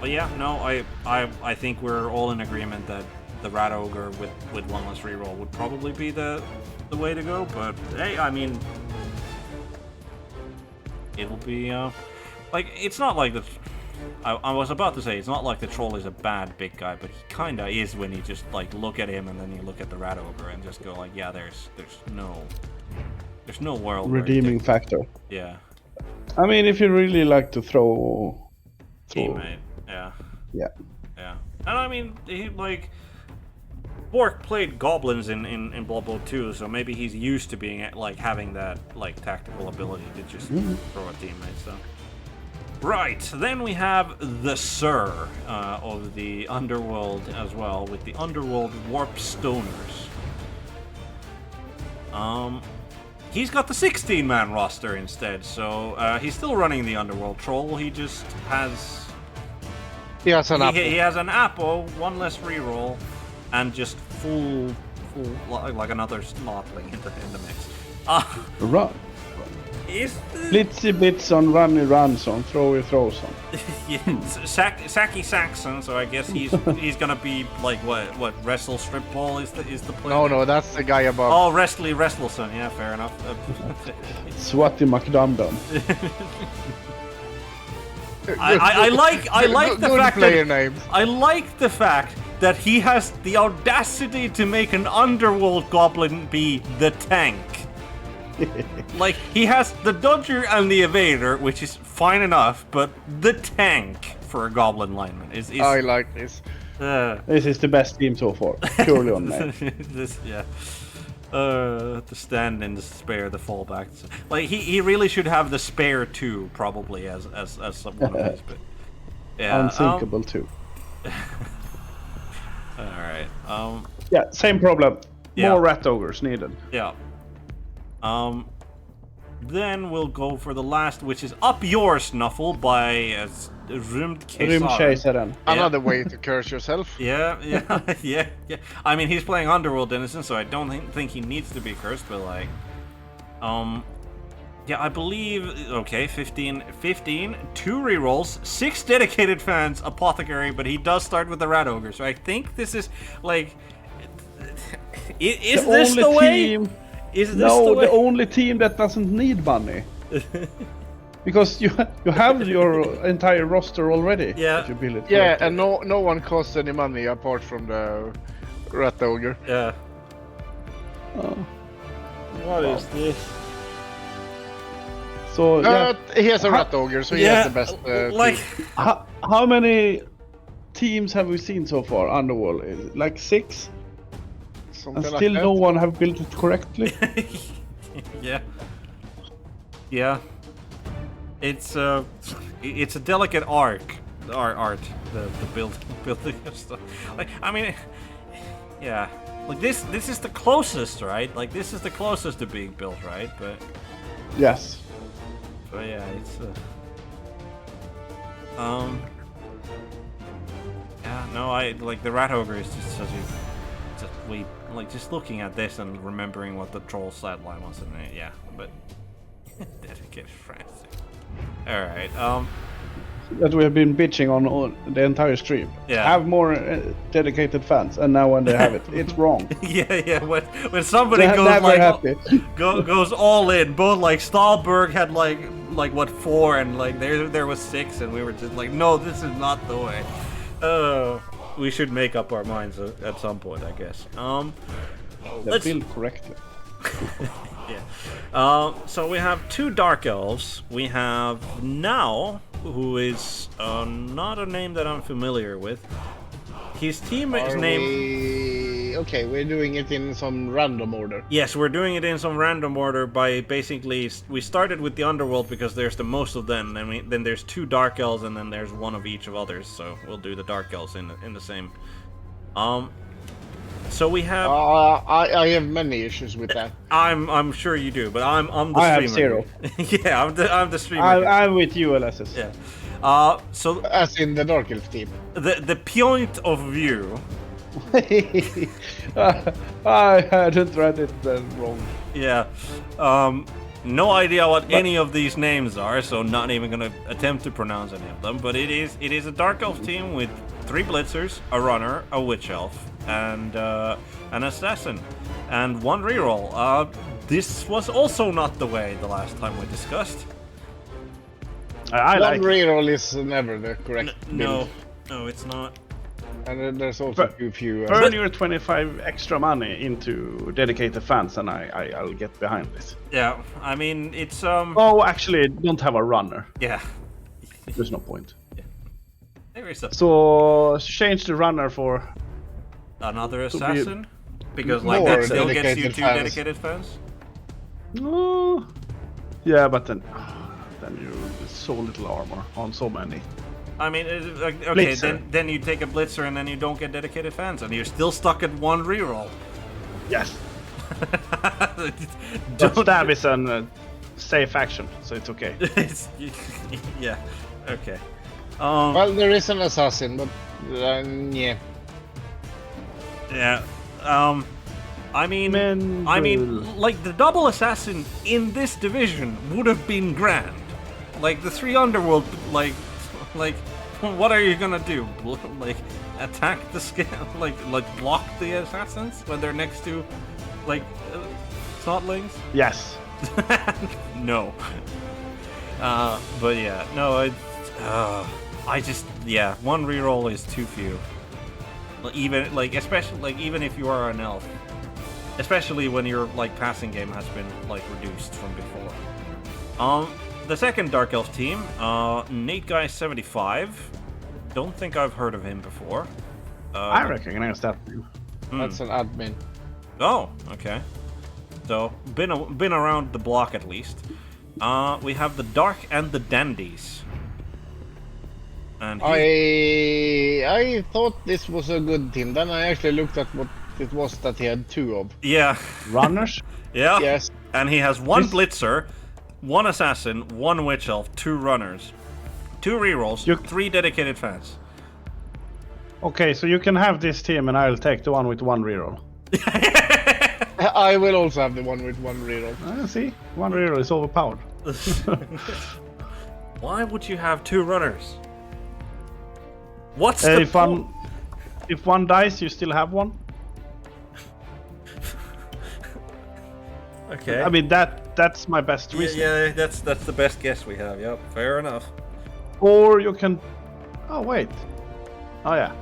But yeah, no, I think we're all in agreement that the Rat Ogre with one less reroll would probably be the way to go. But hey, I mean, it'll be like, it's not like the. I was about to say, it's not like the troll is a bad big guy, but he kinda is when you just like look at him and then you look at the Rat Ogre and just go like, yeah, there's no world redeeming factor. Yeah. I mean, if you really like to throw teammate, yeah. And I mean, he like Bork played goblins in Blood Bowl 2, so maybe he's used to being like having that like tactical ability to just throw a teammate. So. Right, then we have the Sir of the Underworld as well, with the Underworld Warp Stoners. He's got the 16-man roster instead, so he's still running the Underworld Troll. He just has... He has an apple. He has an apple, one less reroll, and just full like another slotling in the mix. Run. Is Blitzy bits on runny runs on throwy throws on. yeah, Saki Saxon, so I guess he's gonna be like what Wrestle Strip Ball is the play. No, that's the guy above. Oh, Wrestleson, yeah, fair enough. Swatty McDumdum. I like the good fact player that names. I like the fact that he has the audacity to make an Underworld Goblin be the tank. Like, he has the Dodger and the Evader, which is fine enough, but the tank for a Goblin lineman is I like this. This is the best team so far, purely on name. This, yeah. The stand-in, the spare, the fallback. Like, he really should have the spare too, probably, as one of these. But yeah, Unsinkable too. Alright. Yeah, same problem. Yeah. More rat ogres needed. Yeah. Then we'll go for the last, which is Up Yours, Snuffle by Rymdkejsaren. Another way to curse yourself. Yeah. I mean, he's playing Underworld Innocent, so I don't think he needs to be cursed, but like... Yeah, I believe... Okay, 15, 2 rerolls, 6 dedicated fans, Apothecary, but he does start with the Rat Ogre, so I think this is, like... Is this the way? Is this the only team that doesn't need money. Because you have your entire roster already. Yeah. If you build it Yeah, correctly. and no one costs any money apart from the Rat Ogre. Yeah. What is this? So he has a Rat Ogre, so he has the best like... team. How many teams have we seen so far? Underworld, is it like 6? Something And like still that. no one have built it correctly. Yeah. It's a delicate art, the building of stuff. Like, I mean, yeah, like this is the closest, right? Like, this is the closest to being built, right? But Yes. yeah, it's yeah, no, I like the Rat Ogre is just such a like just looking at this and remembering what the troll stat line was in it, yeah, but dedicated friends. All right, That we have been bitching on the entire stream. Yeah. Have more dedicated fans, and now when they have it, it's wrong. yeah. When somebody They're goes never like happy. goes all in, both like Stahlberg had like what 4 and like there was 6, and we were just like, no, this is not the way. We should make up our minds at some point, I guess. They're built correctly. Yeah. So we have 2 Dark Elves. We have Now, who is not a name that I'm familiar with. His team is named... Okay, we're doing it in some random order. Yes, we're doing it in some random order by basically... We started with the Underworld because there's the most of them, and then there's 2 Dark Elves, and then there's 1 of each of others, so we'll do the Dark Elves in the same... So we have... I have many issues with that. I'm sure you do, but I'm the I streamer. have 0. Yeah, I'm the streamer. I'm with you, Alessis. Yeah. So As in the Dark Elf team. the point of view... I hadn't read it then wrong. Yeah. No idea what any of these names are, so not even gonna attempt to pronounce any of them. But it is a Dark Elf team with 3 Blitzers, a Runner, a Witch Elf, and an Assassin, and 1 reroll. This was also not the way the last time we discussed. I like One reroll is never the correct build. No, it's not. And then there's also too few. Burn your 25 extra money into dedicated fans, and I'll get behind this. Yeah, I mean it's Oh, actually, don't have a runner. Yeah. There's no point. There is a So change the runner for another assassin, because like more that still gets you dedicated 2 fans. dedicated fans. Oh, yeah, but then then you so little armor on so many. I mean, okay, Blitzer. then you take a Blitzer and then you don't get dedicated fans, and you're still stuck at 1 reroll. Yes. But stab is a safe action, so it's okay. Yeah, okay. Well, there is an assassin, but yeah. Yeah. I mean, like the double assassin in this division would have been grand. Like the 3 underworld, like, what are you gonna do? Like, attack the scale? Like block the assassins when they're next to, like, snotlings? Yes. No. But yeah, no, I just, 1 reroll is too few. Even, like, especially, like, even if you are an elf. Especially when your, like, passing game has been, like, reduced from before. The second Dark Elf team, Nate Guy 75. Don't think I've heard of him before. I recognize that name. That's an admin. Oh, okay. So, been around the block at least. We have the Dark and the Dandies. And I thought this was a good team. Then I actually looked at what it was that he had 2 of. Yeah. Runners? Yeah. Yes. And he has 1 Blitzer, 1 Assassin, 1 Witch Elf, 2 Runners, 2 rerolls, 3 dedicated fans. Okay, so you can have this team and I'll take the one with 1 reroll. I will also have the one with 1 reroll. See? 1 reroll is overpowered. Why would you have 2 runners? What's the point? If one dies, you still have 1. Okay. I mean that's my best reason. Yeah, that's the best guess we have. Yep, fair enough. Or you can. Oh wait. Oh yeah.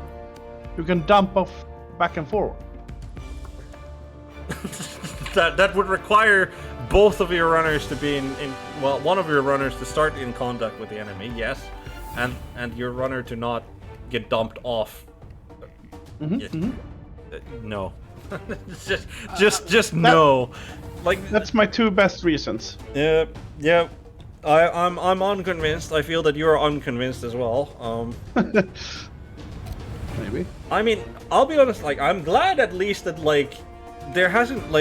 You can dump off back and forward. that would require both of your runners to be in well, one of your runners to start in contact with the enemy, yes, and your runner to not get dumped off. No. just no. Like that's my 2 best reasons. Yeah. I'm unconvinced. I feel that you're unconvinced as well. Maybe. I mean, I'll be honest. Like, I'm glad at least that like there hasn't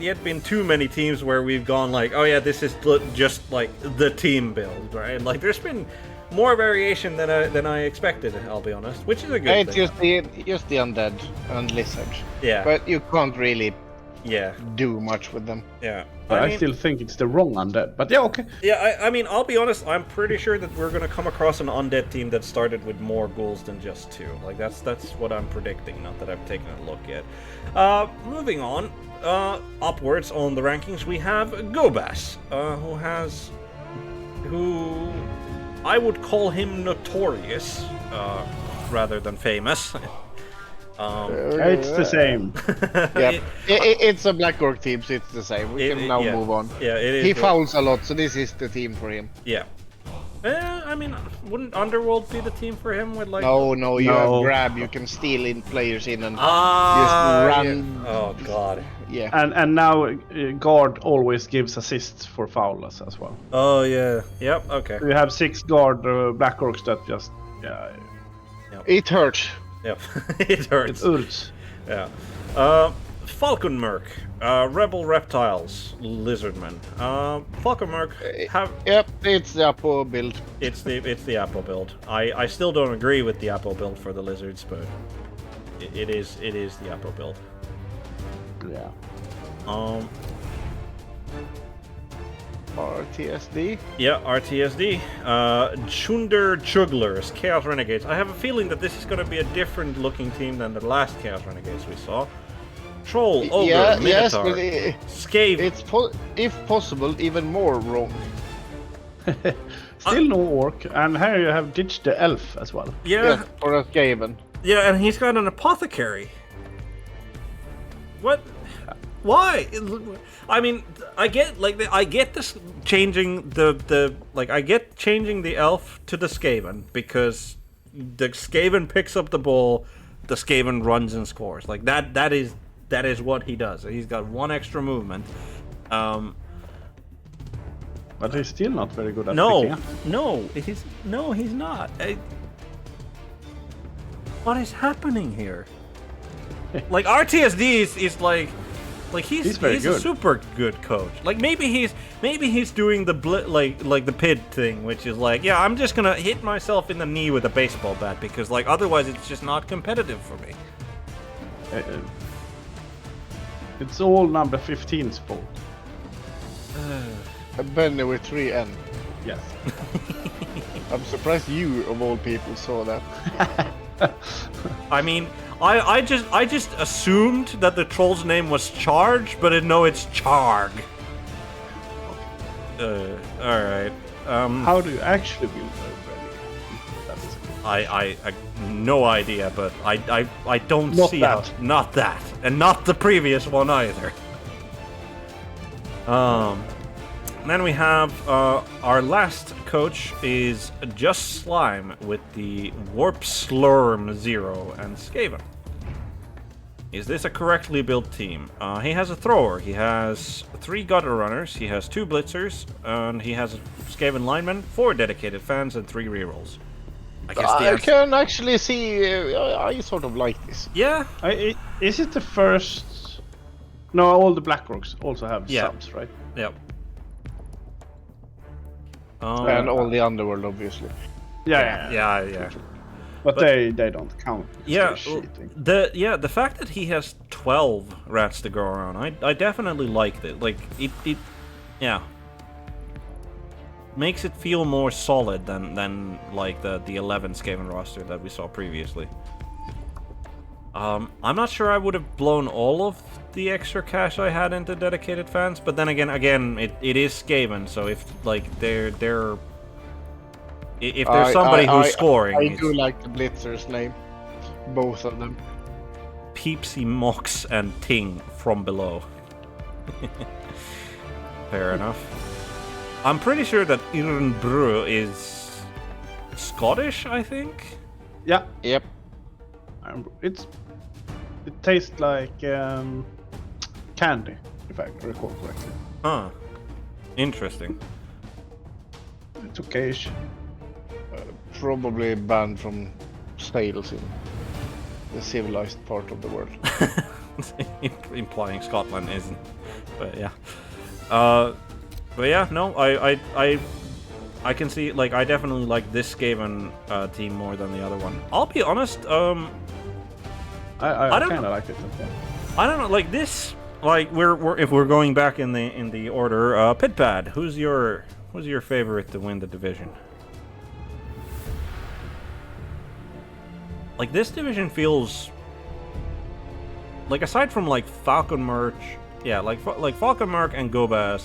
yet been too many teams where we've gone like, oh yeah, this is just like the team build, right? Like, there's been more variation than I expected. I'll be honest, which is a good thing. It's just the undead and lizards. Yeah. But you can't really Yeah. do much with them. Yeah. I mean, still think it's the wrong undead, but yeah, okay. Yeah, I mean, I'll be honest, I'm pretty sure that we're gonna come across an undead team that started with more ghouls than just 2. Like, that's what I'm predicting, not that I've taken a look yet. Moving on, upwards on the rankings, we have Gobas, who I would call him notorious, rather than famous. It's the same. Yeah, it's a Black Orc team, so it's the same. We can now move on. Yeah, it is. He fouls a lot, so this is the team for him. Yeah. I mean, wouldn't Underworld be the team for him with like? No, you have grab. You can steal in players in and just run. Yeah. Oh god. Yeah. And now guard always gives assists for foulers as well. Oh yeah. Yep. Okay. You have 6 guard Black Orcs that just It hurts. Yep. It hurts. It hurts. Yeah. Falcon Merc, Rebel Reptiles, Lizardmen. Falcon Merc have. Yep, it's the Apo build. It's the Apo build. I still don't agree with the Apo build for the lizards, but it is the Apo build. Yeah. RTSD. Yeah, RTSD. Chunder Jugglers, Chaos Renegades. I have a feeling that this is going to be a different looking team than the last Chaos Renegades we saw. Troll, Ogre, Minotaur, yes, but Scave. it's if possible even more wrong. Still no orc, and here you have ditched the elf as well. Yeah, or a Skaven. yeah, and he's got an apothecary. What? Why? I mean, I get this changing I get changing the elf to the Skaven because the Skaven picks up the ball, the Skaven runs and scores. Like that is what he does. He's got 1 extra movement. Well, but he's still not very good at No, picking up. he's not. What is happening here? Like RTSD is like he's good. a super good coach. Like maybe he's doing the like the PID thing, which is like, yeah, I'm just gonna hit myself in the knee with a baseball bat because like otherwise it's just not competitive for me. It's all number 15's fault. Benny with 3N. Yes. I'm surprised you, of all people, saw that. I mean, I just assumed that the troll's name was Charge, but no, it's Charg. All right. How do you actually build a That is I no idea, but I don't Not see that. how. Not that, and not the previous one either. Then we have our last coach is Just Slime with the Warp Slurm 0 and Skaven. Is this a correctly built team? He has a thrower, he has 3 gutter runners, he has 2 blitzers, and he has a Skaven lineman, 4 dedicated fans, and 3 rerolls. I guess the I answer. can actually see. I sort of like this. Yeah. Is it the first? No, all the Blackrocks also have subs, right? Yep. And all the underworld, obviously. Yeah. But they don't count. Yeah, They're cheating. the fact that he has 12 rats to go around, I definitely liked it. Like it makes it feel more solid than like the 11 Skaven roster that we saw previously. I'm not sure I would have blown all of the extra cash I had into dedicated fans, but then again, it is Skaven, so if like if there's somebody who's scoring, I do like the Blitzer's name, both of them. Peepsy, Mox, and Ting from below. Fair enough. I'm pretty sure that Irnbru is Scottish, I think. Yeah, Yep. it tastes like candy, if I recall correctly. Huh. Interesting. It's okayish. Probably banned from sales in the civilized part of the world. Implying Scotland isn't, but yeah. But yeah, no, I can see, like, I definitely like this Skaven team more than the other one. I'll be honest, I don't kind know. of like it. I don't know, like this, like we're if we're going back in the order, Pidpad, who's your favorite to win the division? Like this division feels like, aside from like Falcon Merch, yeah, like Falcon Merc and Gobas,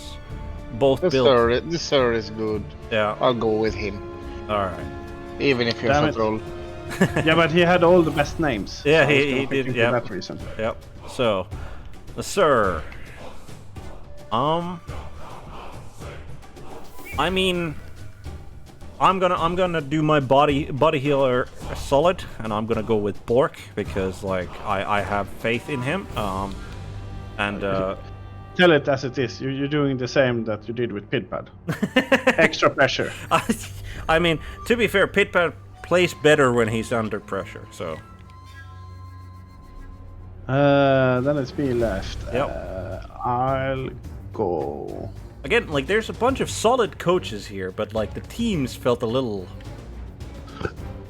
both built. This sir is good. Yeah. I'll go with him, All right. even if you're Damn a it. troll. Yeah, but he had all the best names. Yeah, so I was he gonna pick did, him for yeah. that reason. Yep. So, sir. I mean, I'm gonna do my body healer solid, and I'm gonna go with Bork because like I have faith in him. And Tell it as it is. You're doing the same that you did with Pidpad. Extra pressure. I mean, to be fair, Pidpad plays better when he's under pressure. So. Then it's me left. Yep. I'll go. Again, like there's a bunch of solid coaches here, but like the teams felt a little.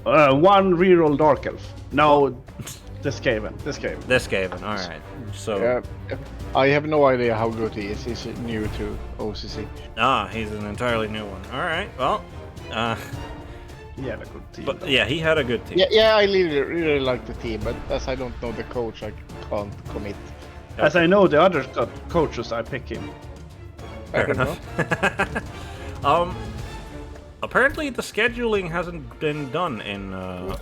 One reroll Dark Elf. No, the Skaven. This Skaven, all right. So. Yeah, I have no idea how good he is. He's new to OCC. He's an entirely new one. All right. Well. He had a good team. But yeah, he had a good team. Yeah, I really like the team, but as I don't know the coach, I can't commit. As I know the other coaches, I pick him. Fair enough. Apparently the scheduling hasn't been done in.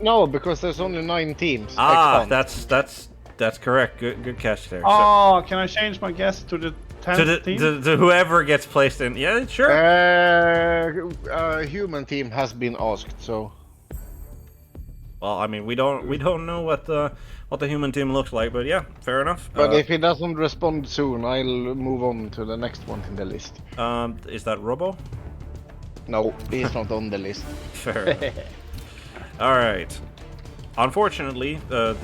No, because there's only 9 teams. That's correct. Good catch there. Oh, can I change my guess to the 10th team? To whoever gets placed in. Yeah, sure. Human team has been asked, so. Well, I mean, we don't know what the human team looks like, but yeah, fair enough. But if he doesn't respond soon, I'll move on to the next one in the list. Is that Robbo? No, he's not on the list. Fair enough. All right. Unfortunately, then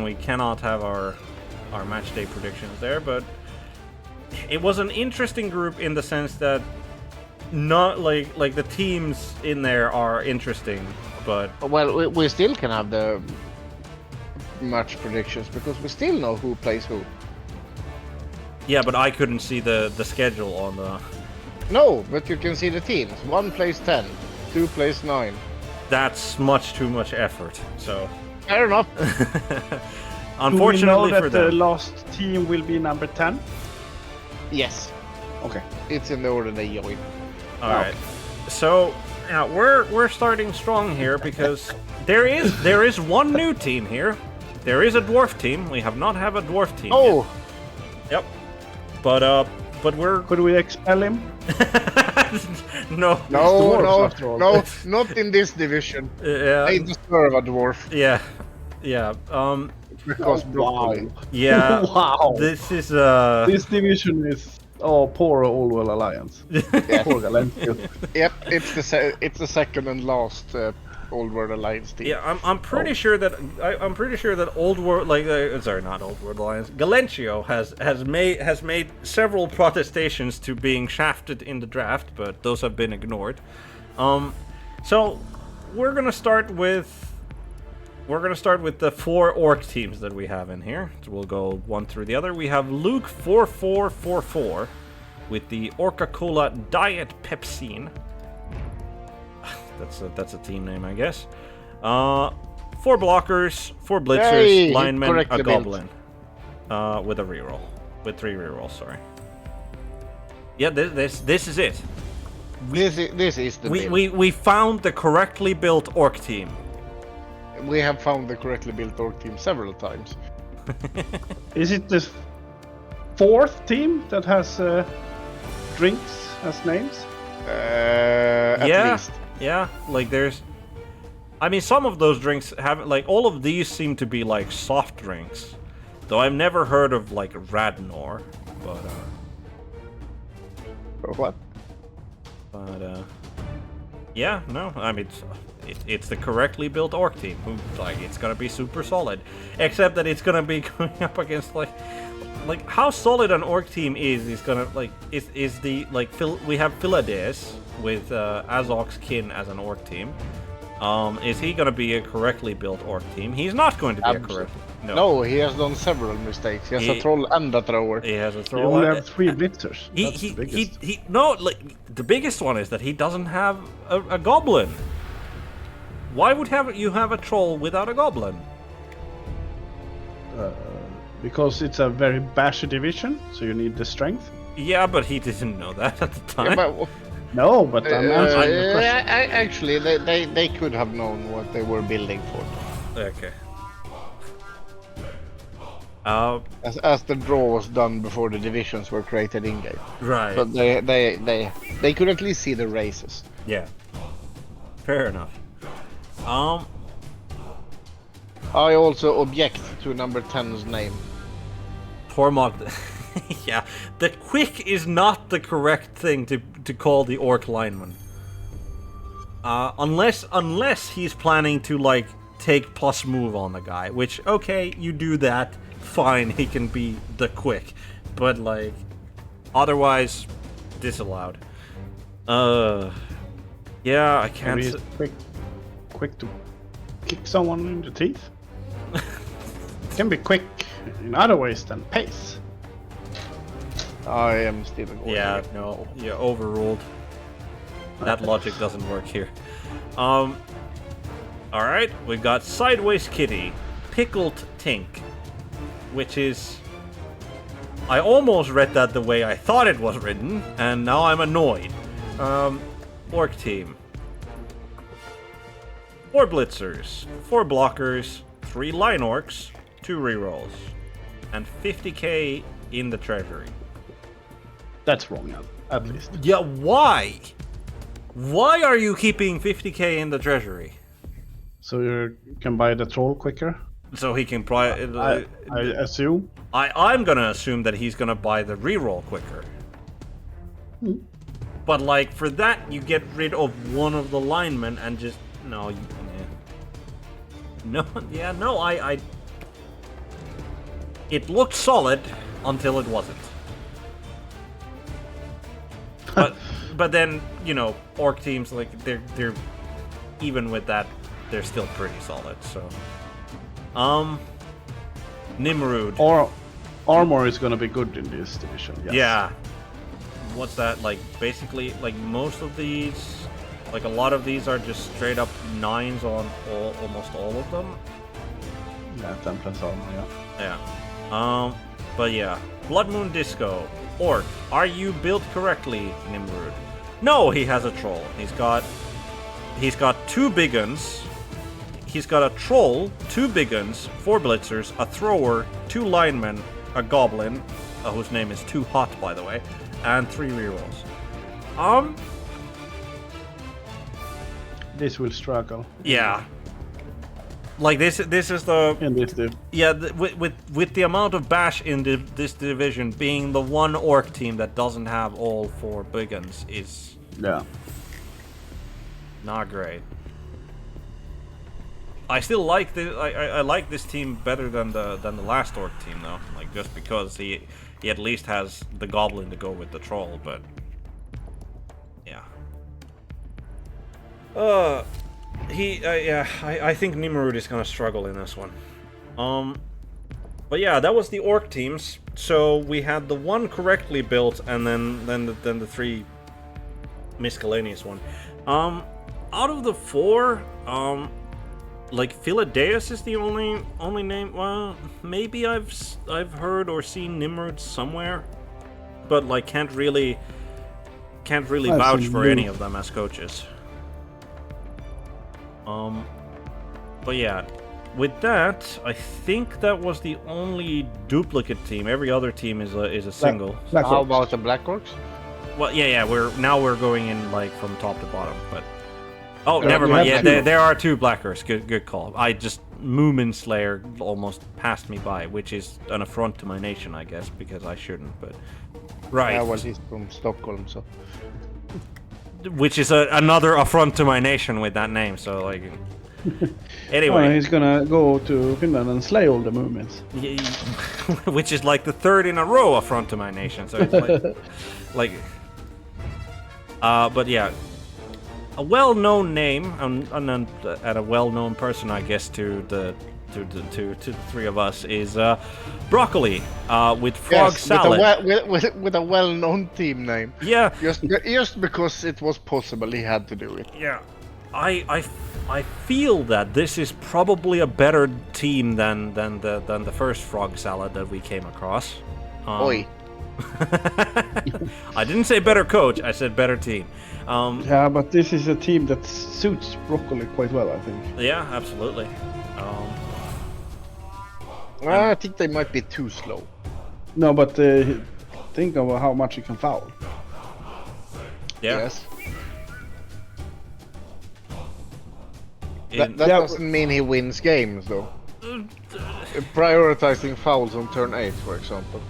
we cannot have our match day predictions there, but it was an interesting group in the sense that not like the teams in there are interesting, but Well, we still can have the match predictions because we still know who plays who. yeah, but I couldn't see the schedule on the. No, but you can see the teams. 1 plays 10, 2 plays 9. That's much too much effort. So Fair enough. unfortunately Do we know for that the them, last team will be number 10? Yes, Okay. it's in the order they join. all right. So yeah, we're starting strong here because there is one new team here. There is a dwarf team. We have not have a dwarf team. Oh, Yet. Yep. But we're Could we expel him? no. no, after all. not in this division. Yeah. They deserve a dwarf Yeah. Yeah. because broccoli. Yeah. Wow. This is This division is poor Allwell Alliance. Poor Galencio. Yep, it's the second and last Old World Alliance team. Yeah, I'm pretty sure that I'm pretty sure that Old World, sorry, not Old World Alliance, Galencio has made several protestations to being shafted in the draft, but those have been ignored. So we're gonna start with the 4 orc teams that we have in here. So we'll go one through the other. We have Luke 4444 with the Orca Cola Diet Pepsine. That's a team name, I guess. 4 blockers, 4 blitzers, Hey, linemen, correct a the build. goblin. With a reroll. With 3 rerolls, sorry. Yeah, this is it. This is the build. We found the correctly built orc team. We have found the correctly built orc team several times. Is it the 4th team that has drinks as names? At Yeah. least. Yeah, like there's... I mean, some of those drinks have... Like, all of these seem to be, like, soft drinks. Though I've never heard of, like, Radnor. But, What? yeah, no, I mean, it's the correctly built orc team. Who, like, it's gonna be super solid. Except that it's gonna be going up against, like how solid an orc team is gonna, like, is the, like, we have Philades with Azog's kin as an orc team. Is he gonna be a correctly built orc team? He's not going to be a correct. No, he has done several mistakes. He has a troll and a thrower. He has a You throw. only have 3 blitzers. That's the He biggest. no, like, the biggest one is that he doesn't have a goblin. Why would you have a troll without a goblin? Because it's a very bashy division, so you need the strength. Yeah, but he didn't know that at the time. Yeah, but, No, but I'm answering the question. actually, they could have known what they were building for. Okay. As the draw was done before the divisions were created in game. Right. But they could at least see the races. Yeah. Fair enough. I also object to number 10's name. Tormod. Yeah. The quick is not the correct thing to call the orc lineman. Unless he's planning to, like, take plus move on the guy, which, okay, you do that, fine, he can be the quick, but, like, otherwise disallowed. Yeah, I can't. Maybe it's quick to kick someone in the teeth. It can be quick in other ways than pace. I am still going. Yeah, no, yeah, overruled. That logic doesn't work here. Alright, we've got Sideways Kitty, Pickled Tink, which is... I almost read that the way I thought it was written, and now I'm annoyed. Orc team. 4 blitzers, 4 blockers, 3 line orcs, 2 rerolls, and 50k in the treasury. That's wrong, at least. Yeah, why? Why are you keeping 50k in the treasury? So you can buy the troll quicker? So he can I assume. I'm gonna assume that he's gonna buy the reroll quicker. But like for that, you get rid of one of the linemen and just no. No, yeah, no. I. It looked solid until it wasn't. But then orc teams like they're even with that they're still pretty solid. So Nimrud. Or armor is gonna be good in this division. Yes. Yeah. What's that like? Basically, like most of these, like a lot of these are just straight up 9s on almost all of them. Yeah, 10 plus armor. Yeah. Yeah. But yeah, Blood Moon Disco. Orc, are you built correctly, Nimrud? No, he has a troll. He's got 2 big guns. He's got a troll, 2 big guns, 4 blitzers, a thrower, 2 linemen, a goblin, whose name is Too Hot, by the way, and 3 rerolls. This will struggle. Yeah. Like this is the In this div. yeah with the amount of bash in this division, being the one orc team that doesn't have all 4 big guns is not great. I still like I like this team better than the last orc team though, like just because he at least has the goblin to go with the troll, but yeah. I think Nimrud is gonna struggle in this one. But yeah, that was the orc teams. So we had the one correctly built, and then the 3 miscellaneous one. Out of the 4, like Philadeus is the only name. Well, maybe I've heard or seen Nimrud somewhere, but like can't really vouch for any of them as coaches. But yeah, with that, I think that was the only duplicate team. Every other team is a single. How about the Black Orcs? Well, yeah, we're going in like from top to bottom, but oh, Yeah, never you mind. have Yeah, two. there are 2 Blackers. Good call. I just Moomin Slayer almost passed me by, which is an affront to my nation, I guess, because I shouldn't. But right, Yeah, well, he's from Stockholm, so. which is another affront to my nation with that name. So like, anyway. He's gonna go to Finland and slay all the movements. Which is like the 3rd in a row affront to my nation. So it's like, but yeah, a well-known name and a well-known person, I guess, to the 3 of us is Broccoli with frog salad. With a well-known team name. Yeah, Just because it was possible, he had to do it. yeah. I feel that this is probably a better team than the first frog salad that we came across. Oi. I didn't say better coach. I said better team. Yeah, but this is a team that suits Broccoli quite well, I think. Yeah, absolutely. I think they might be too slow. No, but think of how much you can foul. Yeah. Yes. In- That Yeah. doesn't mean he wins games, though. Prioritizing fouls on turn 8, for example.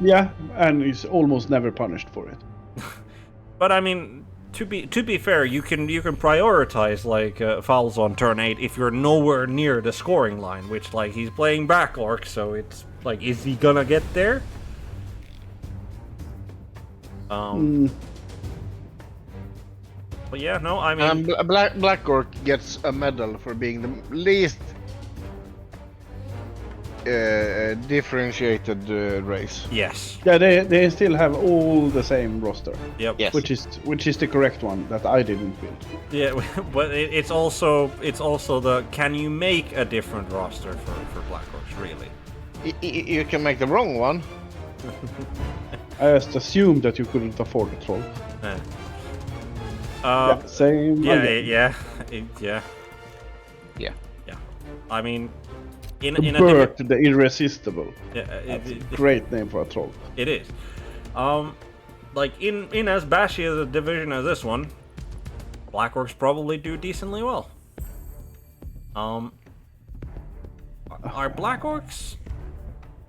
Yeah, and he's almost never punished for it. But I mean, to be fair, you can prioritize like fouls on turn 8 if you're nowhere near the scoring line, which like he's playing back orc, so it's like, is he gonna get there? But yeah, no, I mean, Black Orc gets a medal for being the least differentiated race. yes, Yeah, they still have all the same roster, yep, Yes. which is the correct one that I didn't build. yeah. But it's also the, can you make a different roster for Black Orcs, really? You can make the wrong one. I just assumed that you couldn't afford a troll. Eh. Yeah, same. Yeah, again. yeah. Yeah. I mean, in a Bert the Irresistible. yeah, Great name for a troll. it is. Like in as bashy as a division as this one, Black Orcs probably do decently well. Are Black Orcs?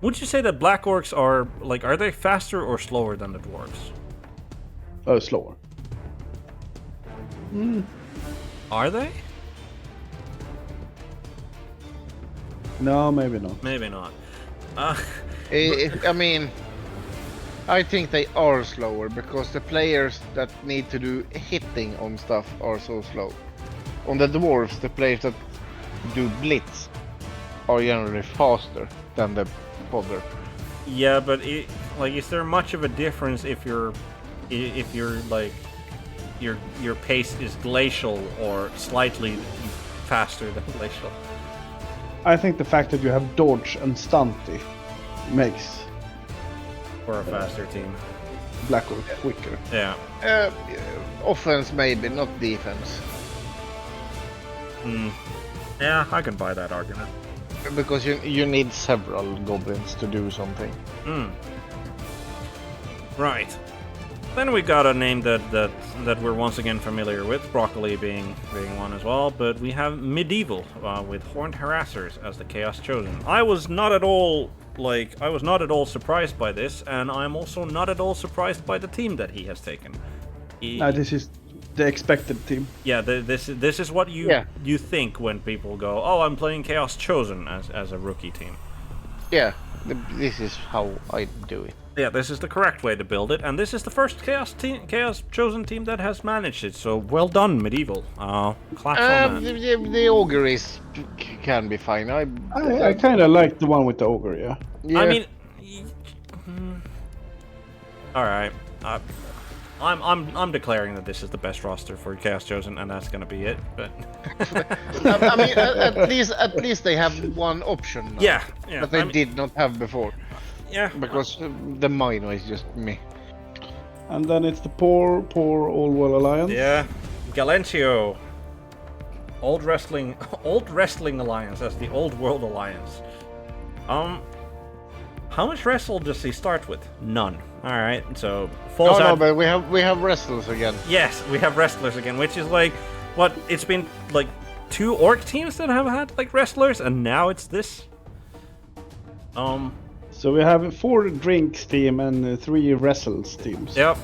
Would you say that Black Orcs are they faster or slower than the dwarves? slower. Are they? No, maybe not. Maybe not. I mean, I think they are slower because the players that need to do hitting on stuff are so slow. On the dwarves, the players that do blitz are generally faster than the fodder. Yeah, but is there much of a difference if you're like your pace is glacial or slightly faster than glacial? I think the fact that you have dodge and stunty makes For a faster team. Black Orc quicker. Yeah. Offense maybe, not defense. Yeah, I can buy that argument. Because you need several goblins to do something. Right. Then we got a name that we're once again familiar with, Broccoli being one as well, but we have Medieval with Horned Harassers as the Chaos Chosen. I was not at all surprised by this, and I'm also not at all surprised by the team that he has taken. This is the expected team. Yeah, this is what you think when people go, "Oh, I'm playing Chaos Chosen" as a rookie team. Yeah, this is how I do it. Yeah, this is the correct way to build it, and this is the first Chaos Chosen team that has managed it. So well done, Medieval. Claps on that. The Ogre can be fine. I kind of like the one with the ogre. Yeah. I mean, all right. I'm declaring that this is the best roster for Chaos Chosen, and that's gonna be it. But I mean, at least they have one option now, yeah, that they did not have before. Yeah, because the minor is just me. And then it's the poor All World Alliance. Yeah, Galencio. Old Wrestling Alliance. That's the Old World Alliance. How much wrestle does he start with? None. All right, so falls out. No, but we have wrestlers again. Yes, we have wrestlers again, which is like what it's been like 2 orc teams that have had like wrestlers, and now it's this. So we have 4 drinks team and 3 wrestles teams. Yep.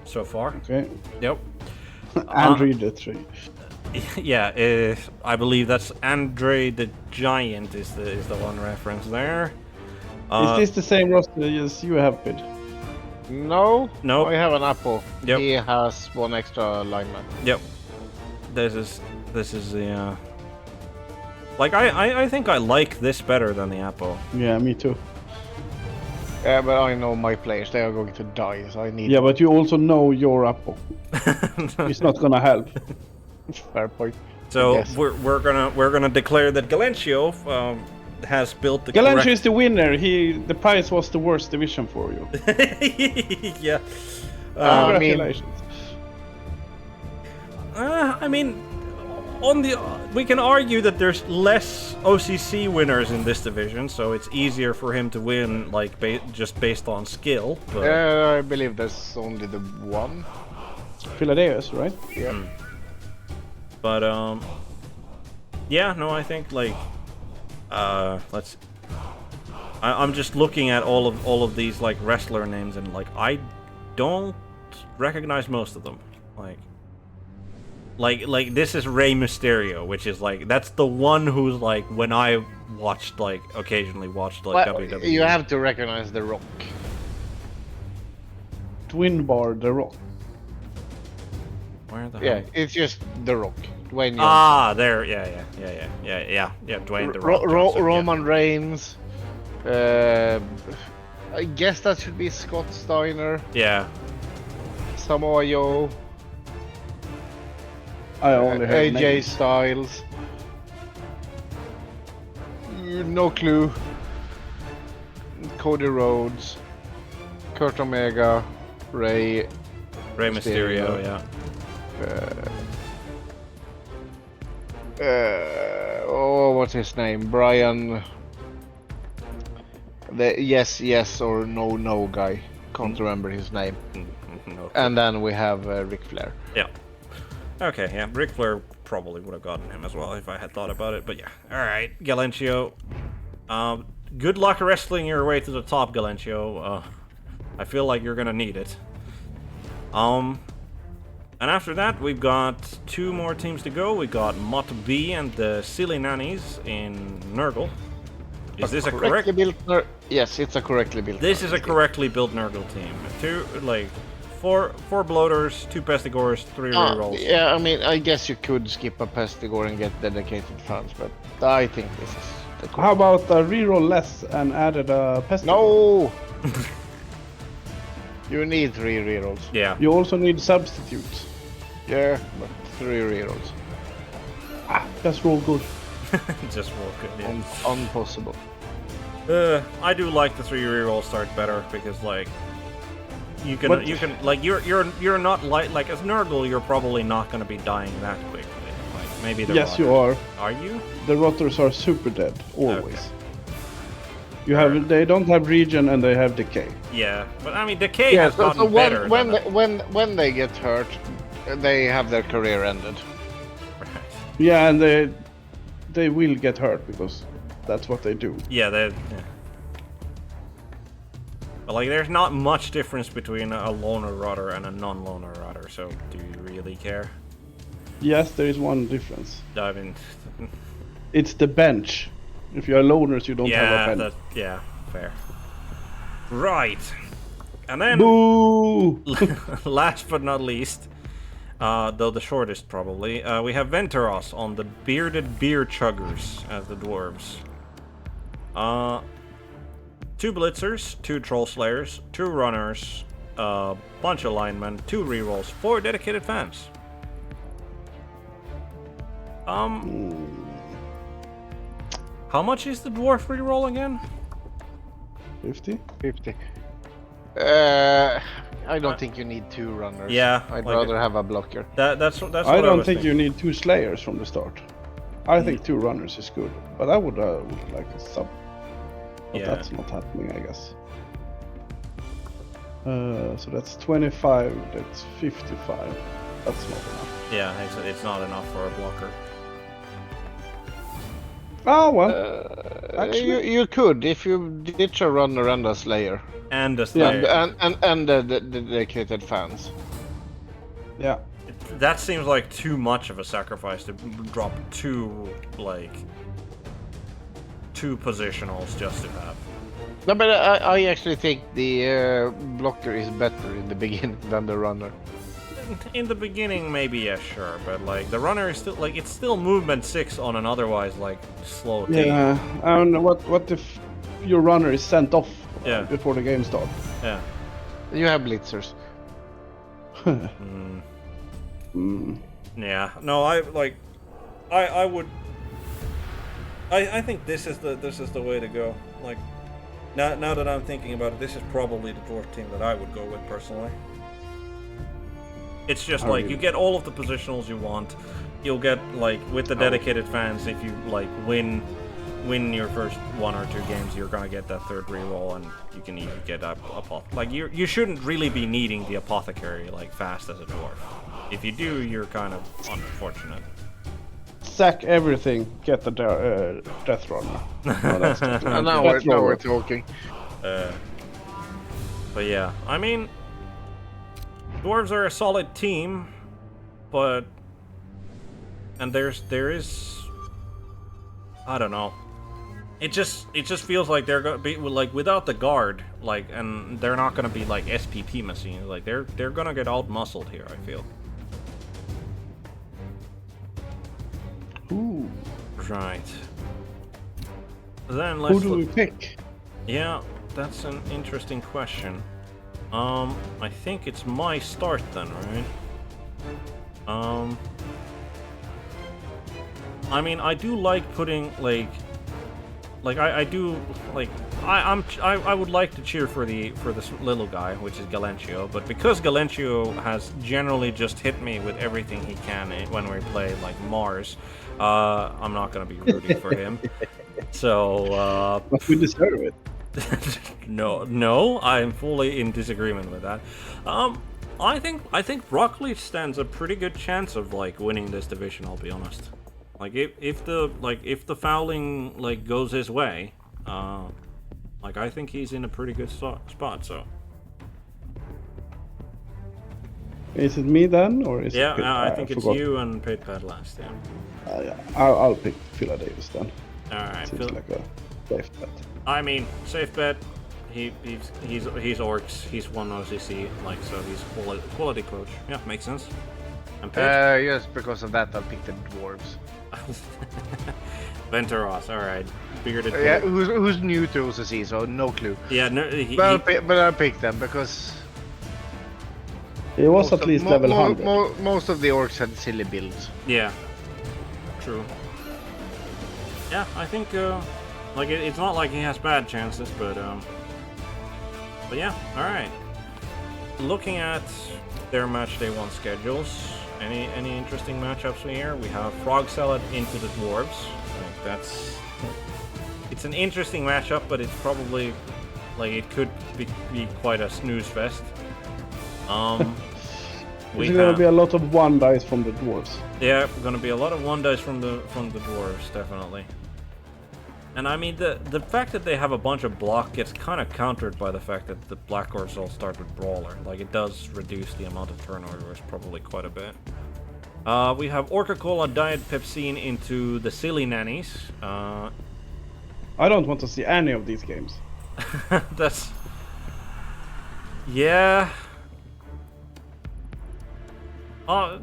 So far. Okay. Yep. Andre the 3. Yeah, I believe that's Andre the Giant is the one reference there. Is this the same roster as you have, Pid? No. No. I have an apple. Yep. He has 1 extra lineman. Yep. This is the like I think I like this better than the Apple. Yeah, me too. Yeah, but I know my players, they are going to die, so I need... Yeah, but you also know your apple. It's not gonna help. Fair point. So we're gonna declare that Galencio has built the Galencio is the winner. The prize was the worst division for you. Yeah. Congratulations. I mean, we can argue that there's less OCC winners in this division, so it's easier for him to win, like just based on skill. But... I believe there's only the one. Philadelphia, right? Yeah. But yeah, no, I think like I'm just looking at all of these like wrestler names, and like I don't recognize most of them. Like this is Rey Mysterio, which is like that's the one who's like when I watched occasionally watched WWE. You have to recognize The Rock. Twin Bar The Rock. Where the Yeah, hell? it's just The Rock. Dwayne Johnson. Ah, there. Yeah. Dwayne the Rock Johnson, Roman Reigns. I guess that should be Scott Steiner. Yeah. Samoa Joe. I only heard AJ names. Styles. No clue. Cody Rhodes. Kurt Omega. Rey Mysterio, yeah. What's his name? Brian. The yes or no guy. Can't remember his name. No. And then we have Ric Flair. Yeah. Okay, yeah, Ric Flair probably would have gotten him as well if I had thought about it, but yeah. Alright, Galencio. Good luck wrestling your way to the top, Galencio. I feel like you're gonna need it. And after that, we've got 2 more teams to go. We got Mott B and the Silly Nannies in Nurgle. Is this a correct? Yes, it's a correctly built. This is a correctly built Nurgle team. 4 bloaters, 2 pestigores, 3 rerolls. Yeah, I mean, I guess you could skip a pestigore and get dedicated fans, but I think this is the correct. How about a reroll less and added a pestigore? No. You need 3 rerolls. Yeah. You also need substitutes. Yeah, but 3 rerolls. Just roll good. Just roll good. Yeah. Impossible. I do like the 3 reroll start better because like you can like you're not like as Nurgle you're probably not going to be dying that quickly. Like maybe the Yes, rotters. you are. Are you? The rotters are super dead always. Okay. You have they don't have regen and they have decay. Yeah, but I mean decay has gotten better. When they get hurt, they have their career ended. Right. Yeah, and they will get hurt because that's what they do. Yeah, they. Yeah. But like, there's not much difference between a loner rotter and a non-loner rotter. So, do you really care? Yes, there is one difference. I mean, It's the bench. If you are loners, you don't have a bench. Yeah, fair. Right, and then Boo! last but not least, though the shortest probably, we have Venteros on the bearded beer chuggers as the dwarves. 2 blitzers, 2 troll slayers, 2 runners, a bunch of linemen, 2 rerolls, 4 dedicated fans. How much is the dwarf reroll again? 50? 50. I don't think you need 2 runners. Yeah, I'd like rather have a blocker. That's what I don't think thinking. you need 2 slayers from the start. I think 2 runners is good, but I would like a sub. But Yeah. that's not happening, I guess. So that's 25, that's 55. That's not enough. Yeah, it's not enough for a blocker. Ah, well. Actually, You could if you ditch a runner and a slayer. And a slayer. And the dedicated fans. yeah. That seems like too much of a sacrifice to drop 2 positionals just to have. No, but I actually think the blocker is better in the beginning than the runner. In the beginning, maybe, yeah, sure, but like the runner is still like it's still movement 6 on an otherwise like slow team. Yeah. And what if your runner is sent off before the game starts? Yeah. You have blitzers. Yeah. No, I would. I think this is the way to go. Like, now that I'm thinking about it, this is probably the dwarf team that I would go with personally. It's just like you get all of the positionals you want. You'll get like with the dedicated fans, if you like win your first 1 or 2 games, you're gonna get that 3rd reroll, and you can even get a like you shouldn't really be needing the apothecary like fast as a dwarf. If you do, you're kind of unfortunate. Sack everything, get the death runner. No, that's not Now we're talking. But yeah, I mean, dwarves are a solid team, but there is I don't know. It just feels like they're gonna be like without the guard, like, and they're not gonna be like SPP machines. Like they're gonna get out muscled here, I feel. Ooh. Right. Then let's Who do we pick? Yeah, that's an interesting question. I think it's my start then, right? I mean, I do like putting I do like I would like to cheer for this little guy, which is Galencio, but because Galencio has generally just hit me with everything he can when we play like Mars, I'm not gonna be rooting for him. So But we deserve it. no, I'm fully in disagreement with that. I think Broccoli stands a pretty good chance of like winning this division. I'll be honest. Like if the fouling like goes his way, like I think he's in a pretty good spot. So Is it me then, or is Yeah, it? I think it's forgot. you and Pidpad last. Yeah. Yeah. I'll pick Philadelphia then. All right. Seems like a safe bet. I mean, safe bet. He's orcs. He's one OCC, like, so he's quality coach. Yeah, makes sense. And Pid? Yes, because of that, I'll pick the dwarves. Venturos, all right. Bearded. Yeah, who's new to OCC, so no clue. Yeah, no, But I'll pick them because He was at least level 100. most of the orcs had silly builds. yeah. True. Yeah, I think like it's not like he has bad chances, but yeah, all right. Looking at their match day 1 schedules, any interesting matchups here? We have Frog Salad into the Dwarves. Like it's an interesting matchup, but it's probably like it could be quite a snooze fest. There's gonna be a lot of 1 dice from the dwarves. Yeah, gonna be a lot of 1 dice from the dwarves, definitely. And I mean, the fact that they have a bunch of block gets kind of countered by the fact that the Black Orcs all start with Brawler. Like, it does reduce the amount of turnovers probably quite a bit. We have Orca Cola Diet Pepsine into the Silly Nannies. I don't want to see any of these games. That's... Yeah...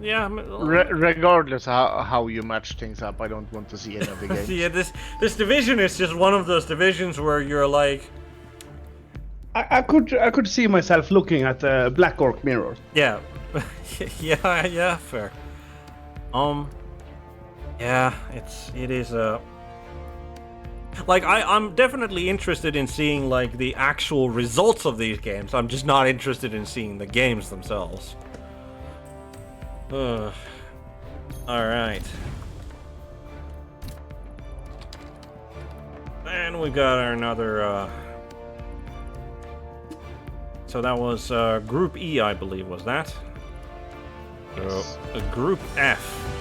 yeah. Regardless how you match things up, I don't want to see any of the games. Yeah, this division is just one of those divisions where you're like... I could see myself looking at the Black Orc mirror. Yeah. yeah, fair. Yeah, it is like I'm definitely interested in seeing like the actual results of these games. I'm just not interested in seeing the games themselves. All right. And we got our another so that was Group E, I believe, was that? Yes. So, Group F.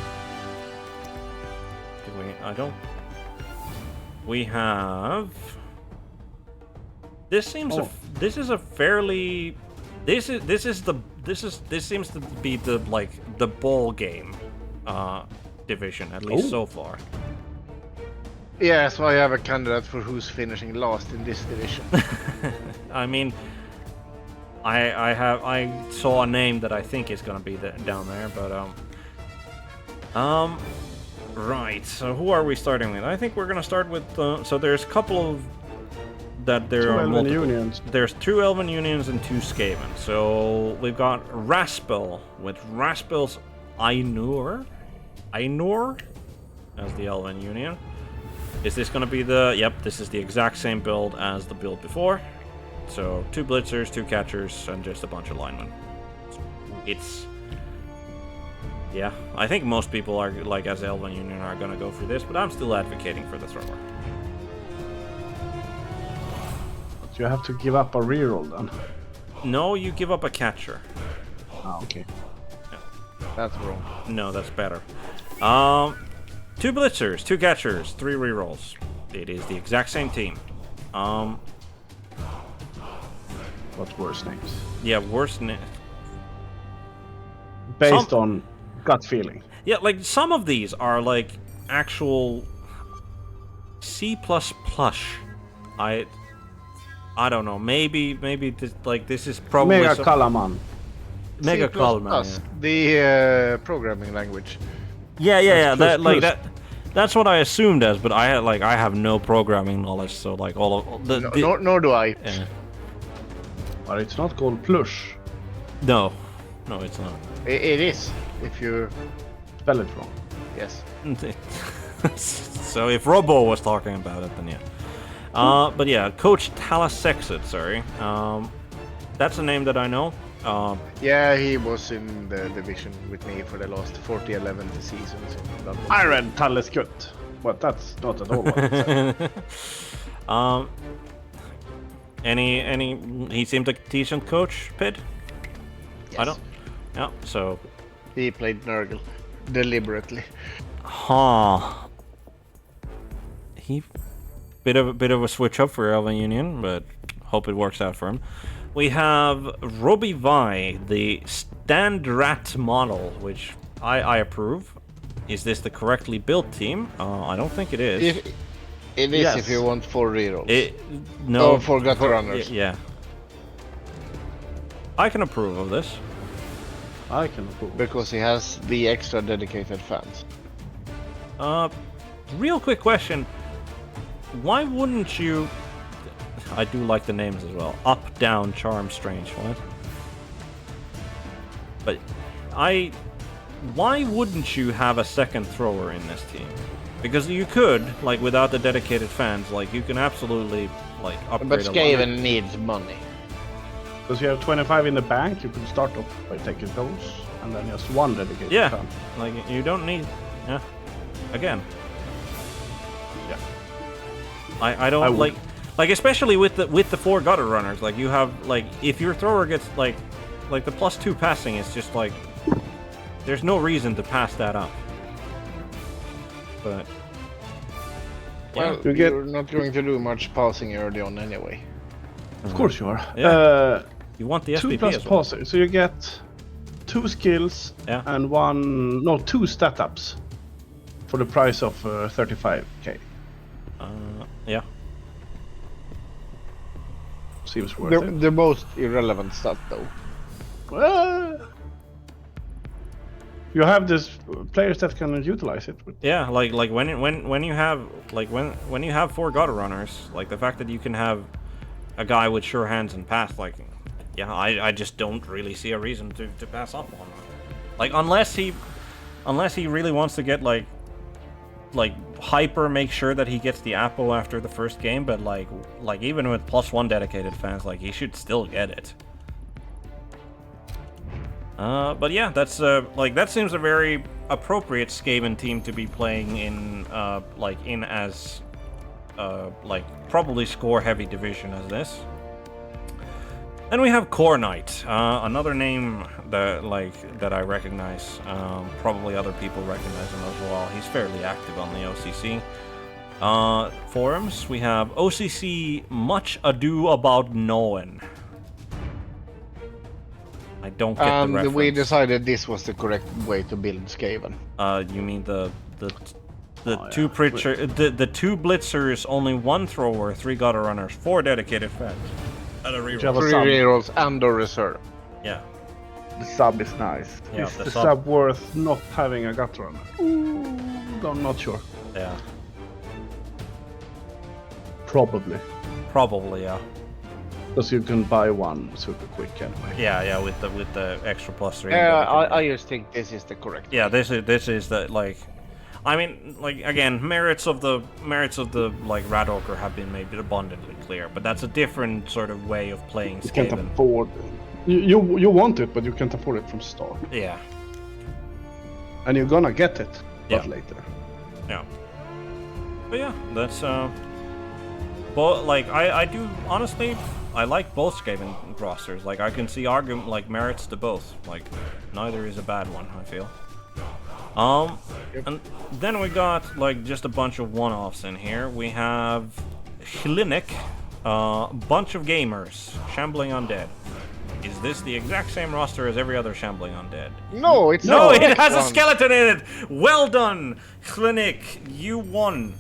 We have. This seems this is a fairly. This seems to be the ball game division, at least so far. Yeah, so I have a candidate for who's finishing last in this division. I mean, I saw a name that I think is gonna be down there, but right. So who are we starting with? I think we're gonna start with so there's a couple of that there are multiple. Unions. There's 2 Elven Unions and 2 Skaven. So we've got Raspel with Raspel's Ainur as the Elven Union. Is this gonna be the? Yep, this is the exact same build as the build before. So 2 Blitzers, 2 Catchers, and just a bunch of linemen. It's yeah. I think most people are like as Elven Union are gonna go for this, but I'm still advocating for the thrower. You have to give up a reroll then. No, you give up a catcher. Ah, okay. Yeah. That's wrong. No, that's better. 2 Blitzers, 2 Catchers, 3 rerolls. It is the exact same team. What's worse names? Yeah, worse name. Based on gut feeling. Yeah, like some of these are like actual C++. I don't know. Maybe this is probably Mega Kalaman. Mega C++, Kalaman. The programming language. Yeah. That's what I assumed as, but I have no programming knowledge, so like all of Nor do I. Yeah. But it's not called plush. No, it's not. It is if you Spell it wrong. yes. So if Robbo was talking about it, then yeah. But yeah, Coach Talasexit, sorry. That's a name that I know. Yeah, he was in the division with me for the last 40-11 seasons. I read Taleskut, but that's not at all what it said. He seemed like a decent coach, Pid? Yes. I don't. Yeah, so. He played Nurgle deliberately. Huh. He bit of a switch up for Elven Union, but hope it works out for him. We have Robbie Vi, the Standrat model, which I approve. Is this the correctly built team? I don't think it is. It is Yes. if you want 4 rerolls. No. Oh, for gutter runners. Yeah. I can approve of this. I can approve. Because he has the extra dedicated fans. Real quick question. Why wouldn't you... I do like the names as well. Up, down, charm, strange. What? But why wouldn't you have a second thrower in this team? Because you could, like, without the dedicated fans, like, you can absolutely, like, upgrade But a lot. Skaven needs money. Because you have 25 in the bank, you can start off by taking those, and then just one dedicated Yeah, fan. like, you don't need... Yeah. Again. Yeah. I don't, I would- like, especially with the 4 gutter runners, like, you have, like, if your thrower gets, like the +2 passing is just, like... There's no reason to pass that up. But... Well, You get- you're not going to do much passing early on anyway. Of course you are. Yeah. You want the 2 SPP plus as well. passing, so you get 2 skills Yeah. and 2 stat ups for the price of 35k. Yeah. Seems worth it. The most irrelevant stat though. You have this players that can utilize it. With, Yeah, like when you have when you have 4 gutter runners, like the fact that you can have a guy with sure hands and pass, like, yeah, I just don't really see a reason to pass up on that. Like, unless he really wants to get like hyper make sure that he gets the apple after the first game, but like even with +1 dedicated fans, like, he should still get it. But yeah, that's like, that seems a very appropriate Skaven team to be playing in as like, probably score heavy division as this. Then we have Core Knight, another name that I recognize. Probably other people recognize him as well. He's fairly active on the OCC forums. We have OCC Much Ado About Knowing. I don't get the And reference. we decided this was the correct way to build Skaven. You mean the Oh, two yeah. the 2 blitzers, only 1 thrower, 3 gutter runners, 4 dedicated fans, and a You have reroll. a 3 sub. rerolls and a reserve. Yeah. The sub is nice. Yeah, Is the the sub- sub worth not having a gut runner? Ooh, I'm not sure. Yeah. Probably. Probably, yeah. Because you can buy one super quick anyway. Yeah, with the extra +3. Yeah, I just think this is the correct. Yeah, this is the, like, I mean, like, again, merits of the like Rat Orca have been made abundantly clear, but that's a different sort of way of playing You can't Skaven. afford you want it, but you can't afford it from start. Yeah. And you're gonna get it, but Yeah. later. Yeah. But yeah, that's but like, I do honestly, I like both Skaven rosters. Like, I can see argument, like, merits to both. Like, neither is a bad one, I feel. And then we got, like, just a bunch of one-offs in here. We have Hlinik, bunch of gamers, Shambling Undead. Is this the exact same roster as every other Shambling Undead? No, it's No, not. it has a One. skeleton in it! Well done, Hlinik! You won.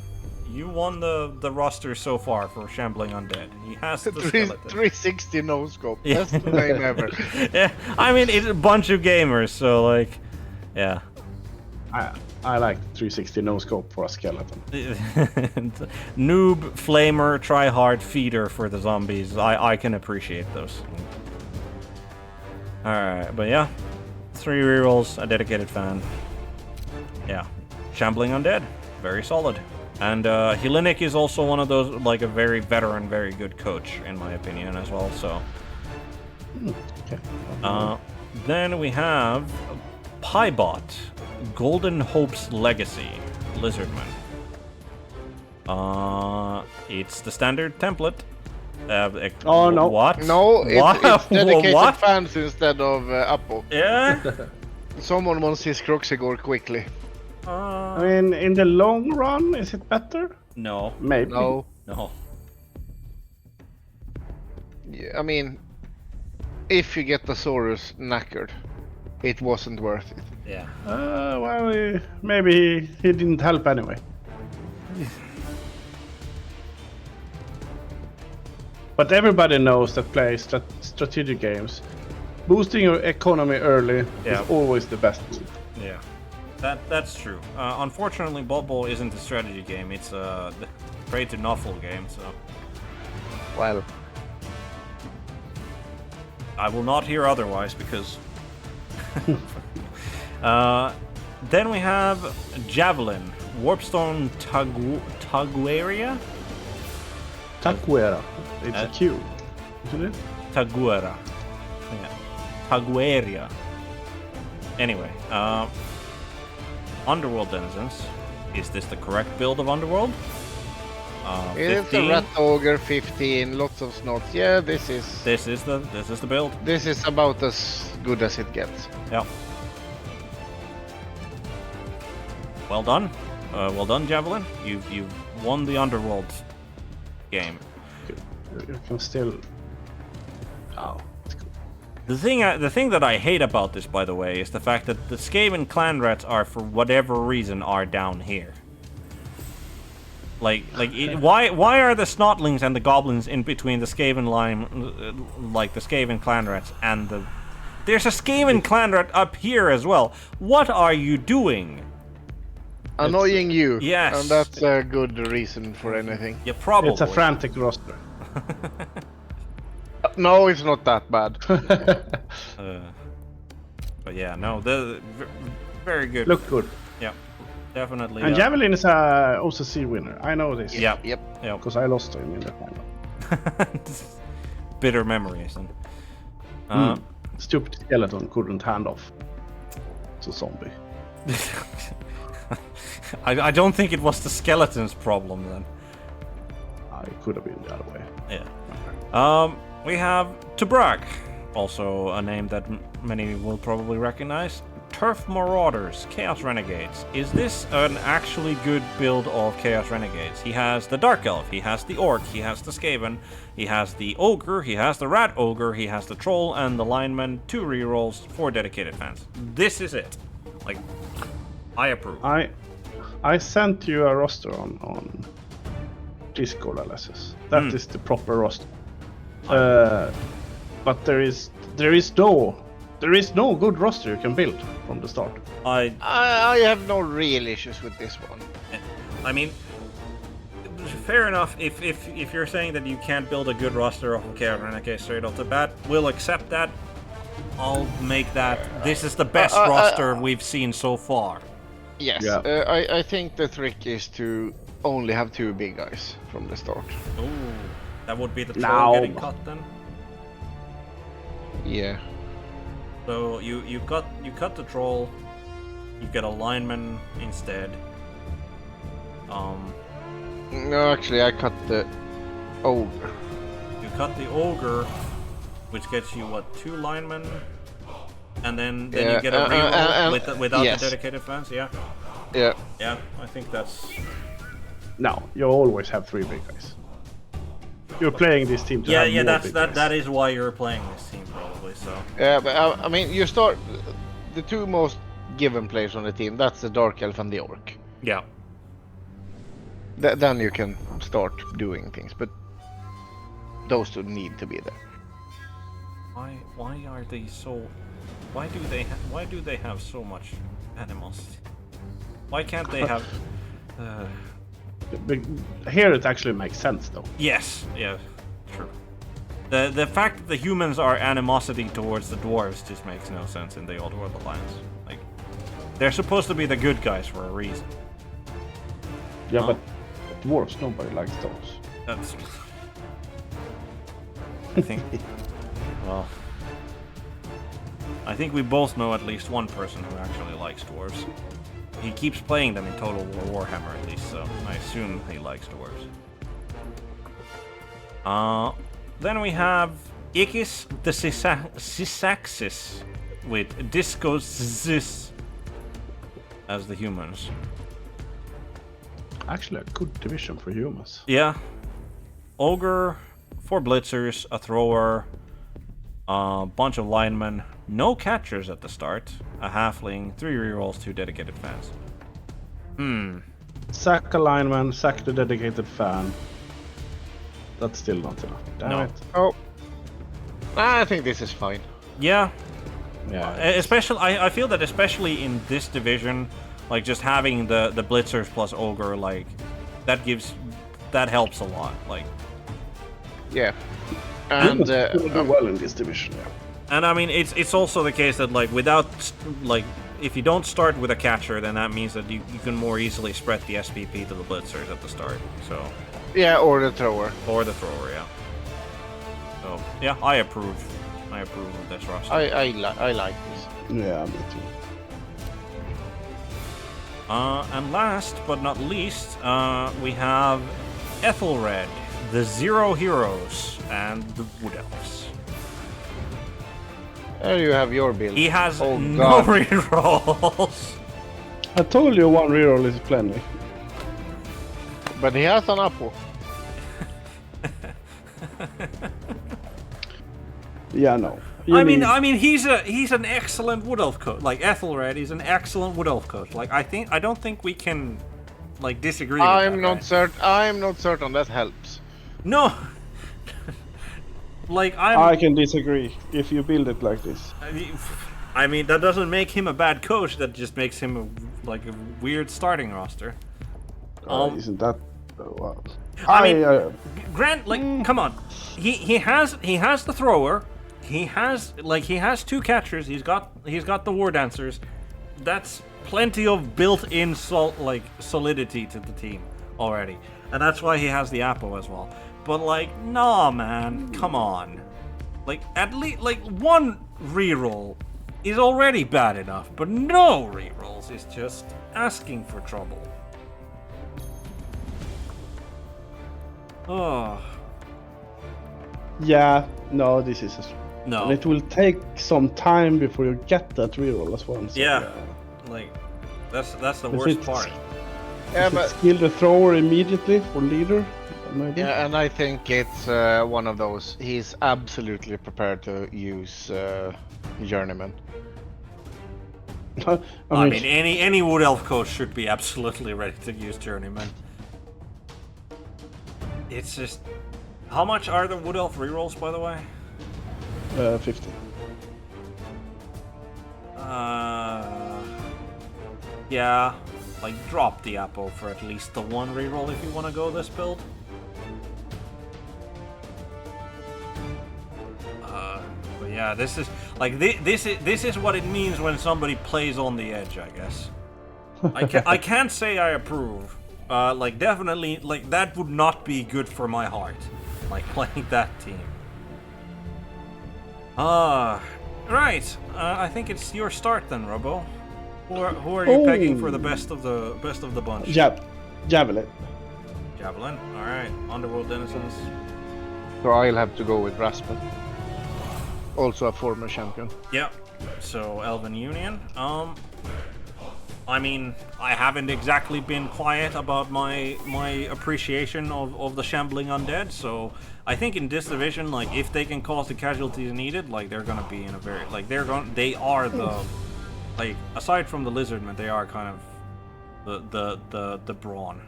You won the roster so far for Shambling Undead. He has the skeleton. 360 no scope. Yeah. Best name ever. Yeah, I mean, it's a bunch of gamers, so, like, yeah. I like 360 no scope for a skeleton. Noob, flamer, try hard, feeder for the zombies. I can appreciate those. Alright, but yeah. 3 rerolls, a dedicated fan. Yeah. Shambling Undead. Very solid. And Hlinik is also one of those, like, a very veteran, very good coach, in my opinion, as well, so. Okay. Then we have Pybot, Golden Hope's Legacy, Lizardman. It's the standard template. Oh, no. What? No, What? it's dedicated What? fans instead of Apple. Yeah? Someone wants his Croxigore quickly. I mean, in the long run, is it better? No. Maybe. No. No. Yeah, I mean, if you get the Saurus knackered, it wasn't worth it. Yeah. Well, maybe he didn't help anyway. But everybody knows that playing strategic games, boosting your economy early Yeah. is always the best move. Yeah. That's true. Unfortunately, Blood Bowl isn't a strategy game. It's a trade to Nuffle game, so Well, I will not hear otherwise because. Then we have Javelin, Warpstone Taguera? Taquera. It's a Q, isn't it? Taguera. Yeah. Tagueria. Anyway, Underworld Denizens. Is this the correct build of Underworld? it's a 15. Rat Ogre 15, lots of snots. Yeah, this is This is the build. this is about as good as it gets. Yeah. Well done. Well done, Javelin. You've won the Underworld game. You can still. Oh, it's cool. The thing that I hate about this, by the way, is the fact that the Skaven clan rats are, for whatever reason, are down here. Why are the Snotlings and the Goblins in between the Skaven line, like the Skaven clan rats and the? There's a Skaven clan rat up here as well. What are you doing? Annoying you. Yes. And that's a good reason for anything. Yeah, probably. It's a frantic roster. No, it's not that bad. But yeah, no, very good. Look good. Yeah, definitely. And Javelin is a OCC winner. I know this. Yeah. Yep. Yeah. Because I lost to him in the final. Bitter memories. And, Stupid skeleton couldn't hand off to zombie. I don't think it was the skeleton's problem then. It could have been the other way. Yeah. We have Tubrak, also a name that many will probably recognize. Turf Marauders, Chaos Renegades. Is this an actually good build of Chaos Renegades? He has the Dark Elf, he has the Orc, he has the Skaven, he has the Ogre, he has the Rat Ogre, he has the Troll, and the Lineman, 2 rerolls, 4 dedicated fans. This is it. Like, I approve. I sent you a roster on Discord, LSS. That is the proper roster. But there is no good roster you can build from the start. I have no real issues with this one. I mean, fair enough. If you're saying that you can't build a good roster of Chaos Renegades straight off the bat, we'll accept that. I'll make that. This is the best roster we've seen so far. Yes, Yeah. I think the trick is to only have 2 big guys from the start. Ooh, that would be the troll No. getting cut then. Yeah. So you cut the troll, you get a lineman instead. No, actually, I cut the ogre. You cut the ogre, which gets you what, 2 linemen, and then Yeah, you get a reroll without yes. the dedicated fans. Yeah, Yeah. yeah. I think that's. No, you always have 3 big guys. You're playing this team to Yeah, have yeah. more That's big that. guys. That is why you're playing this team probably. So. Yeah, but I mean, you start the 2 most given players on the team. That's the Dark Elf and the Orc. Yeah. Then you can start doing things, but those 2 need to be there. Why are they so? Why do they have so much animosity? Why can't they have? But here it actually makes sense though. Yes, yeah, true. The fact that the humans are animosity towards the dwarves just makes no sense in the Old World Alliance. Like, they're supposed to be the good guys for a reason. Yeah, Oh. but dwarves, nobody likes those. That's. I think. Well, I think we both know at least one person who actually likes dwarves. He keeps playing them in Total War Warhammer at least, so I assume he likes dwarves. Then we have Ikis the Sysaxis with Discozis as the humans. Actually, a good division for humans. Yeah. Ogre, 4 blitzers, a thrower, a bunch of linemen, no catchers at the start, a halfling, 3 rerolls, 2 dedicated fans. Sack a lineman, sack the dedicated fan. That's still not enough. Damn it. Oh. I think this is fine. Yeah. Yeah. Especially, I feel that especially in this division, like just having the blitzers plus ogre, like that helps a lot. Like. Yeah. And do well in this division. Yeah. And I mean, it's also the case that like without like if you don't start with a catcher, then that means that you can more easily spread the SPP to the blitzers at the start. So. Yeah, or the thrower. Or the thrower, yeah. So yeah, I approve. I approve of this roster. I like this. Yeah, me too. And last but not least, we have Ethelred, the Zero Heroes, and the Wood Elves. There you have your build. He has Oh, no God. rerolls. I told you 1 reroll is plenty. But he has an apple. Yeah, no. I mean, he's an excellent Wood Elf coach. Like Ethelred is an excellent Wood Elf coach. Like I don't think we can like disagree. With I'm that, not right? certain. I'm not certain that helps. No. Like I can disagree if you build it like this. I mean, that doesn't make him a bad coach. That just makes him a weird starting roster. Isn't that? Wow. I mean, Grant, like, come on. He has the thrower. He has 2 catchers. He's got the war dancers. That's plenty of built-in solidity to the team already, and that's why he has the Apo as well. But like, nah, man, come on. Like, at least like 1 reroll is already bad enough, but no rerolls is just asking for trouble. Oh. Yeah, no, this is No. and it will take some time before you get that reroll as well. So, Yeah. Like, that's the If worst it's- part. Yeah, If but it's kill the thrower immediately for leader, maybe. yeah, and I think it's one of those. He's absolutely prepared to use journeyman. I mean, any Wood Elf coach should be absolutely ready to use Journeyman. It's just... How much are the Wood Elf rerolls, by the way? 50. Yeah, like drop the Apo for at least the 1 reroll if you want to go this build. But yeah, this is like this is what it means when somebody plays on the edge, I guess. I can't say I approve. Like definitely, like that would not be good for my heart. Like playing that team. Right. I think it's your start then, Robbo. Who are you pegging for the best of the bunch? Javelin. Javelin. All right. Underworld Denizens. So I'll have to go with Raspen. Also a former champion. Yeah. So Elven Union. I mean, I haven't exactly been quiet about my appreciation of the shambling undead. So I think in this division, like if they can cause the casualties needed, like they're gonna be in a very like they are the like aside from the lizardmen, they are kind of the brawn.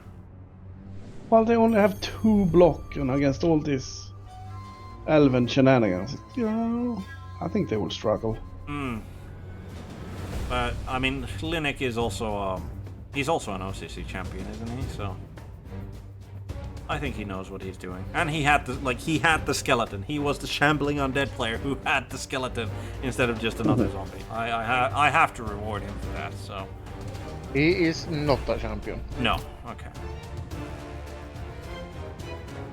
Well, they only have 2 block, and against all this elven shenanigans, you know, I think they will struggle. But I mean, Linux is also he's also an OCC champion, isn't he? So I think he knows what he's doing. And he had the skeleton. He was the shambling undead player who had the skeleton instead of just another zombie. I have to reward him for that. So He is not a champion. no, okay.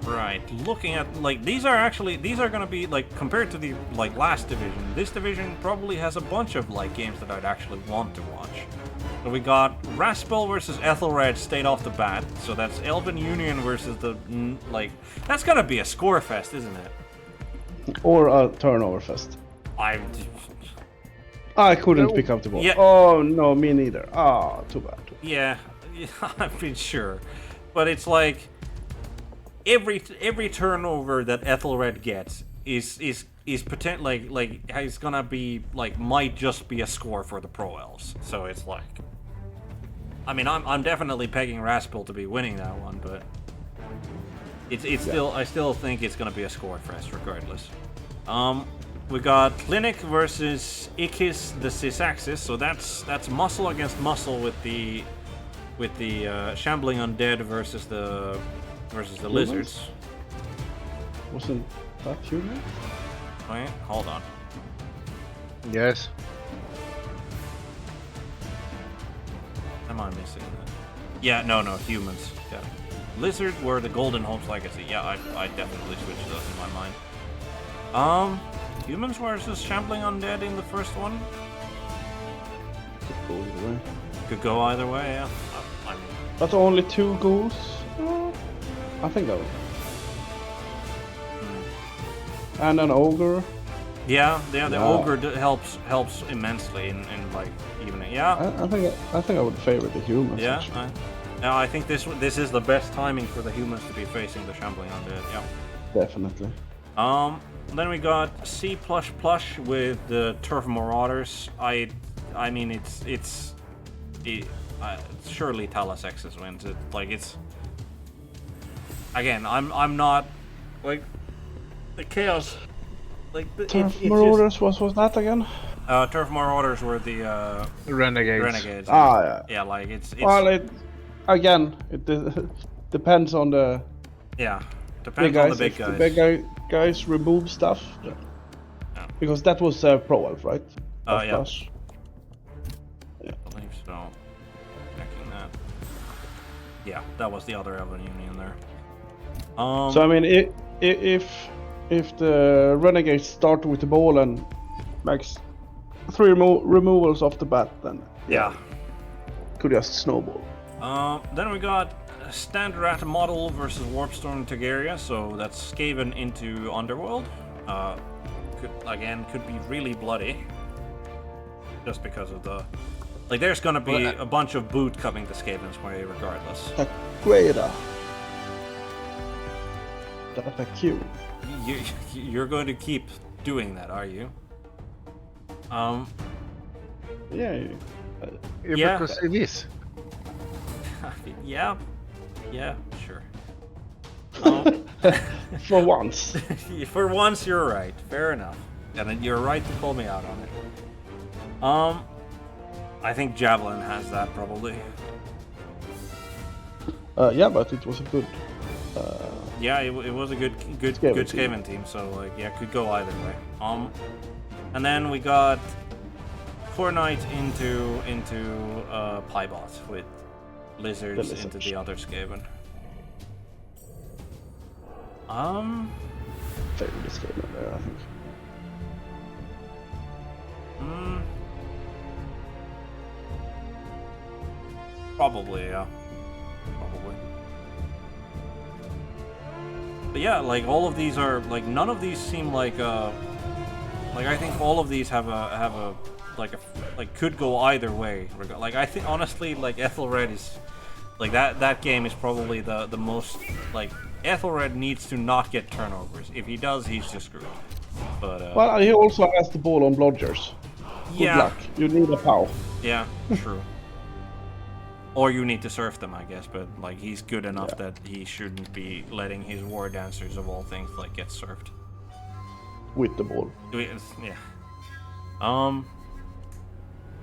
Right, looking at like these are gonna be like compared to the like last division. This division probably has a bunch of like games that I'd actually want to watch. So we got Raspel versus Ethelred straight off the bat. So that's Elven Union versus the like that's gonna be a score fest, isn't it? Or a turnover fest. I couldn't pick up the ball. Yeah. Oh no, me neither. Ah, too bad. Yeah, I've been sure, but it's like every turnover that Ethelred gets is potent like it's gonna be like might just be a score for the pro elves. So it's like, I mean, I'm definitely pegging Raspel to be winning that one, but it's still, I still think it's gonna be a score fest regardless. We got Clinic versus Ikis the Sysaxis, so that's muscle against muscle with the shambling undead versus the lizards. Wasn't that human? Wait, hold on. Yes. Am I missing that? Yeah, no, humans. Yeah. Lizards were the Golden Hope's legacy. Yeah, I definitely switched those in my mind. Humans versus shambling undead in the first one? Could go either way. Could go either way, yeah. I mean, But only 2 goals? I think I would. And an ogre. yeah, the ogre helps immensely in like even yeah. I think I would favor the humans. Yeah, actually. I think this is the best timing for the humans to be facing the shambling undead. Yeah. Definitely. Then we got C++ with the Turf Marauders. I mean it's surely Talos X's wins. It like it's again. I'm not like the chaos. Like the Turf Marauders, what was that again? Turf Marauders were the Renegades. Ah, yeah. Yeah, like it's Well, it depends on the yeah, depends big on guys. the big If guys. the big guys remove stuff. Yeah. Because that was Pro Elf, right? Yeah. Plus. I believe so. Checking that. Yeah, that was the other Elven Union there. So I mean, if the Renegades start with the ball and makes 3 removals off the bat, then Yeah. could just snowball. Then we got Standard Model versus Warpstorm Tegeria, so that's Skaven into Underworld. Could be really bloody. Just because of the... Like, there's gonna be a bunch of boot coming to Skaven's way regardless. Taquera. That's a Q. You're going to keep doing that, are you? Yeah. Yeah. Because it is. Yeah, sure. For once. For once, you're right. Fair enough. And you're right to pull me out on it. I think Javelin has that probably. Yeah, but it was a good. Yeah, it was a good Skaven team. So like, yeah, could go either way. And then we got Core Knight into Piebot with Lizards into the other Skaven. Favorite Skaven there, I think. Probably, yeah. Probably. But yeah, like all of these are like none of these seem like I think all of these have a could go either way. Like I think honestly, like Ethelred is like that game is probably the most like Ethelred needs to not get turnovers. If he does, he's just screwed. But well, he also has the ball on blodgers. Good yeah, luck. You need a POW. yeah, true. Or you need to surf them, I guess. But like he's good enough that he shouldn't be letting his war dancers of all things like get surfed With the ball. Yeah.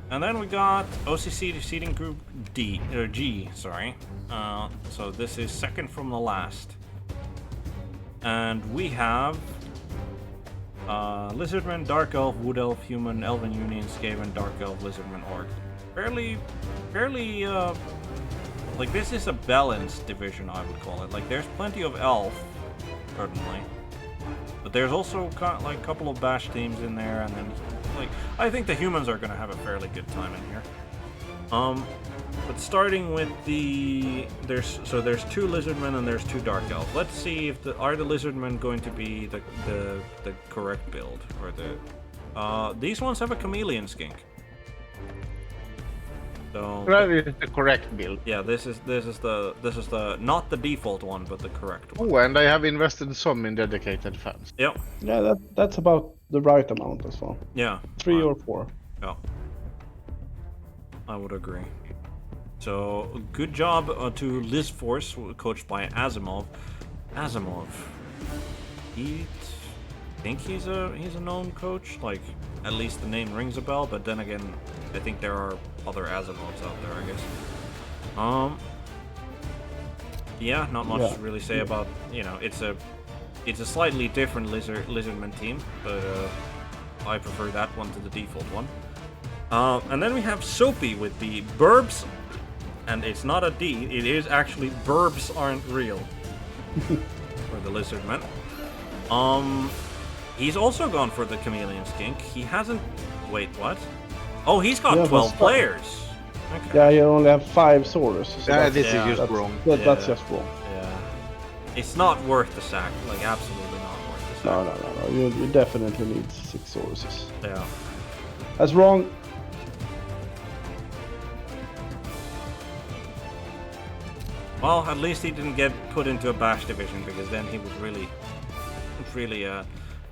And then we got OCC Seeding Group G, sorry. So this is second from the last. And we have Lizardman, Dark Elf, Wood Elf, Human, Elven Union, Skaven, Dark Elf, Lizardman, Orc. Fairly, like this is a balanced division, I would call it. Like there's plenty of Elf, certainly. But there's also like a couple of bash teams in there, and then like I think the humans are gonna have a fairly good time in here. But starting with there's 2 lizardmen and there's 2 dark elves. Let's see if the lizardmen going to be the correct build or the these ones have a chameleon skink. So That is the correct build. yeah, this is the not the default one, but the correct one. Oh, and I have invested some in dedicated fans. Yep. Yeah, that's about the right amount as well. Yeah. 3 or 4. Yeah. I would agree. So good job to Liz Force, coached by Asimov. Asimov. I think he's a known coach. Like, at least the name rings a bell. But then again, I think there are other Asimovs out there, I guess. Yeah, not much to really say about. You know, it's a slightly different Lizardman team, but I prefer that one to the default one. And then we have Soapy with the Burbs, and it's not a D, it is actually Burbs aren't real for the Lizardman. He's also gone for the Chameleon Skink. He hasn't. Wait, what? Oh, he's got 12 players. Okay. Yeah, you only have 5 Saurus. So This is just wrong. That's just wrong. Yeah. It's not worth the sack. Like, absolutely not worth the sack. No. You definitely need 6 Sauruses. Yeah. That's wrong. Well, at least he didn't get put into a bash division, because then he would really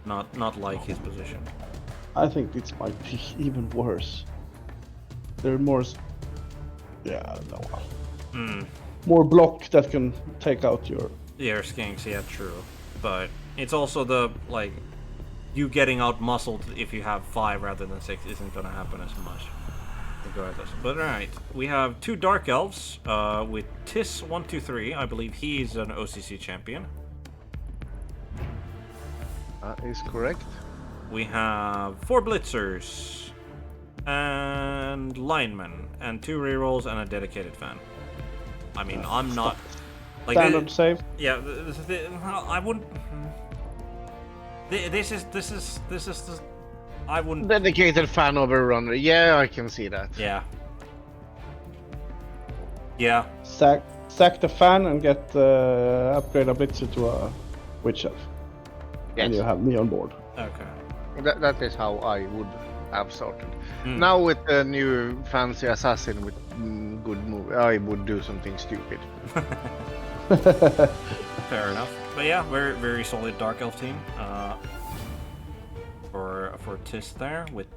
not like his position. I think this might be even worse. There are more. Yeah, I don't know. More block that can take out your. Yeah, skinks. Yeah, true. But it's also the like, you getting out muscled if you have 5 rather than 6 isn't gonna happen as much. Regardless. But alright, we have 2 Dark Elves with Tis123. I believe he's an OCC champion. That is correct. We have 4 Blitzers and linemen and 2 rerolls and a dedicated fan. I mean, I'm not like Standard save. Yeah, I wouldn't. This is the. I wouldn't. Dedicated fan over runner. Yeah, I can see that. Yeah. Yeah. Sack the fan and get upgrade a blitzer to a witch elf. Yes. And you have me on board. Okay. That is how I would have started. Now with the new fancy assassin with good move, I would do something stupid. Fair enough. But yeah, very solid Dark Elf team. For Tis there with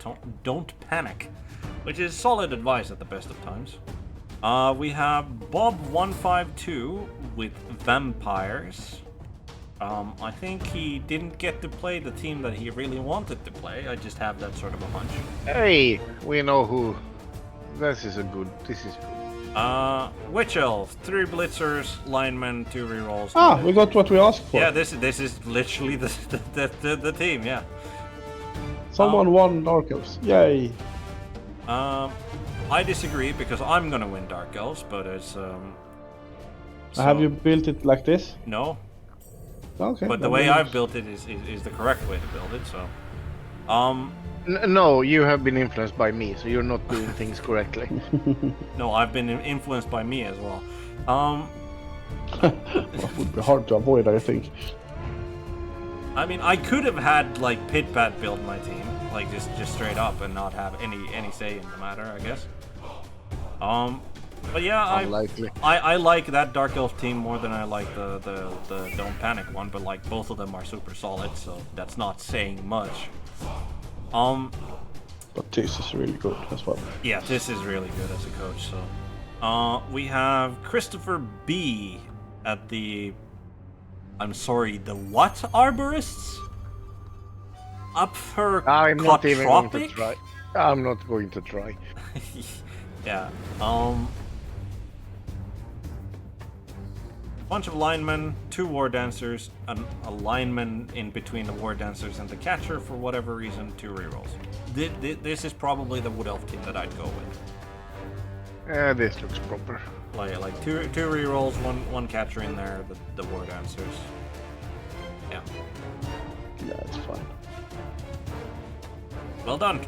Don't Panic, which is solid advice at the best of times. We have Bob152 with Vampires. I think he didn't get to play the team that he really wanted to play. I just have that sort of a hunch. Hey, we know who. This is good. Witch Elf, 3 Blitzers, linemen, 2 rerolls. Ah, we got what we asked for. Yeah, this is literally the team. Yeah. Someone won Dark Elves. Yay. I disagree because I'm gonna win Dark Elves, but it's Have you built it like this? No. Okay. But the way I've built it is the correct way to build it. So, No, you have been influenced by me, so you're not doing things correctly. No, I've been influenced by me as well. It would be hard to avoid, I think. I mean, I could have had like Pidpad build my team, like just straight up, and not have any say in the matter, I guess. But yeah, Unlikely. I like that Dark Elf team more than I like the Don't Panic one, but like both of them are super solid, so that's not saying much. But this is really good as well. Yeah, this is really good as a coach. So, we have Christopher B at the. I'm sorry, the what arborists? I'm not even going to Tropic? try. I'm not going to try. Yeah. Bunch of linemen, 2 war dancers, a lineman in between the war dancers and the catcher for whatever reason, 2 rerolls. This is probably the wood elf team that I'd go with. This looks proper. Like two rerolls, one catcher in there, the war dancers. Yeah. Yeah, it's fine. Well done.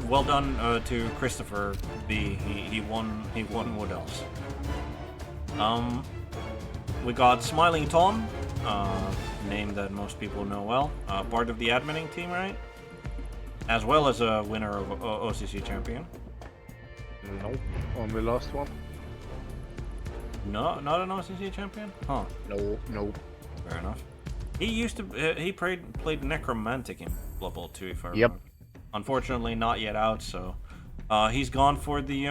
Well done to Christopher B. He won wood elves. We got Smiling Tom, name that most people know well, part of the adminning team, right? As well as a winner of OCC champion. Nope. Only last one. No, not an OCC champion? Huh. No. Fair enough. He used to. He played Necromantic in Blood Bowl 2, if I remember. Yep. Unfortunately, not yet out. So, he's gone for the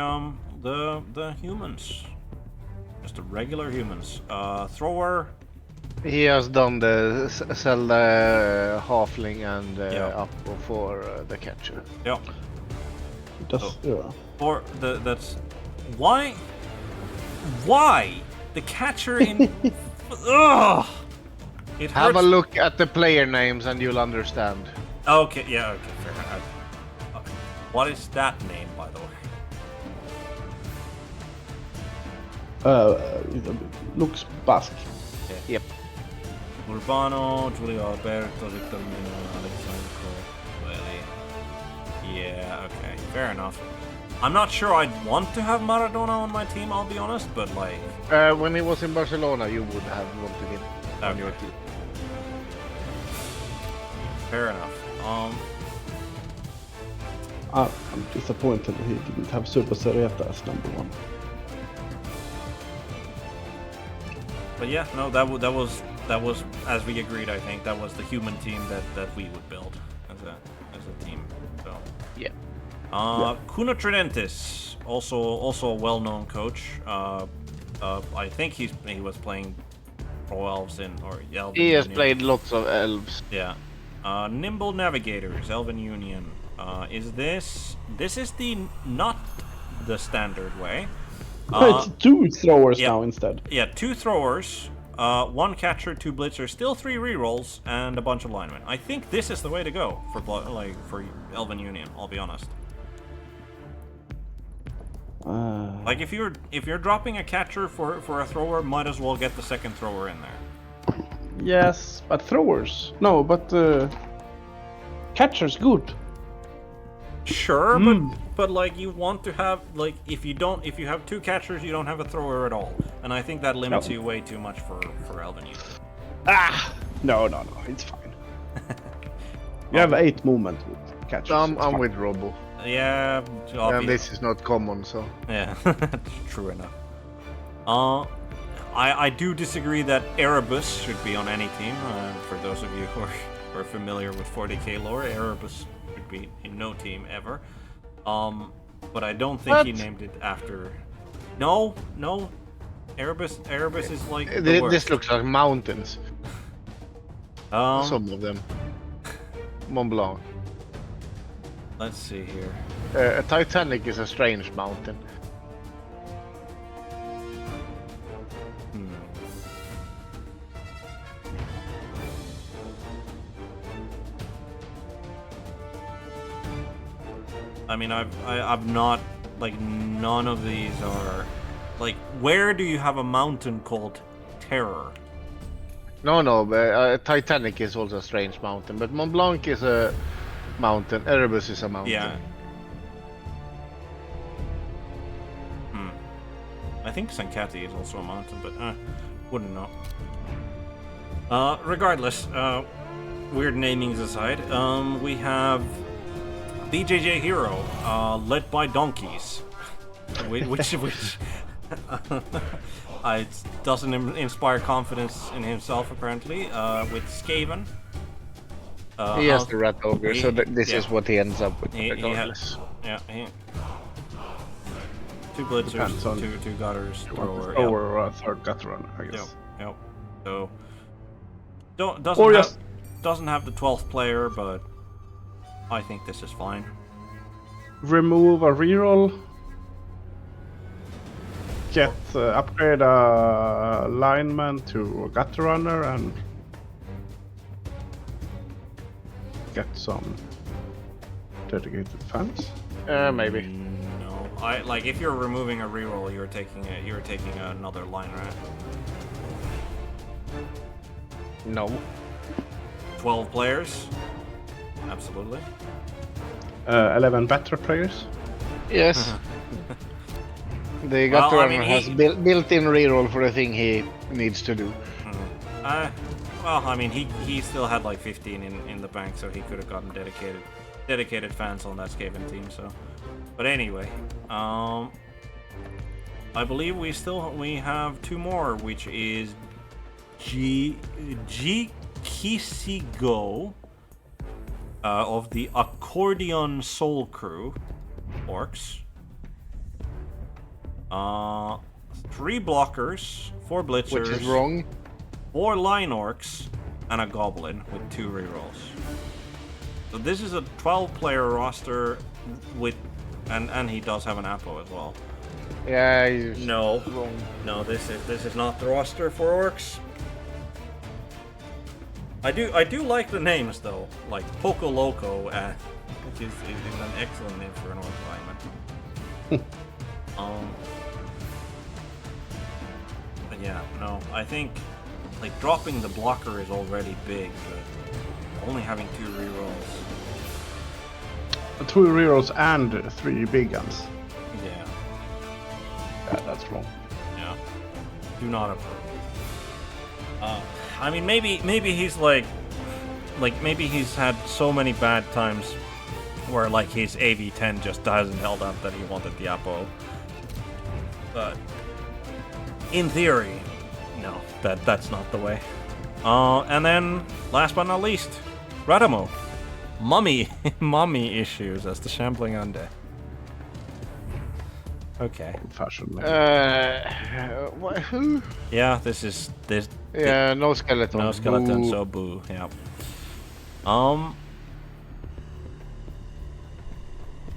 humans. Just the regular humans. Thrower. He has done the Zelda halfling and Yeah. up for the catcher. Yeah. Yeah. Or that's why the catcher in. Ugh. It Have a hurts. look at the player names and you'll understand. Okay. Yeah. Okay. Fair enough. What is that name, by the way? Looks Basque. Yep. Urbano, Giulio Alberto, Victor Mino, Alexandro, Welly. Yeah, okay, fair enough. I'm not sure I'd want to have Maradona on my team, I'll be honest, but like... When he was in Barcelona, you would have wanted him on your team. Fair enough. I'm disappointed he didn't have Super Sereta as number 1. But yeah, no, that was as we agreed. I think that was the human team that we would build as a team. So Yeah. Kuno Tridentis, also a well-known coach. I think he was playing Pro Elves or Elven He has Union. played lots of elves. Yeah. Nimble Navigators, Elven Union. Is this is the not the standard way? It's 2 throwers yeah. now instead. Yeah, 2 throwers, 1 catcher, 2 blitzers, still 3 rerolls, and a bunch of linemen. I think this is the way to go for Elven Union. I'll be honest. Like if you're dropping a catcher for a thrower, might as well get the second thrower in there. Yes, but throwers. No, but catcher's good. Sure, but like you want to have like if you have 2 catchers, you don't have a thrower at all, and I think that limits you way too much for Elven Union. No, it's fine. You have 8 movement with catchers. I'm it's fine. with Robbo. Yeah, And this is not common, so. yeah, true enough. I do disagree that Erebus should be on any team. For those of you who are familiar with 40k lore, Erebus should be in no team ever. But I don't think he named it after. No. Erebus is like the worst. This looks like mountains. Um, Some of them. Mont Blanc. let's see here. Titanic is a strange mountain. I mean, I've not, like, none of these are, like, where do you have a mountain called Terror? No, but Titanic is also a strange mountain, but Mont Blanc is a mountain, Erebus is a mountain. Yeah. I think Sankati is also a mountain, but wouldn't know. Regardless, weird namings aside, we have BJJ Hero, led by donkeys, which it doesn't inspire confidence in himself apparently. With Skaven, He has the rat ogre, so this is what he ends up with. He Regardless. has, 2 blitzers, Depends on- two gutters, thrower, Or a third gut runner, I guess. Yep. So Or doesn't have the 12th player, but I think this is fine. Remove a reroll. Get upgrade a lineman to a gutter runner and get some dedicated fans. Maybe. No, like if you're removing a reroll, you're taking another line rat. No. 12 players, absolutely. 11 better players. Yes. The gutter I runner mean, has built-in reroll for the thing he needs to do. Well, I mean, he still had like 15 in the bank, so he could have gotten dedicated fans on that Skaven team. So But anyway, I believe we have two more, which is Kisigo of the Accordion Soul Crew orcs. 3 blockers, 4 blitzers, Which is wrong. 4 line orcs, and a goblin with 2 rerolls. So this is a 12-player roster with, and he does have an Apo as well. Yeah, he's No, wrong. no, this is not the roster for orcs. I do like the names though, like Poco Loco, which is an excellent name for an orc lineman. But yeah, no, I think like dropping the blocker is already big, but only having 2 rerolls. 2 rerolls and 3 big guns. Yeah, Yeah, that's wrong. yeah, do not approve. I mean, maybe he's like maybe he's had so many bad times where like his AV10 just hasn't held up that he wanted the Apo. But in theory, no, that's not the way. And then last but not least, Radamo, mummy issues as the shambling undead. Okay. Fashion. Who? Yeah, this. Yeah, no skeleton. No skeleton, Boo. so boo. Yeah.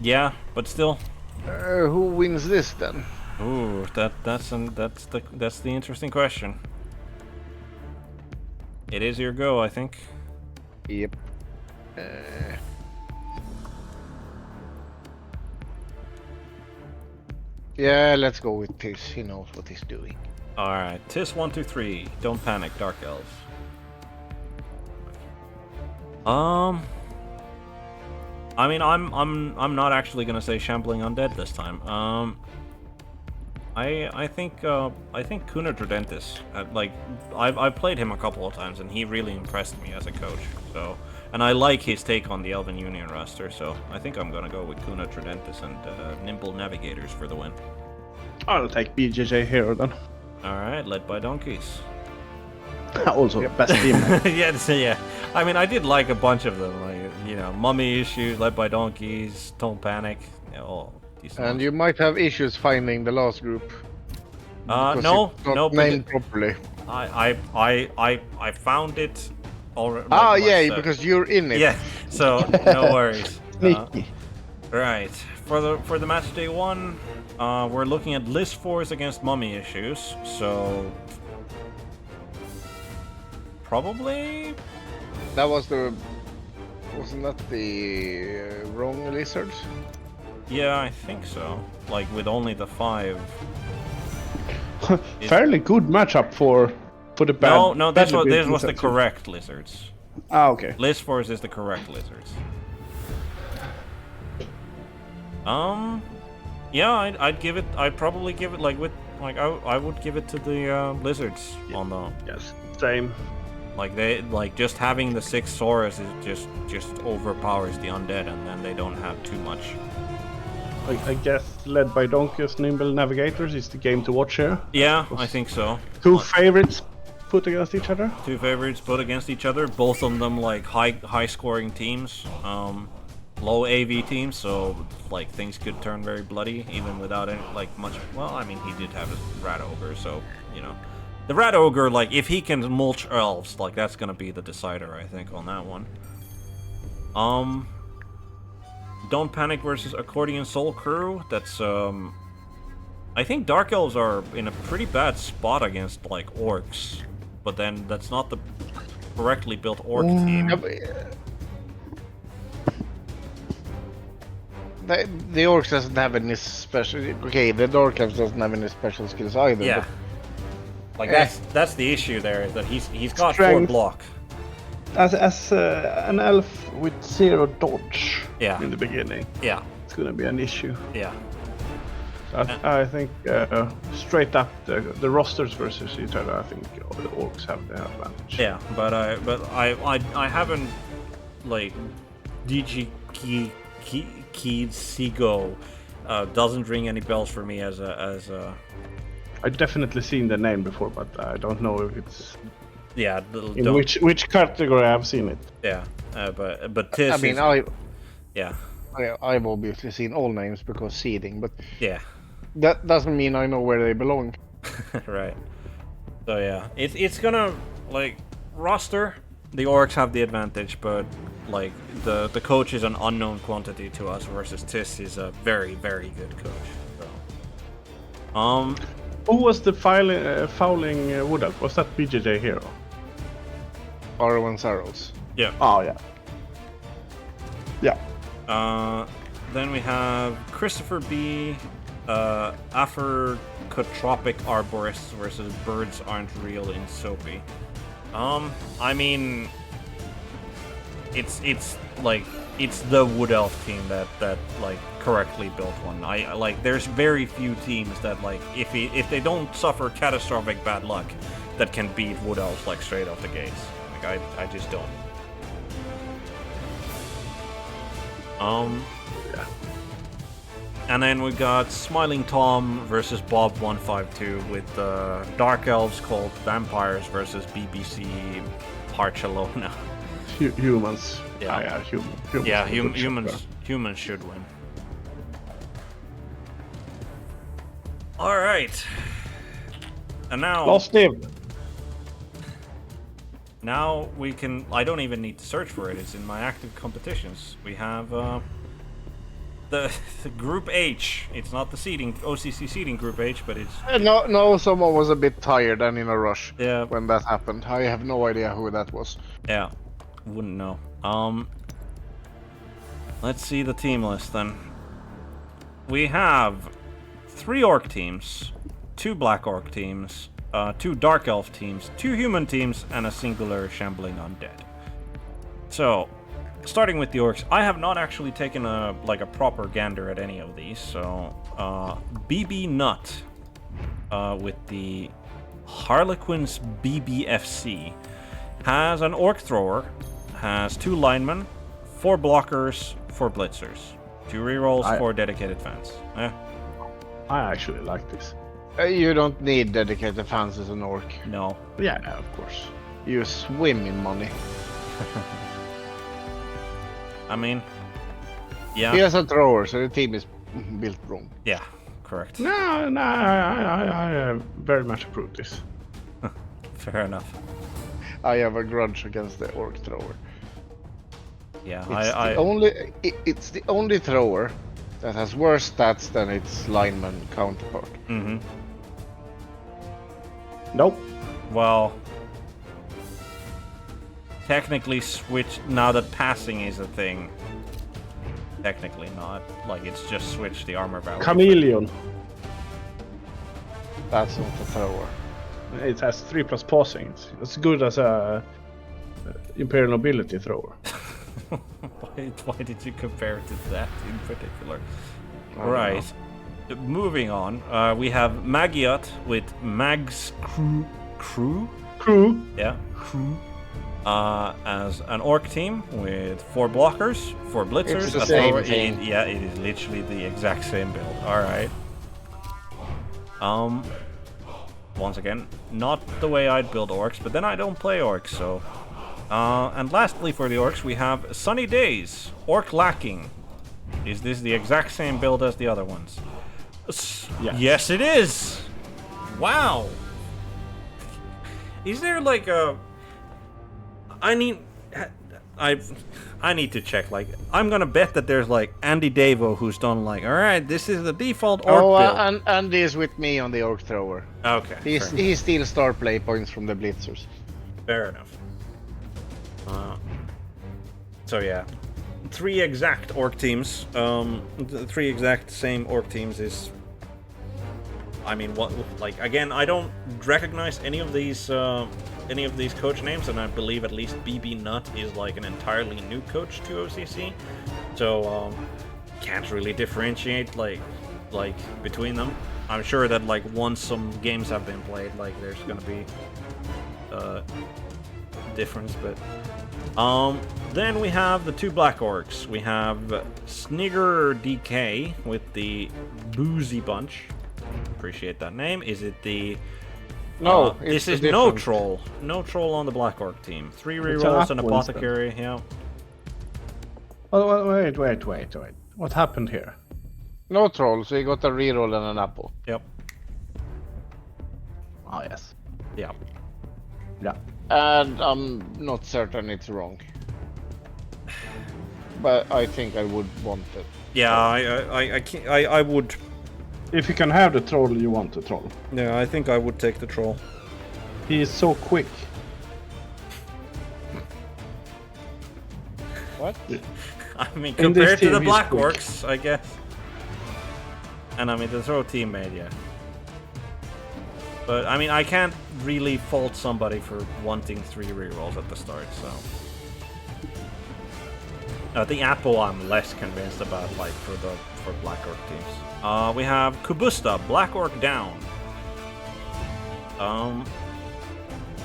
Yeah, but still. Who wins this then? Ooh, that's the interesting question. It is your go, I think. Yep. Yeah, let's go with Tis. He knows what he's doing. All right, Tis 1, 2, 3. Don't panic, Dark Elves. I mean, I'm not actually gonna say Shambling Undead this time. I think Kuna Tridentis. Like, I've played him a couple of times, and he really impressed me as a coach. So, and I like his take on the Elven Union roster. So, I think I'm gonna go with Kuna Tridentis and Nimble Navigators for the win. I'll take BJJ Hero then. All right, led by donkeys. Also, best team. Yeah. I mean, I did like a bunch of them. Like, you know, Mummy Issues, led by donkeys, Don't Panic. Yeah, all decent And ones. you might have issues finding the last group. because No, it's not no, named properly. I found it already. Ah, yeah, because you're in it. Yeah, so no worries. Sneaky. Right, for the match day 1, we're looking at list 4s against Mummy Issues. So probably. That was wasn't that the wrong lizards? Yeah, I think so. Like with only the 5. Fairly good matchup for the bad. No, this was the lizards. correct lizards. Ah, okay. List 4s is the correct lizards. Yeah, I'd probably give it like I would give it to the lizards on the Yes, same. like they like just having the 6 Saurus is just overpowers the undead, and then they don't have too much. I guess led by Donkeys, Nimble Navigators is the game to watch here. Yeah, I think so. 2 favorites put against each other. 2 favorites put against each other, both of them like high scoring teams, low AV teams, so like things could turn very bloody even without any like much. Well, I mean, he did have his Rat Ogre, so you know, the Rat Ogre, like if he can mulch elves, like that's gonna be the decider, I think, on that one. Don't Panic versus Accordion Soul Crew. That's I think Dark Elves are in a pretty bad spot against like orcs, but then that's not the correctly built orc team. Yeah, but, the orcs doesn't have any special. Okay, the Dark Elves doesn't have any special skills either. Yeah, like that's the issue there, is that he's got 4 Strength. block. As an elf with 0 dodge Yeah. in the beginning, Yeah, it's gonna be an issue. yeah, I think straight up the rosters versus each other, I think the orcs have the advantage. yeah. But I haven't like DG Keyed Seago Doesn't ring any bells for me as a. I've definitely seen the name before, but I don't know if it's Yeah. in which category I've seen it. Yeah. But Tis. I mean, Yeah. I've obviously seen all names because seeding, but Yeah. that doesn't mean I know where they belong. Right. So yeah, it's gonna like roster. The Orcs have the advantage, but like the coach is an unknown quantity to us versus Tis is a very very good coach. So. Who was the fouling Wood Elf? Was that BJJ Hero? Arwen's arrows. Yeah. Oh yeah. Yeah. Then we have Christopher B. Afrocotropic Arborists versus Birds Aren't Real in Soapy. I mean, it's the Wood Elf team that like correctly built one. I like there's very few teams that like if they don't suffer catastrophic bad luck that can beat Wood Elves like straight off the gates. Like I just don't. Yeah. And then we got Smiling Tom versus Bob152 with Dark Elves called Vampires versus BBC Barcelona. Humans. Yeah. Humans. Humans should win. All right. And now. Lost him. Now we can. I don't even need to search for it. It's in my active competitions. We have the Group H. It's not the seeding OCC seeding Group H, but it's. No, someone was a bit tired and in a rush. Yeah. When that happened, I have no idea who that was. Yeah, wouldn't know. Let's see the team list then. We have 3 Orc teams, 2 Black Orc teams, 2 Dark Elf teams, 2 Human teams, and a singular Shambling Undead. So, starting with the Orcs, I have not actually taken a proper gander at any of these. So, BB Nut with the Harlequins BBFC has an Orc Thrower, has 2 linemen, 4 blockers, 4 blitzers, 2 rerolls, 4 dedicated fans. Yeah. I actually like this. You don't need dedicated fans as an orc. No. Yeah, of course. You swim in money. I mean, yeah. He has a thrower, so the team is built wrong. Yeah, correct. No, I very much approve this. Fair enough. I have a grudge against the orc thrower. Yeah, It's the only thrower that has worse stats than its lineman counterpart. Mm-hmm. Nope. Well, technically switch now that passing is a thing. Technically not. Like it's just switch the armor value. Chameleon. That's not a thrower. It has 3+ passing. It's as good as a Imperial Nobility thrower. Why did you compare it to that in particular? Right. Moving on, we have Magiot with Mag's Crew. Yeah, Crew. As an Orc team with 4 blockers, 4 blitzers. It's the same it thing. is literally the exact same build. All right. Once again, not the way I'd build Orcs, but then I don't play Orcs, so. And lastly for the Orcs, we have Sunny Days, Orc Lacking. Is this the exact same build as the other ones? Yes. Yes, it is! Wow! Is there like a... I need to check, like, I'm gonna bet that there's like Andy Davo who's done like, alright, this is the default Orc build. and Andy is with me on the orc thrower. Okay. He steals star play points from the blitzers. Fair enough. So yeah, 3 exact Orc teams. The 3 exact same Orc teams is. I mean, what? Like again, I don't recognize any of these coach names, and I believe at least BB Nut is like an entirely new coach to OCC. So can't really differentiate like between them. I'm sure that like once some games have been played, like there's gonna be difference, but Then we have the two black orcs. We have Snigger DK with the Boozy Bunch. Appreciate that name. Is it the... No, this is different. no troll. No troll on the black orc team. 3 rerolls, an apothecary, yeah. Oh, wait. What happened here? No troll, so you got a reroll and an apple. Yep. Ah, yes. Yeah. Yeah. And I'm not certain it's wrong. But I think I would want it. Yeah, I would... If you can have the troll, you want the troll. Yeah, I think I would take the troll. He is so quick. What? I mean, In this compared to the team, black he's quick. orcs, I guess. And I mean, the throw teammate, yeah. But I mean, I can't really fault somebody for wanting 3 rerolls at the start, so... the apple I'm less convinced about, like, for black orc teams. We have Kubusta, black orc down.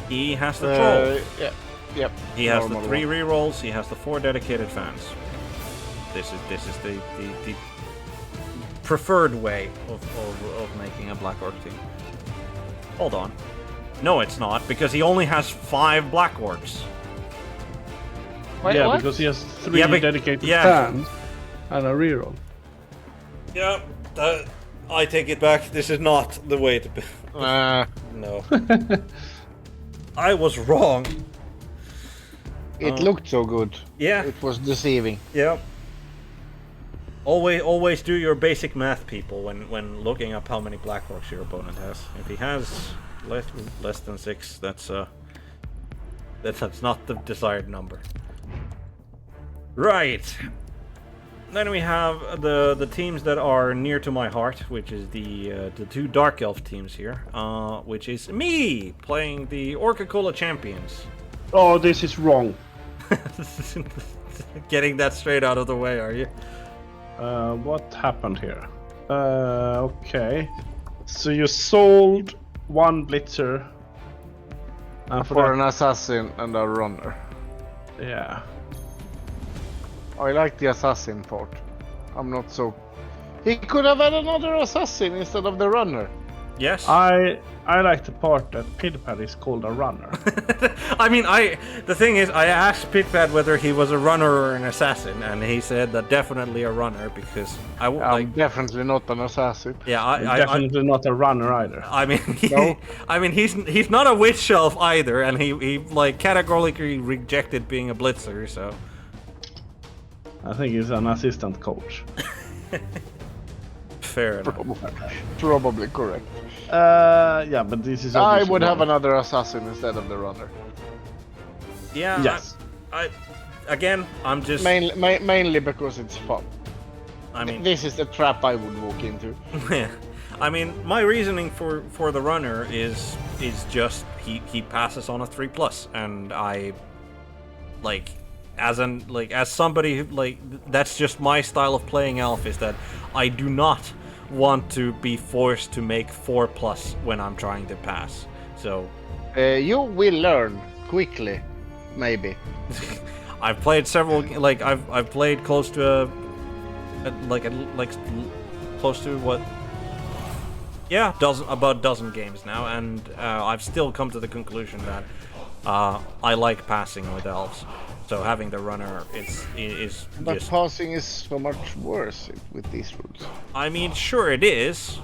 He has the troll. Yeah. Yep. He has the normal 3 one. rerolls, he has the 4 dedicated fans. This is the preferred way of making a black orc team. Hold on. No, it's not, because he only has 5 black orcs. Wait, yeah, what? because he has 3 Yeah, but- dedicated yeah. fans and a reroll. Yeah, I take it back. This is not the way to be. No. I was wrong. It looked so good. Yeah. It was deceiving. Yeah. Always do your basic math, people, when looking up how many black orcs your opponent has. If he has less than 6, that's not the desired number. Right. Then we have the teams that are near to my heart, which is the 2 Dark Elf teams here, which is me playing the Orca Cola Champions. Oh, this is wrong. Getting that straight out of the way, are you? What happened here? Okay. So you sold 1 blitzer. And For an assassin and a runner. Yeah. I like the assassin part. I'm not so... He could have had another assassin instead of the runner. Yes. I like the part that Pidpad is called a runner. I mean, the thing is, I asked Pidpad whether he was a runner or an assassin, and he said that definitely a runner because I'm definitely not an assassin. Yeah, I Definitely not a runner either. I mean, No. I mean, he's not a witch elf either, and he like categorically rejected being a blitzer. So I think he's an assistant coach. fair enough. Probably correct. Yeah, but this is I obviously would have wrong. another assassin instead of the runner. Yeah. Yes. Again, I'm just. Mainly because it's fun. I mean, This is the trap I would walk into. yeah. I mean, my reasoning for the runner is just he passes on a 3+, and I like as somebody who, like, that's just my style of playing elf, is that I do not want to be forced to make 4+ when I'm trying to pass. So You will learn quickly, maybe. I've played several, like I've played close to close to what? Yeah, about a dozen games now, and I've still come to the conclusion that I like passing with elves. So having the runner is But just... passing is so much worse with these rules. I mean, sure it is.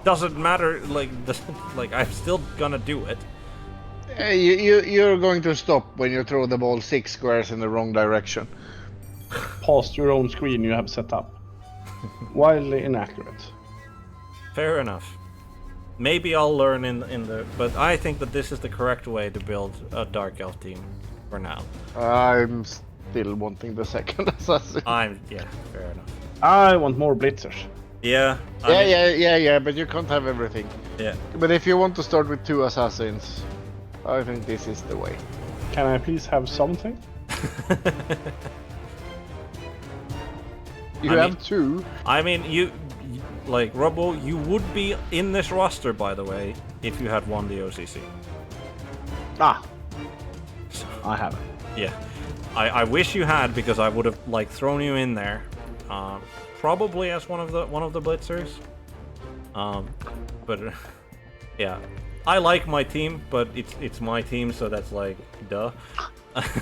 Doesn't matter. Like I'm still gonna do it. You're going to stop when you throw the ball 6 squares in the wrong direction. Past your own screen you have set up. Wildly inaccurate. Fair enough. Maybe I'll learn in the... But I think that this is the correct way to build a Dark Elf team for now. I'm still wanting the second assassin. Yeah, fair enough. I want more blitzers. Yeah. I mean, Yeah, but you can't have everything. yeah. But if you want to start with 2 assassins, I think this is the way. Can I please have something? You I have mean- 2. I mean, like, Robbo, you would be in this roster, by the way, if you had won the OCC. Ah! I haven't. Yeah, I wish you had, because I would have like thrown you in there, probably as one of the blitzers. But yeah, I like my team, but it's my team, so that's like duh.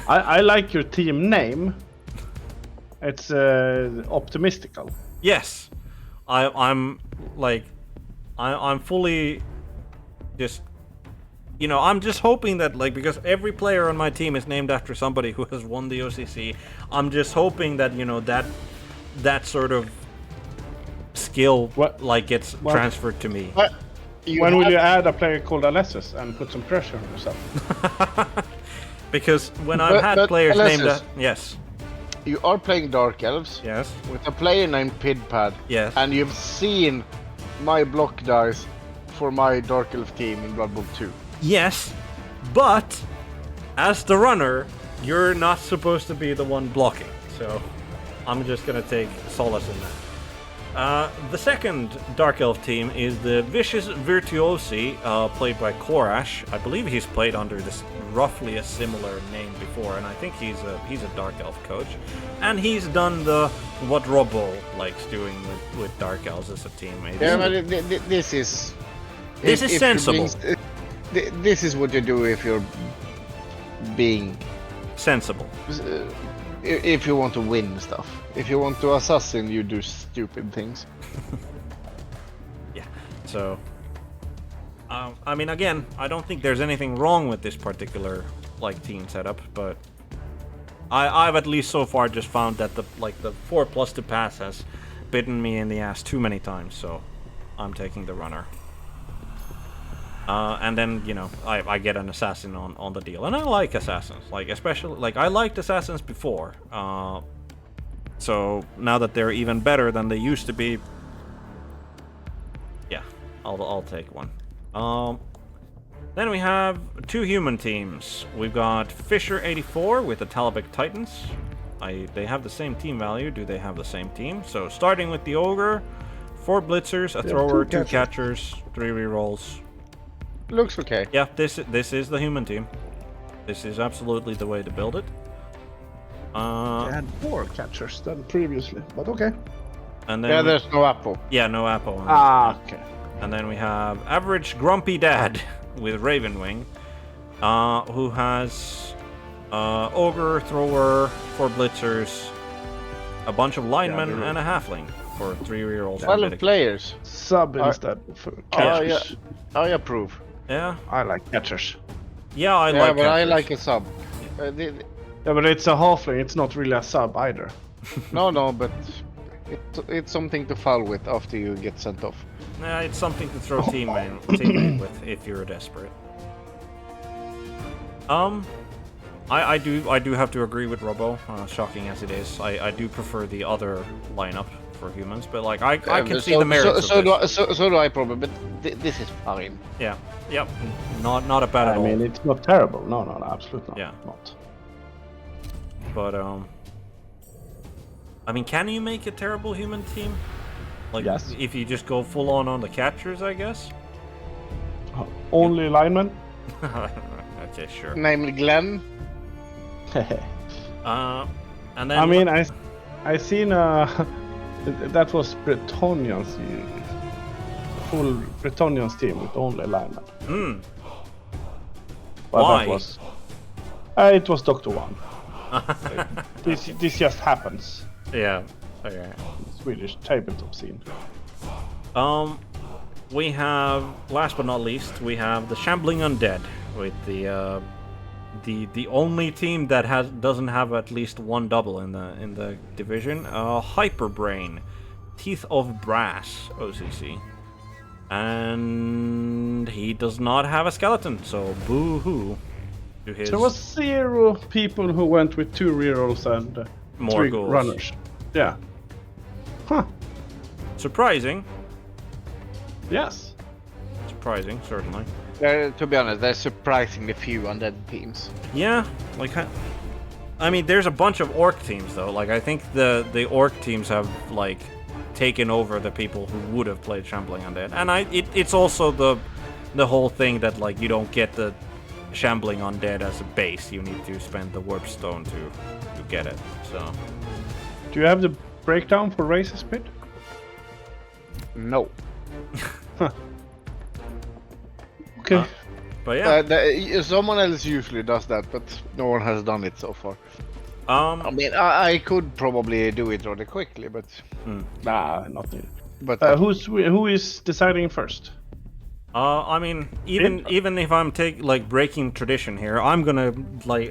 I like your team name. It's optimistical. Yes, I'm like I'm fully just. You know, I'm just hoping that, like, because every player on my team is named after somebody who has won the OCC, I'm just hoping that, you know, that sort of skill, like, gets transferred to me. But When will you add a player called Alessis and put some pressure on yourself? Because when I've had players named Alessis, yes. You are playing Dark Elves. Yes. With a player named Pidpad. Yes. And you've seen my block dice for my Dark Elf team in Blood Bowl 2. Yes, but as the runner, you're not supposed to be the one blocking, so I'm just gonna take solace in that. The second Dark Elf team is the Vicious Virtuosi, played by Korash. I believe he's played under this roughly a similar name before, and I think he's a Dark Elf coach, and he's done what Robbo likes doing with Dark Elves as a team. Yeah, but this is sensible. This is what you do if you're being sensible. If you want to win stuff. If you want to assassin, you do stupid things. Yeah. So, I mean, again, I don't think there's anything wrong with this particular like team setup, but I've at least so far just found that the 4+ to pass has bitten me in the ass too many times. So, I'm taking the runner. And then, you know, I get an assassin on the deal. And I like assassins. Like, especially, like, I liked assassins before. So, now that they're even better than they used to be, yeah, I'll take one. Then we have two human teams. We've got Fisher84 with the Talbot Titans. They have the same team value. Do they have the same team? So, starting with the Ogre, 4 blitzers, a thrower, 2 catchers, 3 rerolls. Looks okay. Yeah, this is the human team. This is absolutely the way to build it. They had 4 catchers than previously, but okay. And then yeah, there's no apple. Yeah, no apple. Okay. And then we have average grumpy dad with Ravenwing, who has ogre, thrower, 4 blitzers, a bunch of linemen, and a halfling for 3 rerolls. 12 players. Sub instead for catchers. I approve. Yeah. I like catchers. Yeah, I like but catchers. I like a sub. Yeah, but it's a halfling. It's not really a sub either. No, but it's something to foul with after you get sent off. Yeah, it's something to throw teammate with if you're desperate. I do have to agree with Robbo, shocking as it is. I do prefer the other lineup for humans, but like I can see the merits of this. So do I probably, but this is fine. Yeah, yep, not a bad at all. I mean, it's not terrible. No, absolutely not. Yeah. Not. But I mean, can you make a terrible human team? Like, yes. If you just go full on the catchers, I guess. Only linemen. Okay, sure. Namely Glenn. And then I mean, I seen that was Bretonians, full Bretonians team with only linemen. Hmm. But Why? that was it was Dr. One. This just happens. Yeah. Okay. Swedish tabletop scene. We have, last but not least, we have the Shambling Undead with the only team that doesn't have at least one double in the division. Hyperbrain, Teeth of Brass, OCC, and he does not have a skeleton, so boo-hoo to his. There was 0 people who went with 2 rerolls and More 3 goals. runners. Yeah. Huh. Surprising. Yes. Surprising, certainly. To be honest, there's surprisingly few undead teams. Yeah, like, I mean, there's a bunch of orc teams though. Like, I think the orc teams have like taken over the people who would have played Shambling Undead, and it's also the whole thing that like you don't get the shambling undead as a base. You need to spend the warp stone to get it. So. Do you have the breakdown for races, Pit? No. Okay. But yeah. Someone else usually does that, but no one has done it so far. I Um. mean, I could probably do it rather quickly, but Nah, not needed. but Who is deciding first? I mean, even if I'm breaking tradition here, I'm gonna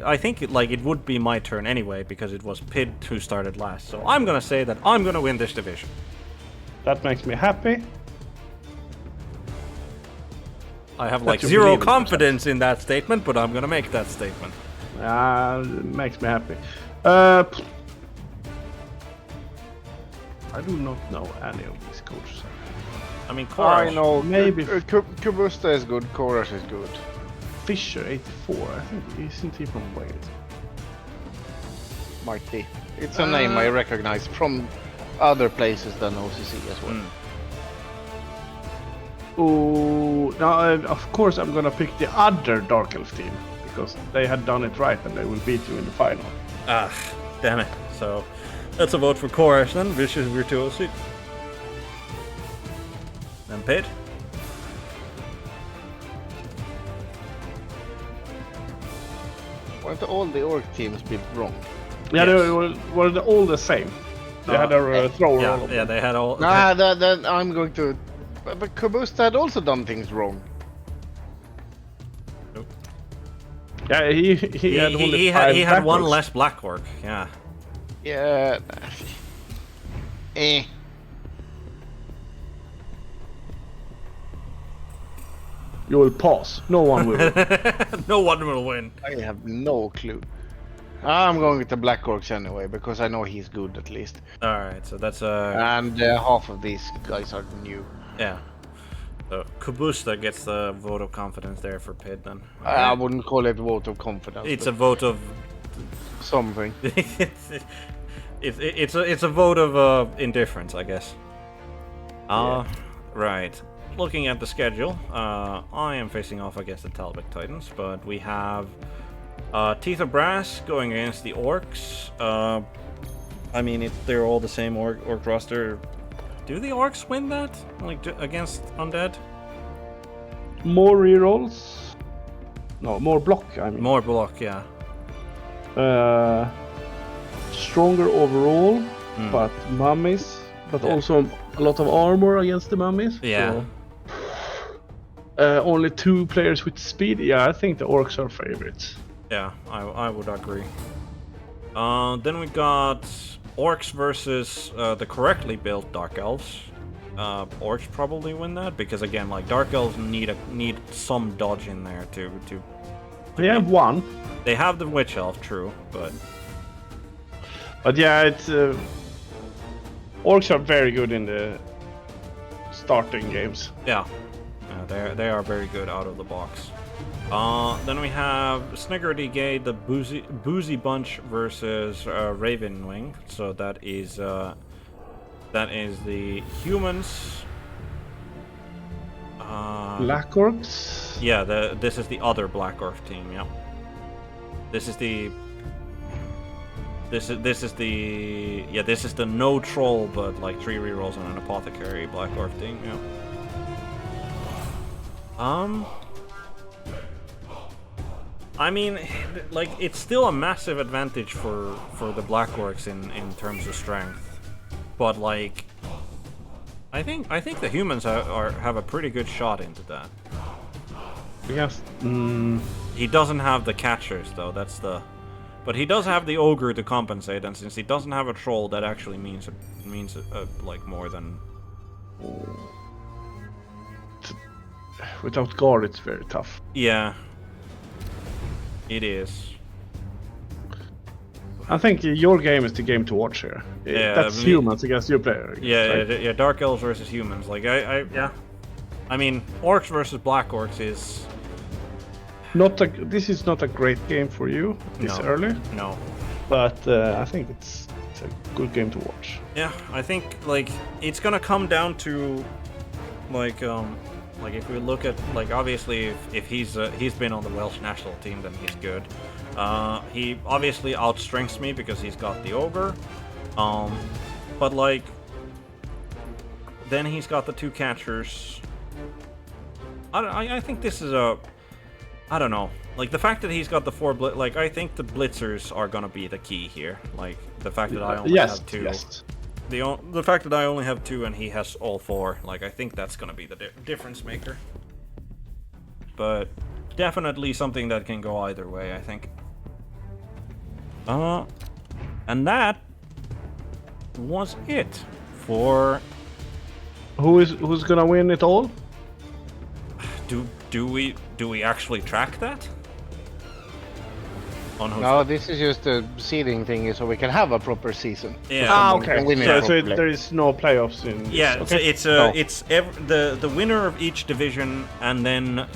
I think it would be my turn anyway because it was Pid who started last. So I'm gonna say that I'm gonna win this division. That makes me happy. I have That you zero believe in confidence in that statement, but I'm gonna make that statement. It makes me happy. I do not know any of these coaches. I mean, I Korash, know maybe- Kubusta is good, Korash is good. Fisher 84. I think isn't he from Wales? Might be. It's a name I recognize from other places than OCC as well. Oh, now of course I'm gonna pick the other Dark Elf team because they had done it right and they will beat you in the final. Ah, damn it. So that's a vote for Korash then. Vicious Virtuosi. Then Pid. Weren't all the orc teams be wrong? Yeah, Yes. they were all the same. They had a thrower. all of Yeah, them. they had all. Nah, then I'm going to. But Kubusta had also done things wrong. Yeah, he had only he five had one backwards. less black orc. Yeah. Yeah. You will pause. No one will. No one will win. I have no clue. I'm going with the Black Orcs anyway, because I know he's good at least. Alright, so that's And half of these guys are new. yeah. So Kubusta gets the vote of confidence there for Pid then. I wouldn't call it a vote of confidence. It's a but vote of something. it's a vote of indifference, I guess. Right. Looking at the schedule, I am facing off against the Talbot Titans, but we have Teeth of Brass going against the Orcs. I mean, they're all the same orc roster. Do the Orcs win that? Like, against Undead? More rerolls. No, more block. I mean, More block, yeah. stronger overall, but mummies. But Yeah. also a lot of armor against the mummies. Yeah. So, only 2 players with speed. Yeah, I think the orcs are favorites. Yeah, I would agree. Then we got Orcs versus the correctly built Dark Elves. Orcs probably win that because again, like Dark Elves need some dodge in there to. They have 1. They have the Witch Elf, true, but Yeah, it's orcs are very good in the starting games. yeah, they are very good out of the box. Then we have Sniggerty Gay, the Boozy Bunch versus Ravenwing. So that is the humans. Black orcs. Yeah, this is the other Black Orc team. Yeah, this is the no troll but like 3 rerolls on an apothecary Black Orc team. Yeah. I mean, like it's still a massive advantage for the Black Orcs in terms of strength, but like I think the humans have a pretty good shot into that. Yes. He doesn't have the catchers though. But he does have the ogre to compensate, and since he doesn't have a troll, that actually means like more than. Without guard, it's very tough. Yeah. It is. I think your game is the game to watch here. Yeah, That's humans against your player. Yeah, Dark Elves versus humans. Like yeah. I mean, Orcs versus Black Orcs is This is not a great game for you this early, no. but I think it's a good game to watch. Yeah, I think like it's gonna come down to like Like if we look at like obviously if he's been on the Welsh national team, then he's good. He obviously outstrengths me because he's got the ogre. But like then he's got the 2 catchers. I think this is a I don't know. Like the fact that he's got the 4 like I think the blitzers are gonna be the key here. Like the fact that I only have 2. Yes. The fact that I only have 2 and he has all 4, like I think that's gonna be the difference maker. But definitely something that can go either way, I think. And that was it for. Who's gonna win it all? Do we actually track that? On who's No, this is just a seeding thing, so we can have a proper season. Yeah. Okay. Win it So properly. there is no playoffs in. This. Yeah, Okay. it's the winner of each division, and then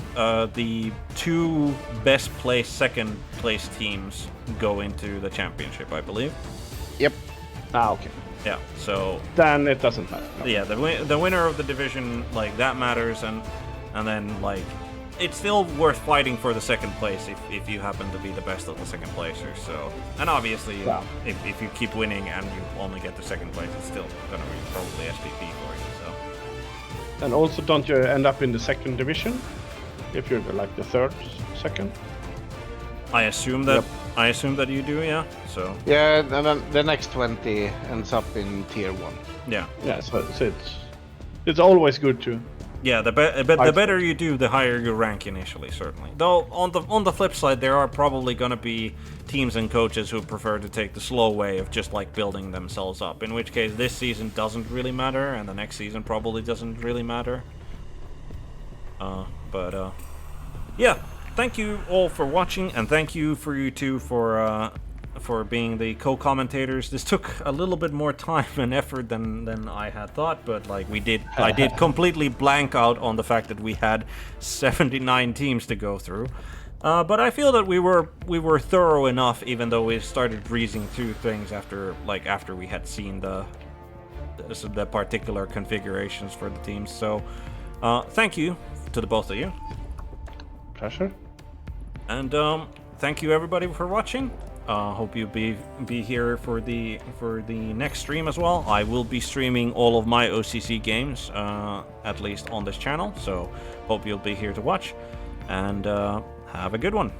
the 2 best placed second place teams go into the championship, I believe. Yep. Okay. Yeah, so Then it doesn't matter. No. yeah, the winner of the division, like that matters, and then like it's still worth fighting for the second place if you happen to be the best of the second placers. So, and obviously Yeah. if you keep winning and you only get the second place, it's still gonna be probably SPP for you. So. And also, don't you end up in the second division if you're like the third, second? I assume that you do, yeah. So Yeah, and then the next 20 ends up in tier 1. yeah, Yeah. So it's always good to. yeah. The better you do, the higher you rank initially, certainly. Though on the flip side, there are probably gonna be teams and coaches who prefer to take the slow way of just like building themselves up. In which case, this season doesn't really matter, and the next season probably doesn't really matter. Yeah. Thank you all for watching, and thank you for you two for being the co-commentators. This took a little bit more time and effort than I had thought, but like I did completely blank out on the fact that we had 79 teams to go through. But I feel that we were thorough enough, even though we started breezing through things after we had seen the particular configurations for the teams. So thank you to the both of you. Pleasure. And thank you everybody for watching. Hope you'll be here for the next stream as well. I will be streaming all of my OCC games, at least on this channel. So hope you'll be here to watch, and have a good one.